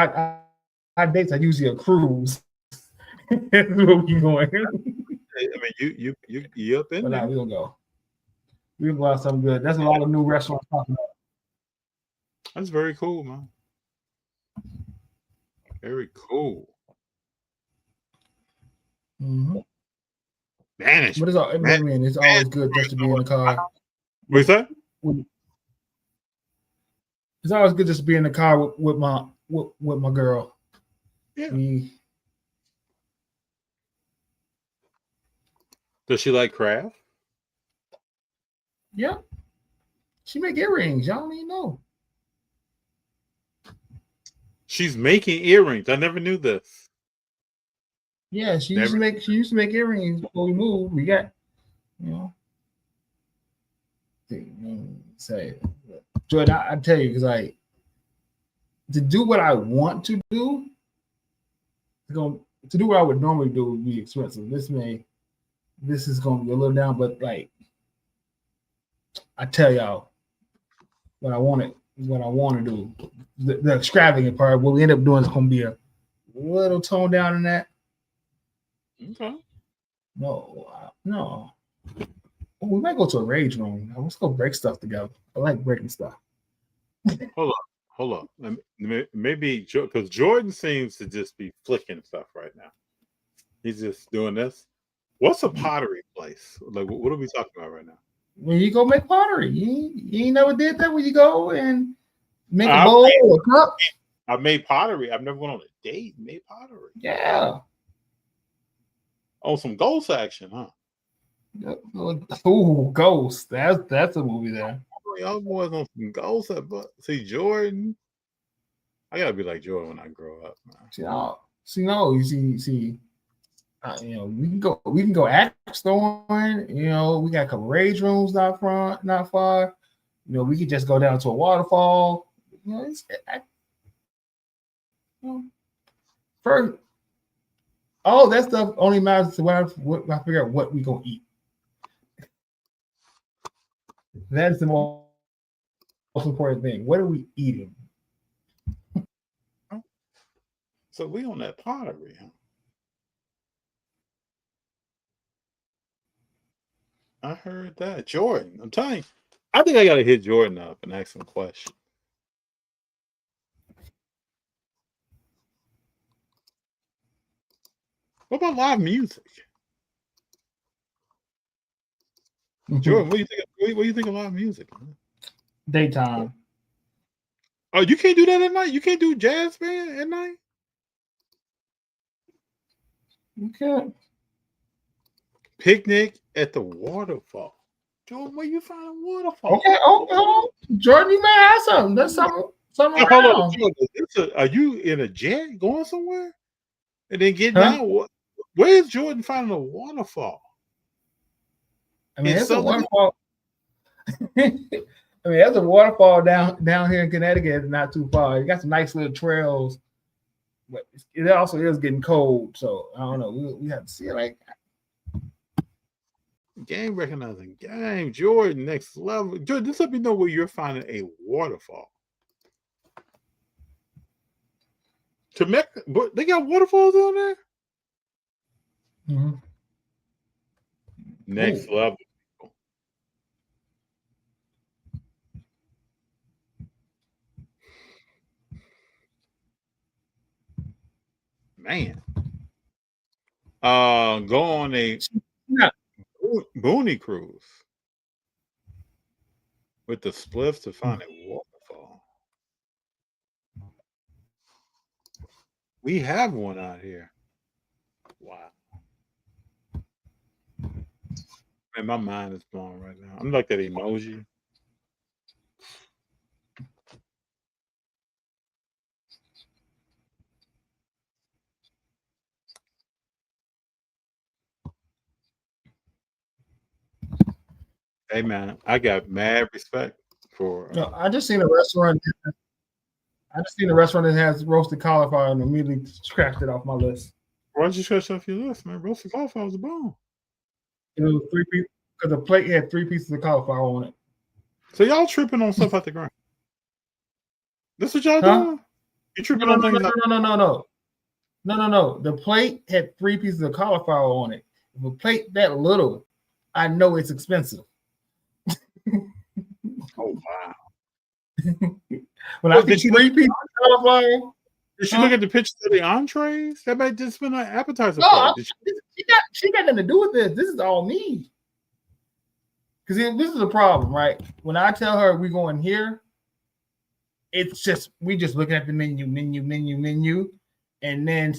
a cruise. That's where we going. I mean, you up in but there? Nah, we gonna go. We gonna go out something good. That's a lot of new restaurants talking about. That's very cool, man. Very cool. Mm-hmm. Vanish. But it's always good just to be in the car. What you say? It's always good just to be in the car with my girl. Yeah. Does she like craft? Yeah. She make earrings. Y'all don't even know. She's making earrings. I never knew this. Yeah, she used to make earrings before we moved. We got, say, Jordan, I tell you, because to do what I want to do, to do what I would normally do would be expensive. This is gonna be a little down, but I tell y'all what I want to do. The extravagant part, what we end up doing is gonna be a little toned down in that. Okay. No. We might go to a rage room. Let's go break stuff together. I like breaking stuff. Hold up. Maybe because Jordan seems to just be flicking stuff right now. He's just doing this. What's a pottery place? Like, what are we talking about right now? When you go make pottery, you ain't never did that. When you go and make a bowl or a cup. I made pottery. I've never went on a date and made pottery. Yeah. Oh, some ghost action, huh? Ooh, Ghost. That's a movie there. Y'all boys on some ghosts, but see Jordan. I gotta be like Jordan when I grow up, man. We can go axe throwing. We got a couple rage rooms not far. We could just go down to a waterfall. First, all that stuff only matters to when I figure out what we gonna eat. That's the most important thing. What are we eating? So we on that pottery, huh? I heard that. Jordan, I'm telling you, I think I gotta hit Jordan up and ask him a question. What about live music? Jordan, what do you think of live music? Man? Daytime. Oh, you can't do that at night? You can't do jazz band at night? You can't. Picnic at the waterfall. Jordan, where you find a waterfall? Okay. Jordan, you may have something. That's something around. Hold on, Jordan. Are you in a jet going somewhere? And then getting down? Where is Jordan finding a waterfall? I mean, there's a waterfall. There's a waterfall down here in Connecticut. It's not too far. You got some nice little trails, but it also is getting cold. So I don't know. We have to see it. Game recognizing game. Jordan, next level. Jordan, this let me know where you're finding a waterfall. Temecula, but they got waterfalls on there? Mm-hmm. Next level. Man. Go on a Booney cruise with the spliffs to find a waterfall. We have one out here. Wow. Man, my mind is blown right now. I'm like that emoji. Hey man, I got mad respect for. No, I just seen a restaurant. I just seen a restaurant that has roasted cauliflower and immediately scratched it off my list. Why'd you scratch off your list, man? Roasted cauliflower was a bomb. It was 3 pieces because the plate had 3 pieces of cauliflower on it. So y'all tripping on stuff at the ground. This what y'all doing? You tripping on things? No. The plate had 3 pieces of cauliflower on it. If a plate that little, I know it's expensive. Oh wow! When I see 3 pieces of cauliflower, did you look at the pictures of the entrees? That might just been an appetizer. No, she got nothing to do with this. This is all me. Because this is a problem, right? When I tell her we're going here, it's just we just looking at the menu, and then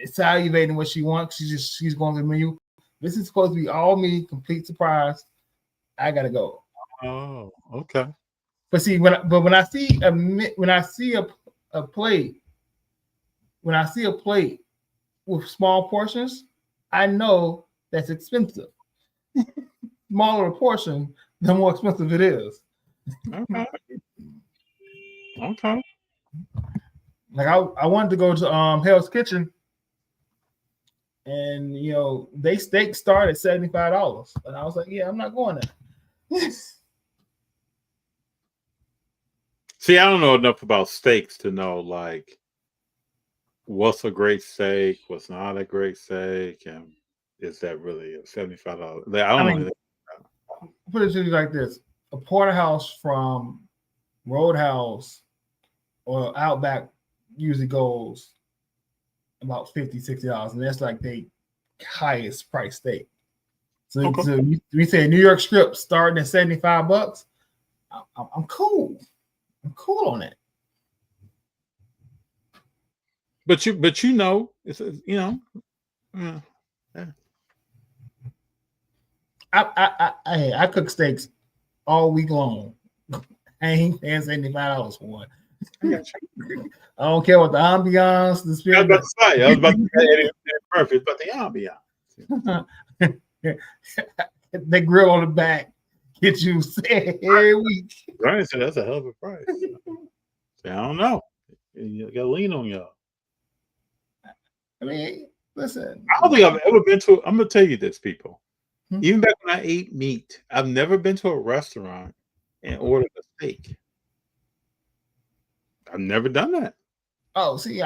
salivating what she wants. She's going to the menu. This is supposed to be all me, complete surprise. I gotta go. Oh, okay. But see, when I see a plate, when I see a plate with small portions, I know that's expensive. Smaller the portion, the more expensive it is. Okay. Like I wanted to go to Hell's Kitchen, and they steaks start at $75, and I was like, yeah, I'm not going there. See, I don't know enough about steaks to know like what's a great steak, what's not a great steak, and is that really a $75? I don't know. Put it to you like this: a porterhouse from Roadhouse or Outback usually goes about $50-$60, and that's like the highest price steak. So, Okay. so we say New York strip starting at $75. I'm cool. I'm cool on that. But you know, it's yeah. I cook steaks all week long. I ain't paying $75 for one. I don't care what the ambiance, the spirit. I was about to say it perfect, but the ambiance. They grill on the back, get you every week. Right, so that's a hell of a price. I don't know. You got to lean on y'all. I mean, listen. I don't think I've ever been to. I'm gonna tell you this, people. Even back when I ate meat, I've never been to a restaurant and ordered a steak. I've never done that. Oh, see,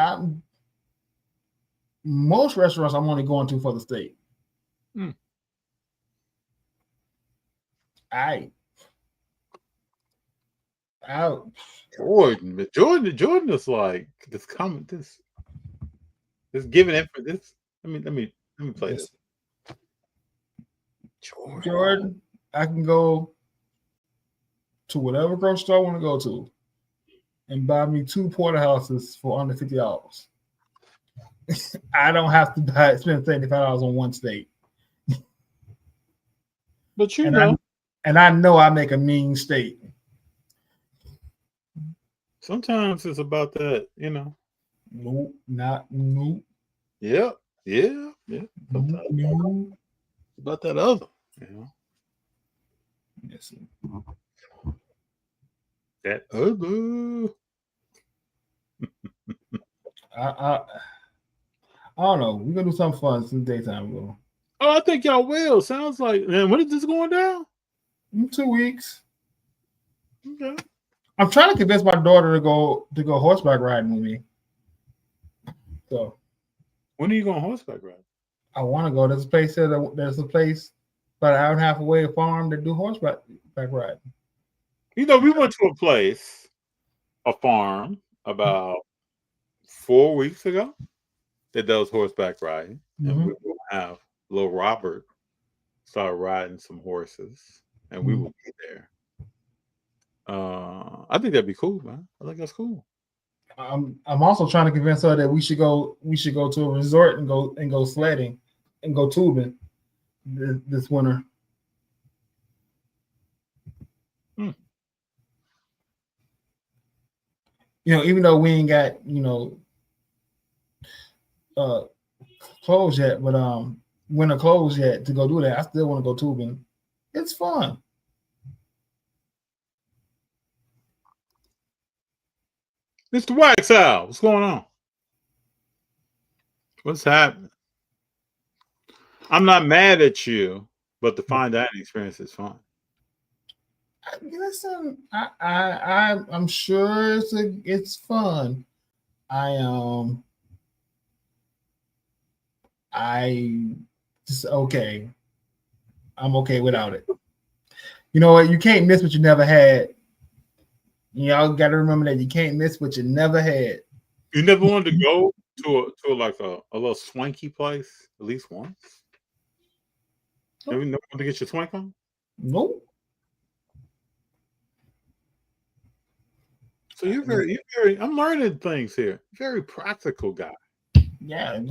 most restaurants I'm only going to for the steak. Jordan is like this comment. This giving it for this. Let me play this. Jordan, I can go to whatever grocery store I want to go to and buy me 2 porterhouses for under $50. I don't have to spend $75 on one steak. But I know I make a mean steak. Sometimes it's about that, Nope, not nope. Yeah. Nope. It's about that other, Yes. That other. I don't know. We're gonna do something fun. It's the daytime, bro. Oh, I think y'all will. Sounds like. And when is this going down? In 2 weeks. Okay. I'm trying to convince my daughter to go horseback riding with me. So When are you going horseback riding? I want to go. There's a place about an hour and a half away, a farm that do horseback riding. You know, we went to a place, a farm, about 4 weeks ago that does horseback riding, and we will have little Robert start riding some horses, and we will be there. I think that'd be cool, man. I think that's cool. I'm also trying to convince her that we should go to a resort and go sledding and go tubing this winter. You know, even though we ain't got clothes yet, but winter clothes yet to go do that, I still want to go tubing. It's fun. Mr. Wax Out, what's going on? What's happening? I'm not mad at you, but the fine dining experience is fun. Listen, I'm sure it's fun. I just okay. I'm okay without it. You know what? You can't miss what you never had. Y'all got to remember that you can't miss what you never had. You never wanted to go to like a little swanky place at least once? Never wanted to get your swank on? Nope. So you're very. I'm learning things here. Very practical guy. Yeah, I'm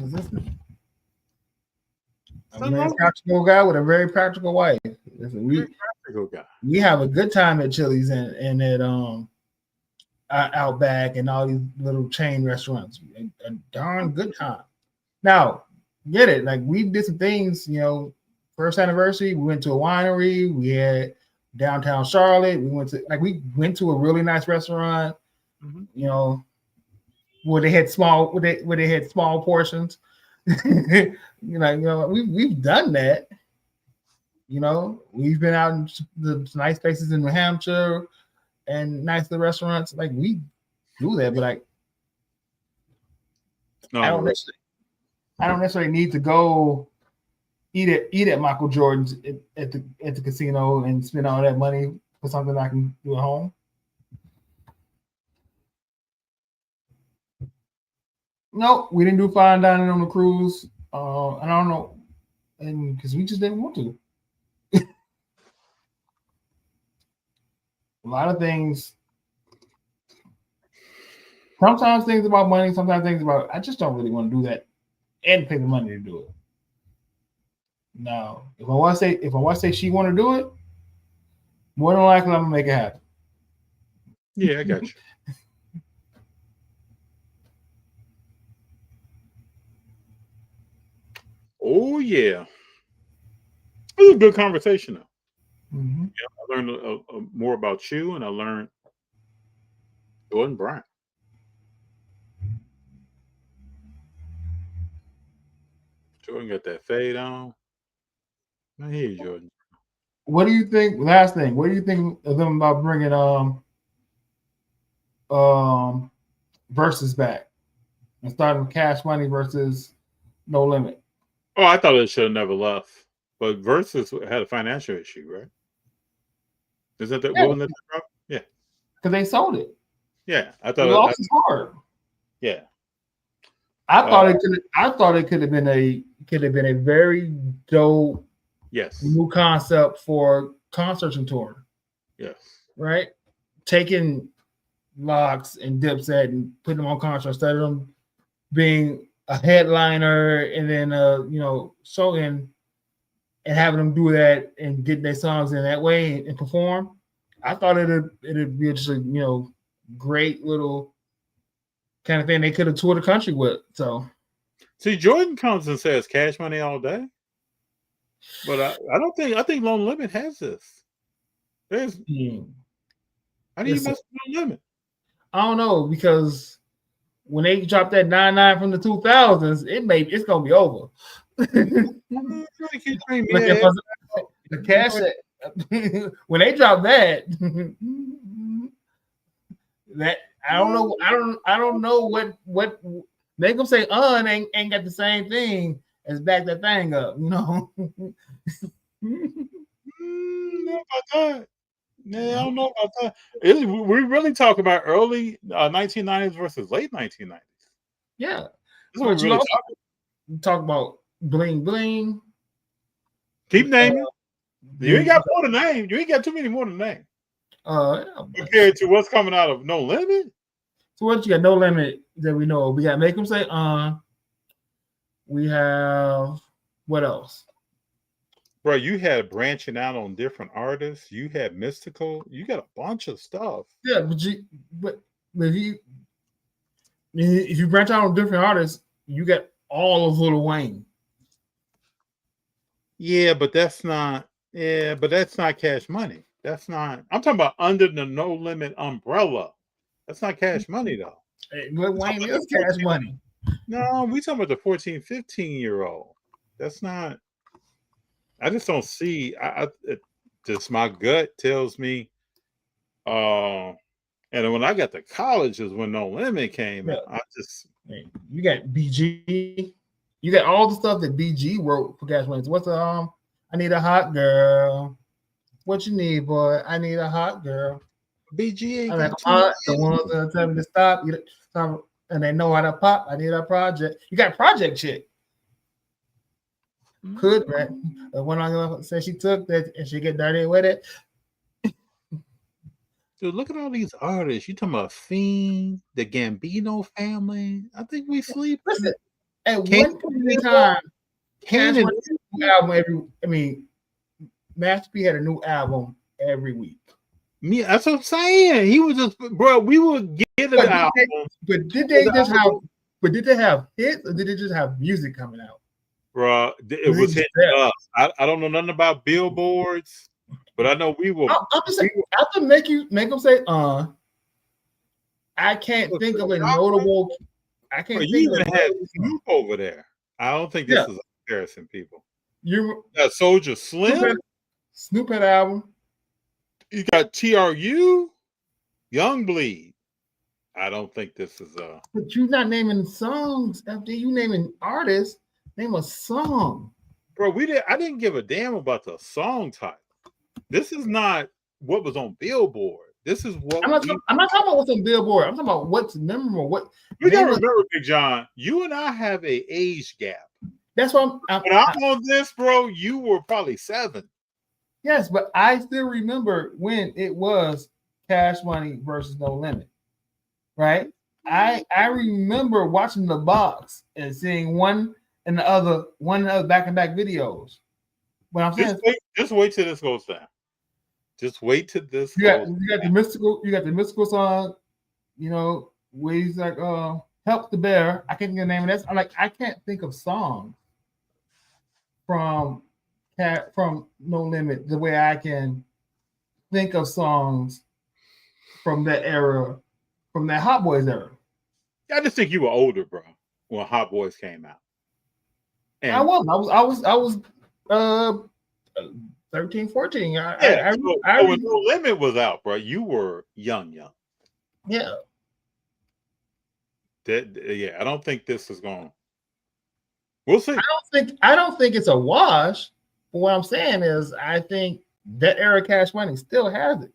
a very practical guy with a very practical wife. Very practical guy. We have a good time at Chili's and at Outback and all these little chain restaurants. A darn good time. Now, get it? Like we did some things. First anniversary, we went to a winery. We had downtown Charlotte. We went to a really nice restaurant. Where they had small portions. We've done that. We've been out in the nice places in New Hampshire and nice little restaurants. Like we do that, but I don't necessarily need to go eat at Michael Jordan's at the casino and spend all that money for something I can do at home. No, we didn't do fine dining on the cruise. I don't know, and because we just didn't want to. A lot of things. Sometimes things about money. Sometimes things about. I just don't really want to do that, and pay the money to do it. No, if I want to say she want to do it, more than likely I'm gonna make it happen. Yeah, I got you. Oh yeah, it was a good conversation though. Mm-hmm. Yeah, I learned more about you, and I learned Jordan Bryant. Jordan got that fade on. I hear you, Jordan. What do you think? Last thing, what do you think of them about bringing versus back and starting with Cash Money versus No Limit? Oh, I thought it should have never left. But Versus had a financial issue, right? Is that the Yeah. what was that problem? Yeah. Because they sold it. Yeah. I The thought loss is hard. yeah. I thought it could have been a very dope Yes. new concept for concerts and tour. Yes. Right? Taking Locks and Dipset and putting them on concerts instead of them being a headliner and then showing and having them do that and get their songs in that way and perform. I thought it'd be just a great little kind of thing they could have toured the country with. So see, Jordan comes and says Cash Money all day. But I think No Limit has this. How do you mess with No Limit? I don't know, because when they dropped that 99 from the 2000s, it's gonna be over. Looking for the cash when they drop that, that I don't know what make them say ain't got the same thing as back that thing up, you know. Know about that. Yeah, I don't know about that. We really talking about early 1990s versus late 1990s. Yeah, That's what we really talk about. Bling bling. Keep naming. You ain't got more to name. You ain't got too many more to name. Compared to what's coming out of No Limit. So what you got? No Limit that we know. We got Make Them Say We have what else? Bro, you had branching out on different artists. You had Mystical. You got a bunch of stuff. Yeah, but if you branch out on different artists, you get all of Lil Wayne. Yeah, but that's not. Yeah, but that's not Cash Money. That's not. I'm talking about under the No Limit umbrella. That's not Cash Money though. Hey, Lil Wayne is Cash Money. No, we talking about the 14, 15-year-old. That's not. I just don't see. Just my gut tells me. And when I got to college is when No Limit came out. I just. You got BG. You got all the stuff that BG wrote for Cash Money. What's I need a hot girl. What you need, boy? I need a hot girl. BG ain't got hot. The ones that tell me to stop. And they know how to pop. I need a project. You got Project Chick. Could right? The one I said she took that and she get dirty with it. Dude, look at all these artists. You talking about Fiend, the Gambino family? I think we sleep. Listen, at one point in time, Master P had a new album every week. Me, that's what I'm saying. He was just, bro. We would get an album. But did they just have? But did they have hits, or did they just have music coming out? Bro, it was hitting us. I don't know nothing about billboards, but I know we were. I'm just saying, after make them say, I can't think of a notable. I can't think you of even had Snoop over there. I don't think this is a comparison, people. You got Soldier Slim. Snoop had an album. You got TRU, Young Bleed. I don't think this is a. But you're not naming songs. After you naming artists, name a song. Bro, I didn't give a damn about the song title. This is not what was on Billboard. This is what I'm not talking about what's on Billboard. I'm talking about what's memorable. What we gotta remember, Big John. You and I have a age gap. That's why when I'm on this, bro, you were probably 7. Yes, but I still remember when it was Cash Money versus No Limit. Right? I remember watching the box and seeing one and the other back-to-back videos. But I'm saying just wait till this goes down. Just wait till this. You got the mystical song, you know, where he's like, help the bear. I can't think of the name of that. I'm like, I can't think of songs from No Limit the way I can think of songs from that era, from that Hot Boys era. I just think you were older, bro, when Hot Boys came out. And I was 13, 14. When No Limit was out, bro, you were young. Yeah. I don't think this is going. We'll see. I don't think it's a wash. But what I'm saying is, I think that era Cash Money still has it.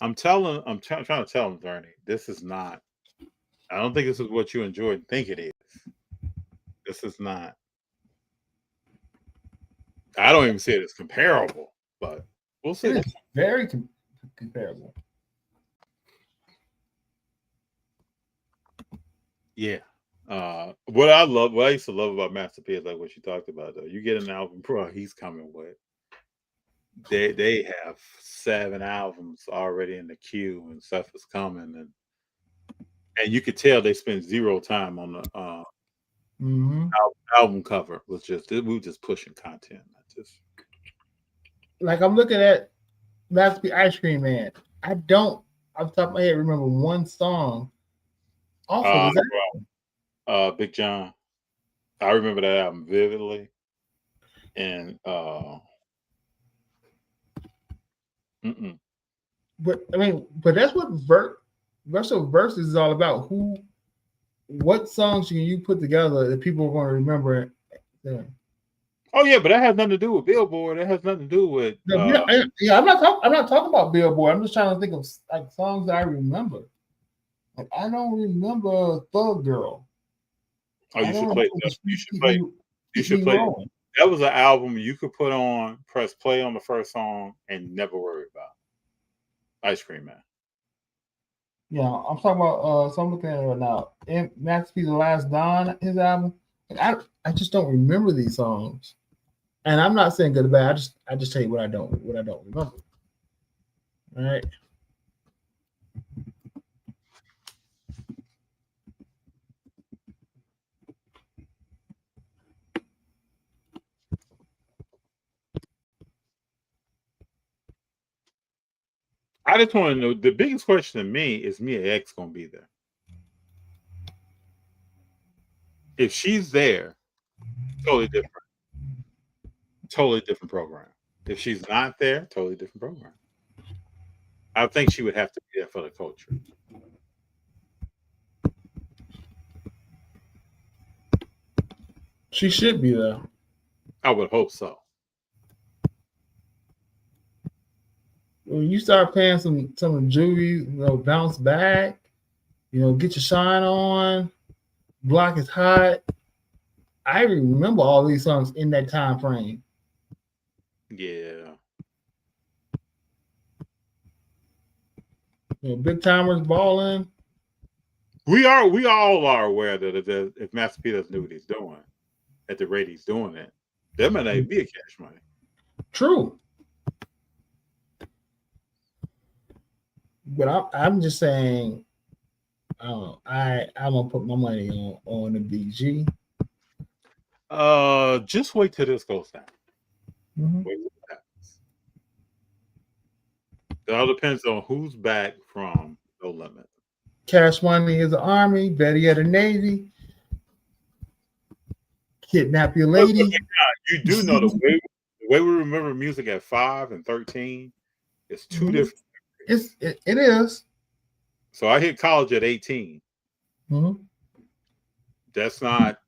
I'm trying to tell him, Bernie, this is not. I don't think this is what you enjoy and think it is. This is not. I don't even see it as comparable, but we'll see. It's very comparable. Yeah. What I used to love about Master P is like what you talked about, though. You get an album, bro, he's coming with. They have 7 albums already in the queue and stuff is coming, and you could tell they spent 0 time on the album cover. We were just pushing content. Like I'm looking at Master P Ice Cream Man. I don't off the top of my head remember one song off of his album. Big Jon. I remember that album vividly. And But I mean, but that's what versus is all about. What songs can you put together that people are going to remember? Oh yeah, but that has nothing to do with Billboard. That has nothing to do with. Yeah, I'm not talking about Billboard. I'm just trying to think of like songs that I remember. Like I don't remember Thug Girl. Oh, you should play. You should play. That was an album you could put on, press play on the first song, and never worry about. Ice Cream Man. Yeah, I'm talking about. So I'm looking at it right now. And Masterpiece, The Last Don, his album. Like, I just don't remember these songs, and I'm not saying good or bad. I just tell you what I don't remember. All right. I just want to know, the biggest question to me is Mia X going to be there? If she's there, totally different. Totally different program. If she's not there, totally different program. I think she would have to be there for the culture. She should be there. I would hope so. When you start paying some of the jewelry, bounce back, get your shine on, block is hot. I remember all these songs in that time frame. Yeah. Big Timers balling. We all are aware that if Master P doesn't know what he's doing at the rate he's doing it, there might not be a Cash Money. True. But I'm just saying, I'm gonna put my money on the BG. Just wait till this goes down. Mm-hmm. Wait till it happens. It all depends on who's back from No Limit. Cash Money is the Army, Betty of the Navy, Kidnap Your Lady. You do know the way we remember music at 5 and 13 is two different. It is. So I hit college at 18. Mm-hmm. That's not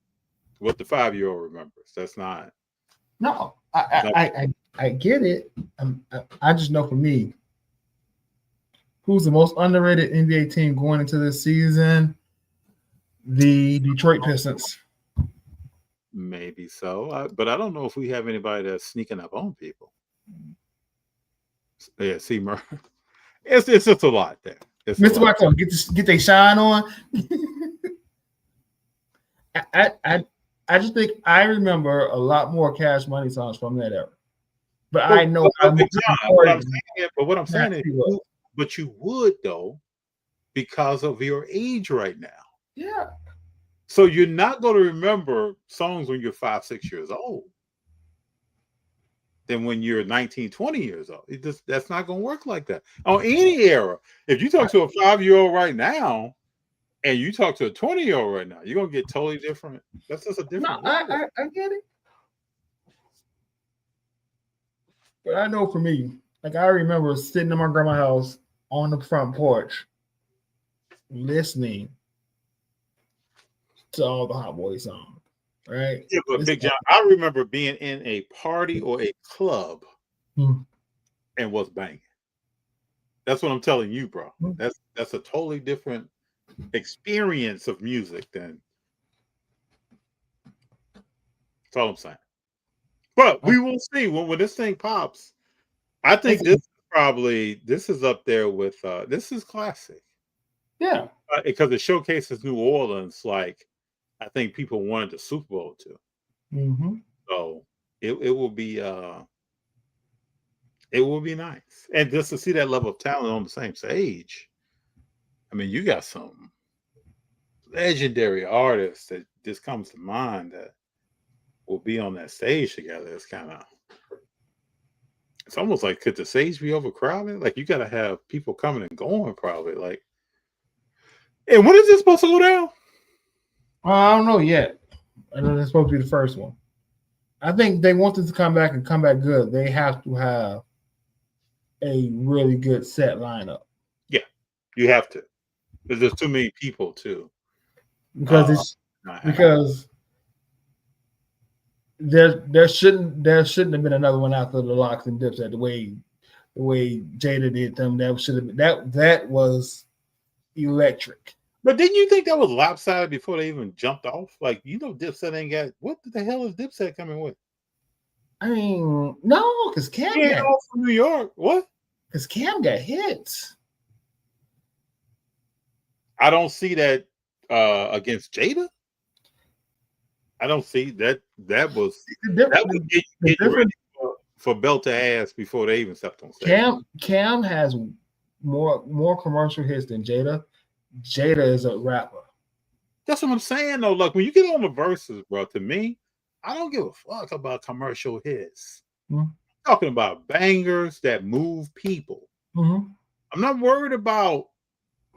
what the 5-year-old remembers. That's not. No, I get it. I just know for me, who's the most underrated NBA team going into this season? The Detroit Pistons. Maybe so, but I don't know if we have anybody that's sneaking up on people. Yeah, see, it's just a lot there. Mr. Watson, get their shine on. I just think I remember a lot more Cash Money songs from that era. But I know what I'm saying is, but you would though, because of your age right now. Yeah. So you're not going to remember songs when you're 5, 6 years old. Than when you're 19, 20 years old. That's not going to work like that. On any era, if you talk to a 5-year-old right now, and you talk to a 20-year-old right now, you're going to get totally different. That's just a different. No, I get it. But I know for me, like I remember sitting in my grandma's house on the front porch, listening to all the Hot Boy songs. Right. Yeah, but Big Jon, I remember being in a party or a club and was banging. That's what I'm telling you, bro. That's a totally different experience of music than. That's all I'm saying. But we will see when this thing pops. I think this is up there with this is classic. Yeah. Because it showcases New Orleans like I think people wanted the Super Bowl to. Mm-hmm. So it will be nice. And just to see that level of talent on the same stage. I mean, you got some legendary artists that just comes to mind that will be on that stage together. It's almost like, could the stage be overcrowded? Like you gotta have people coming and going probably. Like, and when is this supposed to go down? I don't know yet. I know that's supposed to be the first one. I think they want this to come back and come back good. They have to have a really good set lineup. Yeah, you have to. Because there's too many people too. Because there shouldn't have been another one after the Locks and Dipset the way Jada did them. That should have been that was electric. But didn't you think that was lopsided before they even jumped off? Like, Dipset ain't got what the hell is Dipset coming with? I mean, no, because Cam got from New York. What? Because Cam got hits. I don't see that against Jada. I don't see that. That was get you ready for belt to ass before they even stepped on stage. Cam has more commercial hits than Jada. Jada is a rapper. That's what I'm saying though. Like when you get on the verses, bro, to me, I don't give a fuck about commercial hits. Mm-hmm. I'm talking about bangers that move people. Mm-hmm. I'm not worried about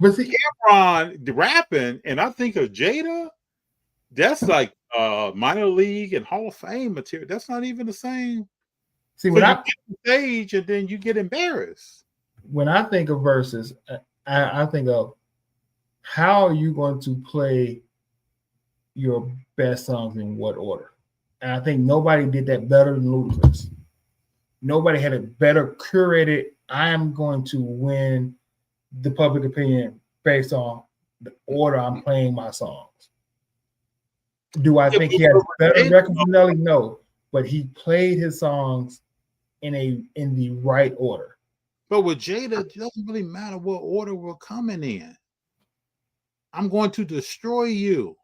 Cameron rapping, and I think of Jada. That's like minor league and Hall of Fame material. That's not even the same. See, when I get on stage and then you get embarrassed. When I think of verses, I think of how are you going to play your best songs in what order? And I think nobody did that better than Ludacris. Nobody had a better curated, I am going to win the public opinion based on the order I'm playing my songs. Do I think he has better records than Nelly? No. But he played his songs in the right order. But with Jada, it doesn't really matter what order we're coming in. I'm going to destroy you.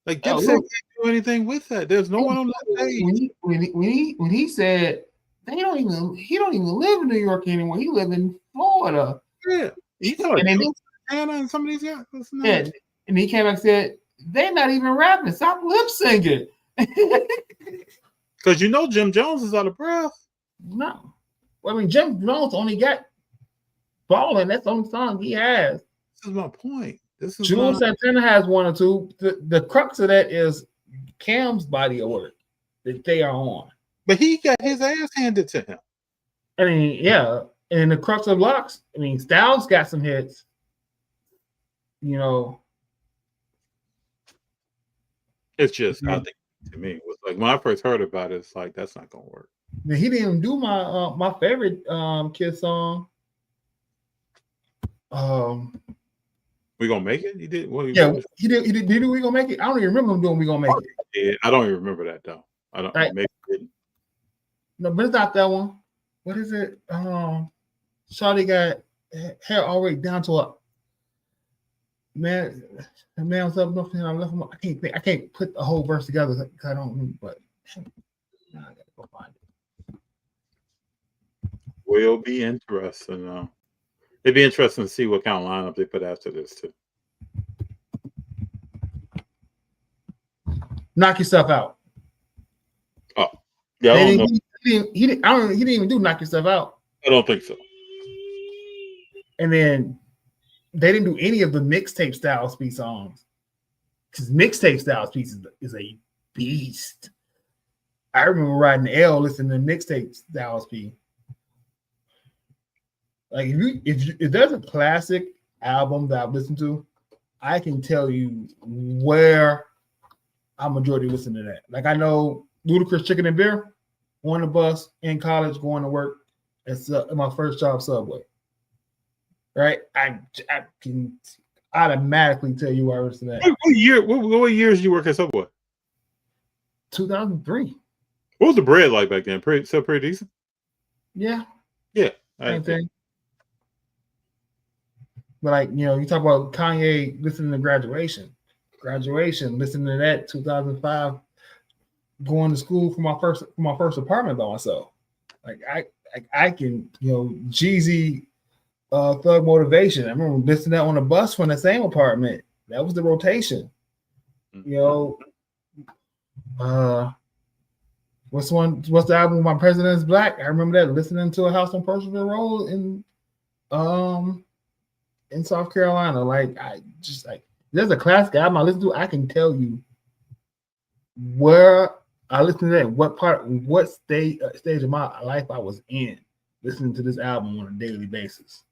Like Dipset can't do anything with that. There's no one on that stage. When he said he don't even live in New York anymore. He lives in Florida. Yeah. He's like Anna and some of these guys. Yeah. And he came back and said, they're not even rapping. Stop lip singing. Because Jim Jones is out of breath. No. Well, I mean, Jim Jones only got Ballin'. That's the only song he has. This is my point. Jules Santana has one or two. The crux of that is Cam's body of work that they are on. But he got his ass handed to him. I mean, yeah. And the crux of Locks, I mean, Styles got some hits. It's just, I think, to me, it was like when I first heard about it, it's like, that's not going to work. He didn't even do my favorite Kiss song. We Gonna Make It? He did? He did. Did We Gonna Make It? I don't even remember him doing We Gonna Make It. Yeah, I don't even remember that, though. I don't maybe didn't. No, but it's not that one. What is it? Shawty got hair all the way down to a man was up nothing. I left him. I can't put the whole verse together because I don't remember, but I gotta go find it. Will be interesting. It'd be interesting to see what kind of lineup they put after this too. Knock Yourself Out. Oh, yeah. I don't know. He didn't even do Knock Yourself Out. I don't think so. And then they didn't do any of the mixtape style speed songs because mixtape style speed is a beast. I remember riding L listening to mixtape style speed. Like if there's a classic album that I've listened to, I can tell you where I majority listen to that. Like I know Ludacris Chicken and Beer on the bus in college going to work. It's my first job, Subway. Right? I can automatically tell you where I listen to that. What years did you work at Subway? 2003. What was the bread like back then? Pretty decent? Yeah. Yeah. Same thing. But like, you talk about Kanye listening to Graduation, listening to that 2005, going to school for my first apartment by myself. Like I can, Jeezy, Thug Motivation. I remember listening to that on the bus from the same apartment. That was the rotation. What's the album My President is Black? I remember that listening to a house on Percival Road in South Carolina. Like there's a classic album I listen to. I can tell you where I listened to that, what stage of my life I was in, listening to this album on a daily basis.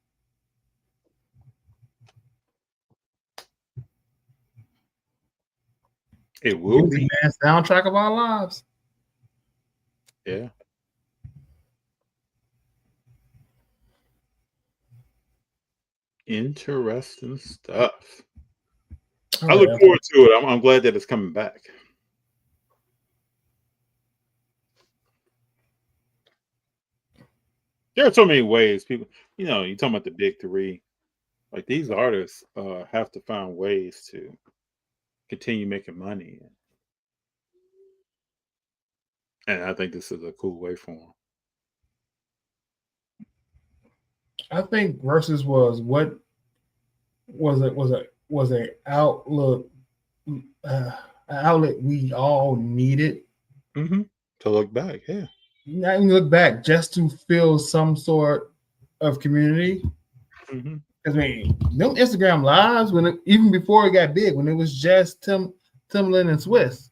It will Music, be. man, soundtrack of our lives. Yeah. Interesting stuff. I look forward to it. I'm glad that it's coming back. There are so many ways people, you talking about the big three. Like these artists have to find ways to continue making money. And I think this is a cool way for them. I think Versus was what was a outlook outlet we all needed. Mm-hmm. To look back, yeah. Not even look back, just to feel some sort of community. Mm-hmm. I mean, them Instagram lives even before it got big, when it was just Timbaland and Swiss,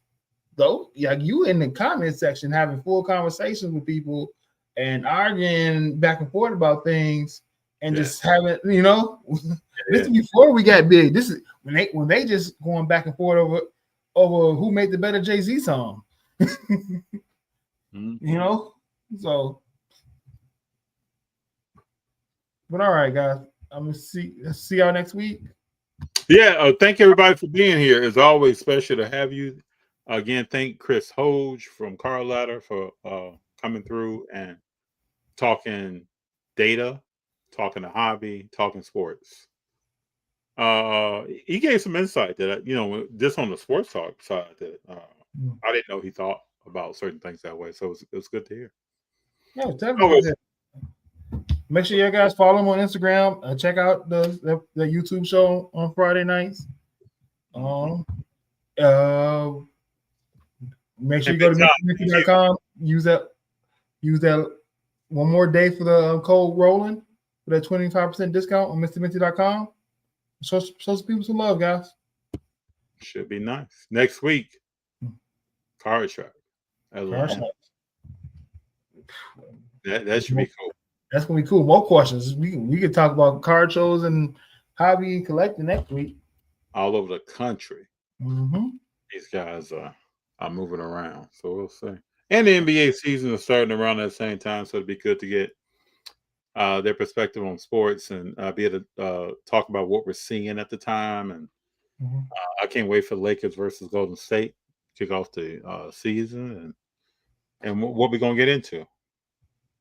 though, yeah, you in the comment section having full conversations with people and arguing back and forth about things and just having, this is before we got big. This is when they just going back and forth over who made the better Jay-Z song. Mm-hmm. So, but all right, guys. I'm gonna see y'all next week. Yeah, thank everybody for being here. It's always special to have you. Again, thank Chris Hoge from Car Ladder for coming through and talking data, talking the hobby, talking sports. He gave some insight that just on the sports talk side that I didn't know he thought about certain things that way. So it was good to hear. Yeah, definitely. Make sure you guys follow him on Instagram. Check out the YouTube show on Friday nights. Make sure you go to MrMinty.com. Use that one more day for the code rolling for that 25% discount on MrMinty.com. Show some people some love, guys. Should be nice. Next week, Card Track. That should be cool. That's gonna be cool. More questions. We can talk about card shows and hobby collecting next week. All over the country. Mm-hmm. These guys are moving around, so we'll see. And the NBA season is starting around at the same time, so it'd be good to get their perspective on sports and be able to talk about what we're seeing at the time. And I can't wait for the Lakers versus Golden State kick off the season and what we're gonna get into.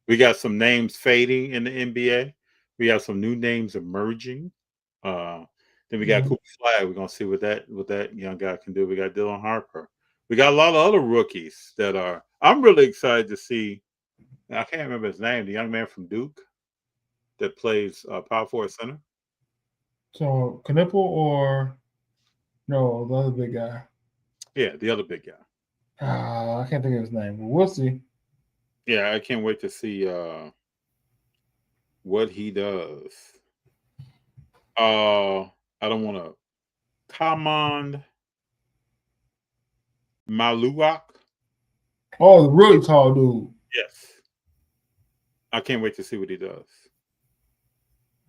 We got some names fading in the NBA. We have some new names emerging. Then we got Cooper Flag. We're gonna see what that young guy can do. We got Dylan Harper. We got a lot of other rookies that are. I'm really excited to see. I can't remember his name. The young man from Duke that plays power forward center. So Knipple or no, the other big guy. Yeah, the other big guy. I can't think of his name, but we'll see. Yeah, I can't wait to see what he does. I don't want to. Command Maluak. Oh, the really tall dude. Yes. I can't wait to see what he does.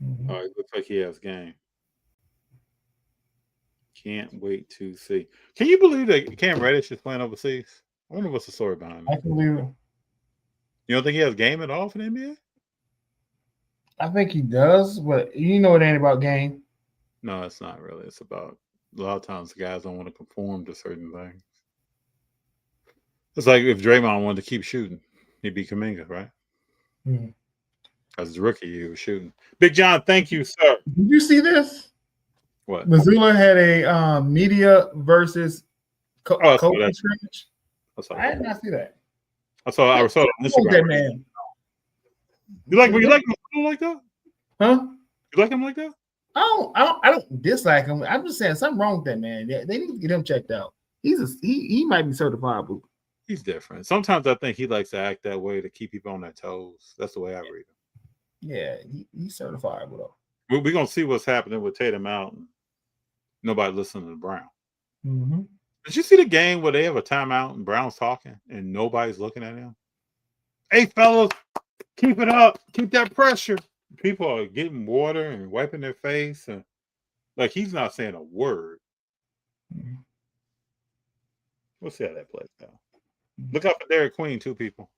It looks like he has game. Can't wait to see. Can you believe that Cam Reddish is playing overseas? I wonder what's the story behind I it. can believe it. You don't think he has game at all for the NBA? I think he does, but you know it ain't about game. No, it's not really. It's about a lot of times the guys don't want to conform to certain things. It's like if Draymond wanted to keep shooting, he'd be Kuminga, right? As his rookie, he was shooting. Big Jon, thank you, sir. Did you see this? What? Missoula had a media versus coaching scrimmage. I did not see that. I saw it on Instagram. That man. You like him like that? Huh? You like him like that? I don't dislike him. I'm just saying something wrong with that man. They need to get him checked out. He might be certifiable. He's different. Sometimes I think he likes to act that way to keep people on their toes. That's the way I read him. Yeah, he's certifiable though. We're gonna see what's happening with Tatum out. Nobody listening to Brown. Did you see the game where they have a timeout and Brown's talking and nobody's looking at him? Hey, fellas, keep it up. Keep that pressure. People are getting water and wiping their face. And like he's not saying a word. We'll see how that plays out. Look out for Derek Queen, too, people.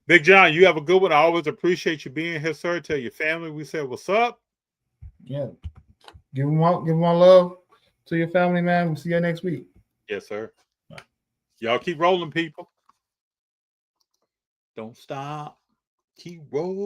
Big Jon, you have a good one. I always appreciate you being here, sir. Tell your family we said what's up. Yeah. Give them all love to your family, man. We'll see you next week. Yes, sir. Y'all keep rolling, people. Don't stop. Keep rolling.